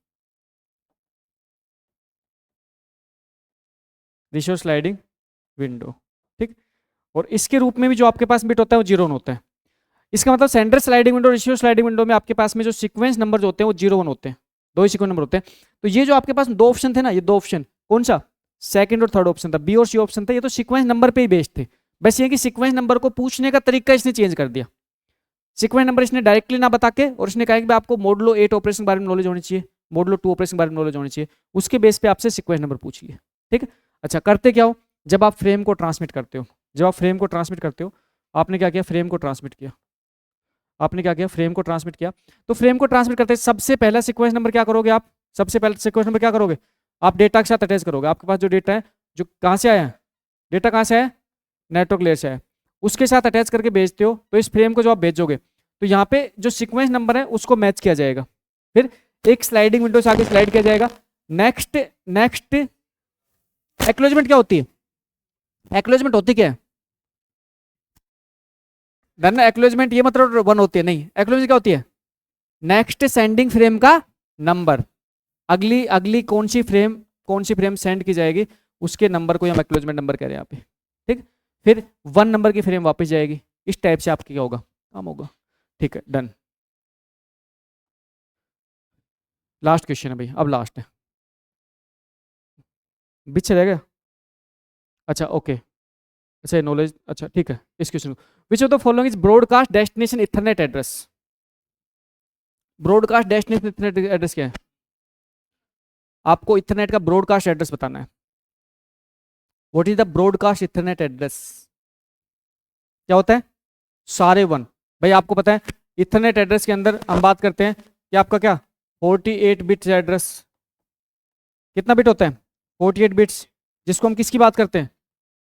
रिसीवर स्लाइडिंग विंडो, ठीक। और इसके रूप में भी जो आपके पास बिट होता है वो 0 1 होता है। इसका मतलब sender sliding window, receiver sliding window में आपके पास में जो सीक्वेंस नंबर जो होते हैं वो 0 1 होते हैं, दो ही सीक्वेंस नंबर होते हैं। तो ये जो आपके पास दो ऑप्शन थे ना, ये दो ऑप्शन कौन सा? सेकंड और थर्ड ऑप्शन था, बी और सी ऑप्शन था, ये तो सीक्वेंस नंबर पे ही बेस्ड थे। बस ये कि सीक्वेंस नंबर को पूछने का तरीका इसने चेंज कर दिया। सीक्वेंस नंबर इसने डायरेक्टली ना बता के, और इसने कहा कि आपको मॉडुलो 8 ऑपरेशन के बारे में नॉलेज होनी चाहिए, मॉडुलो 2 ऑपरेशन के बारे में नॉलेज होनी चाहिए, उसके बेस पे आपसे सीक्वेंस नंबर पूछ लिए, ठीक है। अच्छा, करते क्या हो जब आप फ्रेम को ट्रांसमिट करते हो, जब आप फ्रेम को ट्रांसमिट करते हो, आपने क्या किया, फ्रेम को ट्रांसमिट किया, आपने क्या किया, फ्रेम को ट्रांसमिट किया। तो फ्रेम को ट्रांसमिट करते सबसे पहला सीक्वेंस नंबर क्या करोगे आप, सबसे पहला सीक्वेंस नंबर क्या करोगे, आप डेटा के साथ अटैच करोगे। आपके पास जो डेटा है, जो कहाँ से आया है, डेटा कहाँ से आया, नेटवर्क लेयर से आया, उसके साथ अटैच करके भेजते हो। तो इस फ्रेम को जो आप भेजोगे, तो यहाँ पे जो सीक्वेंस नंबर है उसको मैच किया जाएगा। फिर एक स्लाइडिंग विंडो से आगे स्लाइड किया जाएगा। नेक्स्ट नेक्स्ट एक्नॉलेजमेंट क्या होती है, एक्नॉलेजमेंट होती क्या है, डन। एक्नॉलेजमेंट ये मतलब वन होती है, नहीं, एक्नॉलेजमेंट क्या होती है, नेक्स्ट सेंडिंग फ्रेम का नंबर। अगली अगली कौन सी फ्रेम सेंड की जाएगी, उसके नंबर को हम एक्नॉलेजमेंट नंबर कह रहे हैं यहाँ पे, ठीक। फिर 1 नंबर की फ्रेम वापस जाएगी। इस टाइप से आपकी क्या होगा, काम होगा, ठीक है, डन। लास्ट क्वेश्चन है भाई, अब लास्ट है, बीच चला गया, अच्छा ओके, अच्छा नॉलेज, अच्छा ठीक है। इस क्वेश्चन को, विच of the following is broadcast destination Ethernet address, broadcast destination Ethernet address क्या है, आपको इथरनेट का ब्रॉडकास्ट एड्रेस बताना है। What is the broadcast Ethernet address, क्या होता है, सारे वन। भाई आपको पता है इथरनेट एड्रेस के अंदर हम बात करते हैं कि आपका क्या 48 बिट्स एड्रेस, कितना बिट होता है, 48 बिट्स, जिसको हम किसकी बात करते हैं,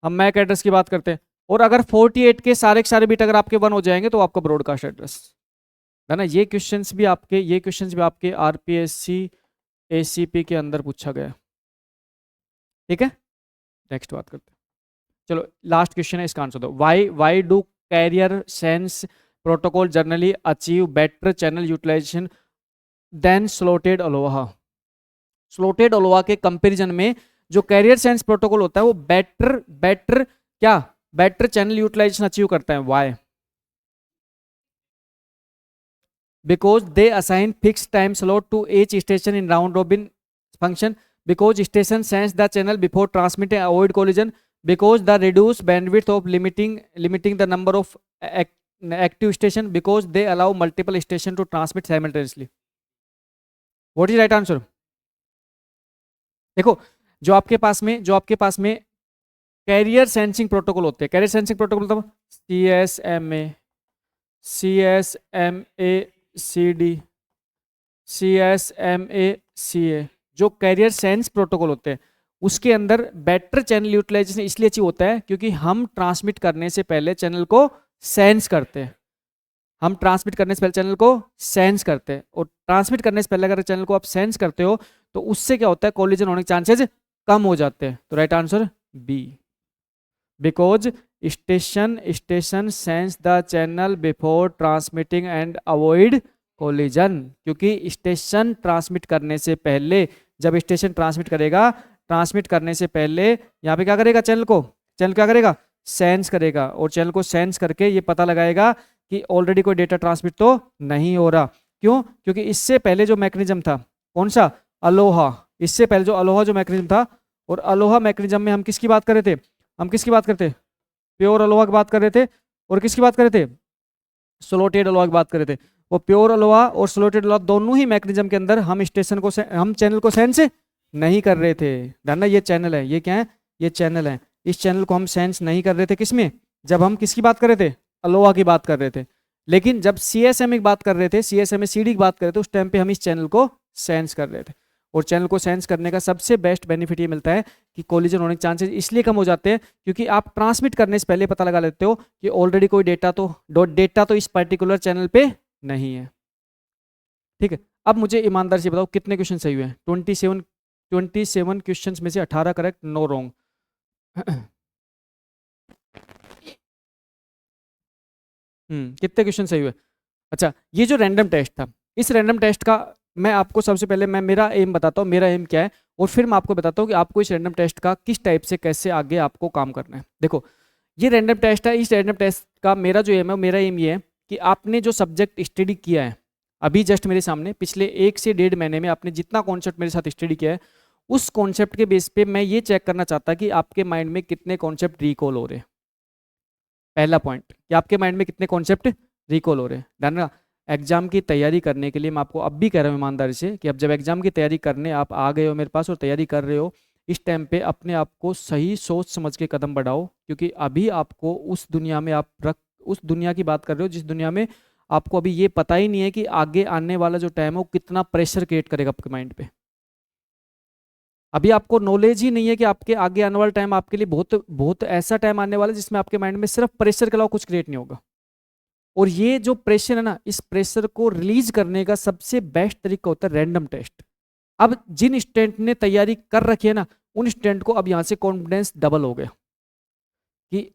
हम मैक एड्रेस की बात करते हैं। और अगर 48 के सारे बिट अगर आपके 1 हो जाएंगे तो आपका ब्रॉडकास्ट एड्रेस है ना। ये क्वेश्चंस भी आपके आरपीएससी एसीपी के अंदर पूछा गया, ठीक है। नेक्स्ट बात करते हैं, चलो लास्ट क्वेश्चन है, इसका आंसर दो। Why do carrier sense protocol generally achieve better channel utilization than slotted Aloha, slotted Aloha के कंपैरिजन में जो कैरियर सेंस प्रोटोकॉल होता है वो बेटर चैनल यूटिलाइजेशन अचीव करता है। Why, because they assign fixed time slot to each station in round robin function, because station sense the channel before transmitting avoid collision, because the reduce bandwidth of limiting the number of active station, because they allow multiple station to transmit simultaneously। what is right answer, देखो जो आपके पास में career sensing protocol होते हैं, career sensing protocol मतलब CSMA CD CSMA जो career sense protocol होते हैं उसके अंदर बेटर चैनल यूटिलाइजेशन इसलिए अच्छी होता है क्योंकि हम ट्रांसमिट करने से पहले चैनल को सेंस करते हैं, हम ट्रांसमिट करने से पहले चैनल को सेंस करते हैं। और ट्रांसमिट करने से पहले अगर चैनल को आप सेंस करते हो तो उससे क्या होता है, कोलिजन होने के चांसेस कम हो जाते हैं। तो right answer B, because station sense the channel before transmitting and avoid collision, क्योंकि स्टेशन ट्रांसमिट करने से पहले, जब स्टेशन ट्रांसमिट करेगा, ट्रांसमिट करने से पहले यहाँ पे क्या करेगा, चैनल क्या करेगा, सेंस करेगा। और चैनल को सेंस करके ये पता लगाएगा कि ऑलरेडी कोई डेटा ट्रांसमिट तो नहीं हो रहा। क्यों, क्योंकि इससे पहले जो मैकेनिज्म था, कौन सा, अलोहा, इससे पहले जो अलोहा जो मैकेनिज्म था, और अलोहा मैकेनिज्म में हम किसकी बात कर रहे थे, प्योर अलोहा की बात कर रहे थे, और किसकी बात कर रहे थे, स्लॉटेड अलोहा की बात कर रहे थे। वो प्योर अलोहा और स्लॉटेड अलोहा दोनों ही मैकेनिज्म के अंदर हम चैनल को सेंस नहीं कर रहे थे। जानना, ये चैनल है, ये क्या है, ये चैनल है, इस चैनल को हम सेंस नहीं कर रहे थे, किसमें, जब हम किसकी बात कर रहे थे, अलोहा की बात कर रहे थे। लेकिन जब CSMA की बात कर रहे थे, CSMA CD की बात कर रहे थे, उस टाइम पे हम इस चैनल को सेंस कर रहे थे। और चैनल को सेंस करने का सबसे बेस्ट बेनिफिट ये मिलता है कि कोलिजन होने के चांसेस इसलिए कम हो जाते हैं क्योंकि आप ट्रांसमिट करने से पहले पता लगा लेते हो कि ऑलरेडी कोई डेटा तो इस पर्टिकुलर चैनल पे नहीं है, ठीक है। अब मुझे ईमानदार से बताओ कितने क्वेश्चन सही हुए हैं, 27 क्वेश्चन में से 18 करेक्ट, 9 रॉन्ग। कितने क्वेश्चन सही हुए। अच्छा, ये जो रैंडम टेस्ट था, इस रैंडम टेस्ट का मैं आपको सबसे पहले मैं मेरा एम बताता हूँ, मेरा एम क्या है, और फिर मैं आपको बताता हूँ कि आपको इस रैंडम टेस्ट का किस टाइप से कैसे आगे आपको काम करना है। देखो, ये रैंडम टेस्ट है, इस रैंडम टेस्ट का मेरा जो एम है, मेरा एम ये है कि आपने जो सब्जेक्ट स्टडी किया है अभी जस्ट मेरे सामने, पिछले 1 से 1.5 महीने में आपने जितना कॉन्सेप्ट मेरे साथ स्टडी किया है, उस कॉन्सेप्ट के बेस पे मैं ये चेक करना चाहता कि आपके माइंड में कितने कॉन्सेप्ट रिकॉल हो रहे हैं। पहला पॉइंट कि आपके माइंड में कितने कॉन्सेप्ट रिकॉल हो रहे हैं। ध्यान रखना, एग्जाम की तैयारी करने के लिए मैं आपको अब भी कह रहा हूँ ईमानदारी से कि अब जब एग्जाम की तैयारी करने आप आ गए हो मेरे पास और तैयारी कर रहे हो, इस टाइम पे अपने आप को सही सोच समझ के कदम बढ़ाओ, क्योंकि अभी आपको उस दुनिया में उस दुनिया की बात कर रहे हो जिस दुनिया में आपको अभी ये पता ही नहीं है कि आगे आने वाला जो टाइम है वो कितना प्रेशर क्रिएट करेगा आपके माइंड पे। अभी आपको नॉलेज ही नहीं है कि आपके आगे आने वाला टाइम आपके लिए बहुत बहुत ऐसा टाइम आने वाला है जिसमें आपके माइंड में सिर्फ प्रेशर के अलावा कुछ क्रिएट नहीं होगा। और ये जो प्रेशर है ना, इस प्रेशर को रिलीज करने का सबसे बेस्ट तरीका होता है रैंडम टेस्ट। अब जिन स्टूडेंट ने तैयारी कर रखी है ना, उन स्टूडेंट को अब यहाँ से कॉन्फिडेंस डबल हो गया कि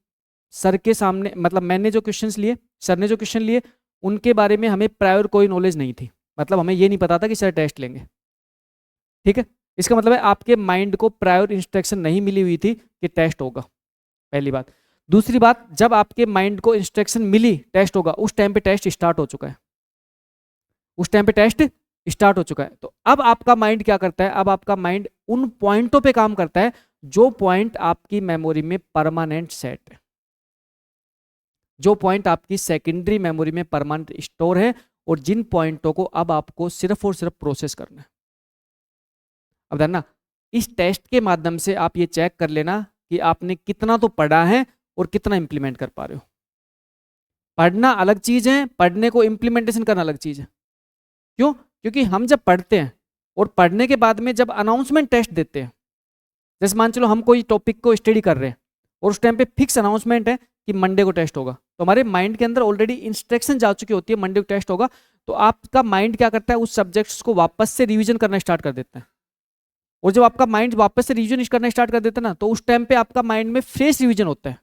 सर के सामने, मतलब मैंने जो क्वेश्चंस लिए, सर ने जो क्वेश्चन लिए, उनके बारे में हमें प्रायर कोई नॉलेज नहीं थी। मतलब हमें ये नहीं पता था कि सर टेस्ट लेंगे। ठीक है, इसका मतलब है आपके माइंड को प्रायर इंस्ट्रक्शन नहीं मिली हुई थी कि टेस्ट होगा, पहली बात। दूसरी बात, जब आपके माइंड को इंस्ट्रक्शन मिली टेस्ट होगा, उस टाइम पे टेस्ट स्टार्ट हो चुका है, उस टाइम पे टेस्ट स्टार्ट हो चुका है। तो अब आपका माइंड क्या करता है, अब आपका माइंड उन पॉइंटों पे काम करता है जो पॉइंट आपकी मेमोरी में परमानेंट सेट है, जो पॉइंट आपकी सेकेंडरी मेमोरी में परमानेंट स्टोर है, और जिन पॉइंटों को अब आपको सिर्फ और सिर्फ प्रोसेस करना है। अब ना, इस टेस्ट के माध्यम से आप ये चेक कर लेना कि आपने कितना तो पढ़ा है और कितना इंप्लीमेंट कर पा रहे हो। पढ़ना अलग चीज है, पढ़ने को इंप्लीमेंटेशन करना अलग चीज है। क्यों? क्योंकि हम जब पढ़ते हैं और पढ़ने के बाद में जब अनाउंसमेंट टेस्ट देते हैं, जैसे मान चलो हम कोई टॉपिक को स्टडी कर रहे हैं और उस टाइम पे फिक्स अनाउंसमेंट है कि मंडे को टेस्ट होगा, तो हमारे माइंड के अंदर ऑलरेडी इंस्ट्रक्शन जा चुकी होती है मंडे को टेस्ट होगा। तो आपका माइंड क्या करता है, उस सब्जेक्ट्स को वापस से रिवीजन करना स्टार्ट कर देता है। और जब आपका माइंड वापस से रिवीजन करना स्टार्ट कर देता है ना, तो उस टाइम पे आपका माइंड में फ्रेश रिवीजन होता है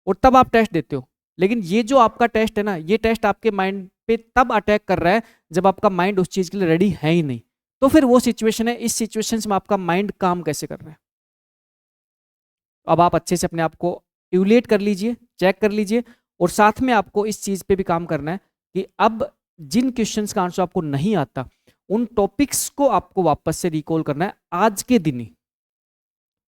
और तब आप टेस्ट देते हो। लेकिन ये जो आपका टेस्ट है ना, ये टेस्ट आपके माइंड पे तब अटैक कर रहा है जब आपका माइंड उस चीज के लिए रेडी है ही नहीं। तो फिर वो सिचुएशन है, इस सिचुएशन में आपका माइंड काम कैसे कर रहा है। अब आप अच्छे से अपने आप को इवैल्यूएट कर लीजिए, चेक कर लीजिए, और साथ में आपको इस चीज पे भी काम करना है कि अब जिन क्वेश्चंस का आंसर आपको नहीं आता, उन टॉपिक्स को आपको वापस से रिकॉल करना है आज के दिन ही।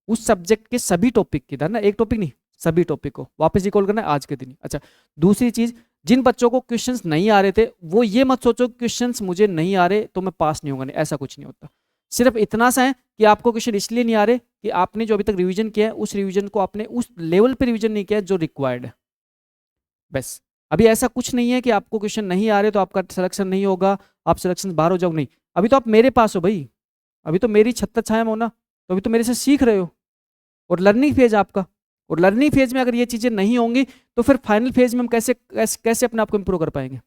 उस सब्जेक्ट के सभी टॉपिक की ना, एक टॉपिक नहीं, सभी टॉपिक को वापस रिकॉल करना है आज के दिन ही। अच्छा, दूसरी चीज, जिन बच्चों को क्वेश्चंस नहीं आ रहे थे, वो ये मत सोचो क्वेश्चंस मुझे नहीं आ रहे तो मैं पास नहीं होगा, नहीं, ऐसा कुछ नहीं होता। सिर्फ इतना सा है कि आपको क्वेश्चन इसलिए नहीं आ रहे कि आपने जो अभी तक रिवीजन किया है, उस रिवीजन को आपने उस लेवल पे रिवीजन नहीं किया जो रिक्वायर्ड है, बस। अभी ऐसा कुछ नहीं है कि आपको क्वेश्चन नहीं आ रहे तो आपका सिलेक्शन नहीं होगा, आप सिलेक्शन बाहर हो जाओ, नहीं। अभी तो आप मेरे पास हो भाई, अभी तो मेरी छत्तर छाया में हो ना, तो अभी तो मेरे से सीख रहे हो, और लर्निंग फेज आपका। और लर्निंग फेज में अगर ये चीजें नहीं होंगी तो फिर फाइनल फेज में हम कैसे कैसे, कैसे अपने आप को इंप्रूव कर पाएंगे।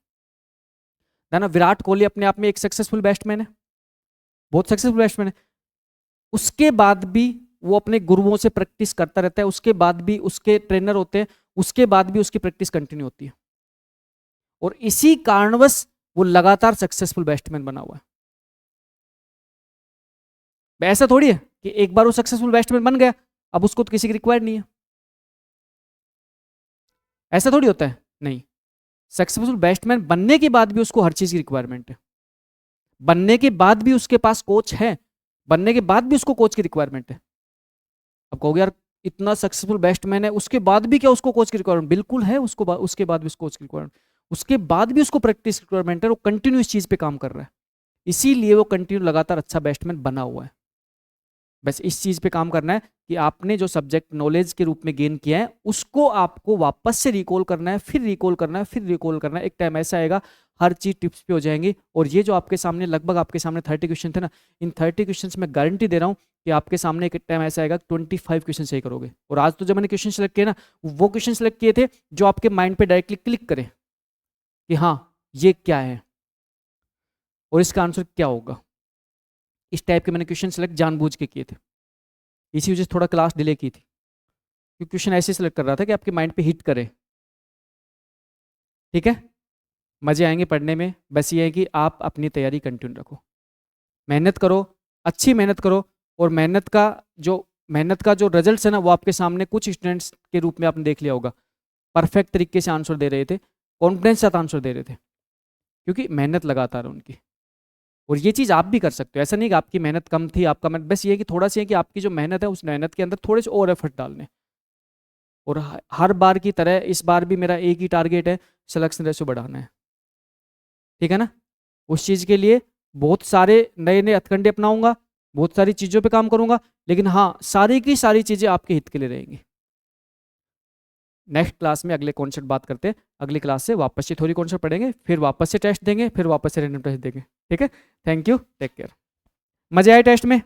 ना, विराट कोहली अपने आप में एक सक्सेसफुल बैट्समैन है, बहुत सक्सेसफुल बैट्समैन है। उसके बाद भी वो अपने गुरुओं से प्रैक्टिस करता रहता है, उसके बाद भी उसके ट्रेनर होते हैं, उसके बाद भी उसकी प्रैक्टिस कंटिन्यू होती है, और इसी कारणवश वो लगातार सक्सेसफुल बैट्समैन बना हुआ है। ऐसा थोड़ी है कि एक बार वो सक्सेसफुल बैट्समैन बन गया अब उसको तो किसी की रिक्वायर्ड नहीं है, ऐसा थोड़ी होता है, नहीं। सक्सेसफुल बैट्समैन बनने के बाद भी उसको हर चीज की रिक्वायरमेंट है, बनने के बाद भी उसके पास कोच है, बनने के बाद भी उसको कोच की रिक्वायरमेंट है। अब कहोगे यार इतना सक्सेसफुल बैट्समैन है उसके बाद भी क्या उसको कोच की रिक्वायरमेंट? बिल्कुल है, उसको उसके बाद भी उसको कोच की रिक्वायरमेंट, उसके बाद भी उसको प्रैक्टिस रिक्वायरमेंट है, वो कंटिन्यू इस चीज पे काम कर रहा है, इसीलिए वो कंटिन्यू लगातार अच्छा बैट्समैन बना हुआ है। बस इस चीज पे काम करना है कि आपने जो सब्जेक्ट नॉलेज के रूप में गेन किया है उसको आपको वापस से रिकॉल करना है, फिर रिकॉल करना है, फिर रिकॉल करना है। एक टाइम ऐसा आएगा हर चीज टिप्स पे हो जाएंगी। और ये जो आपके सामने लगभग आपके सामने 30 क्वेश्चन थे ना, इन 30 क्वेश्चन में गारंटी दे रहा हूँ कि आपके सामने एक टाइम ऐसा आएगा 25 क्वेश्चन सही करोगे। और आज तो जब मैंने क्वेश्चन सेलेक्ट किए ना, वो क्वेश्चन सेलेक्ट किए थे जो आपके माइंड पे डायरेक्टली क्लिक करें कि हाँ ये क्या है और इसका आंसर क्या होगा। इस टाइप के मैंने क्वेश्चन सेलेक्ट जानबूझ के किए थे, इसी वजह से थोड़ा क्लास डिले की थी, क्योंकि क्वेश्चन ऐसे सेलेक्ट कर रहा था कि आपके माइंड पे हिट करे। ठीक है, मजे आएंगे पढ़ने में। बस ये है कि आप अपनी तैयारी कंटिन्यू रखो, मेहनत करो, अच्छी मेहनत करो, और मेहनत का जो रिजल्ट है ना, वो आपके सामने कुछ स्टूडेंट्स के रूप में आपने देख लिया होगा, परफेक्ट तरीके से आंसर दे रहे थे, कॉन्फिडेंस के साथ आंसर दे रहे थे, क्योंकि मेहनत लगातार उनकी। और ये चीज़ आप भी कर सकते हो, ऐसा नहीं कि आपकी मेहनत कम थी, आपका मेहनत, बस ये है कि थोड़ा सा है कि आपकी जो मेहनत है उस मेहनत के अंदर थोड़े से और एफर्ट डालने। और हर बार की तरह इस बार भी मेरा एक ही टारगेट है, सिलेक्शन रेशो बढ़ाना है। ठीक है ना, उस चीज़ के लिए बहुत सारे नए नए हथकंडे अपनाऊंगा, बहुत सारी चीज़ों पे काम करूंगा, लेकिन हाँ सारी की सारी चीज़ें आपके हित के लिए रहेंगी। नेक्स्ट क्लास में अगले कॉन्सेप्ट बात करते हैं, अगली क्लास से वापस से थोड़ी कॉन्सेप्ट पढ़ेंगे, फिर वापस से टेस्ट देंगे, फिर वापस से रैंडम टेस्ट देंगे। ठीक है, थैंक यू, टेक केयर। मजे आए टेस्ट में?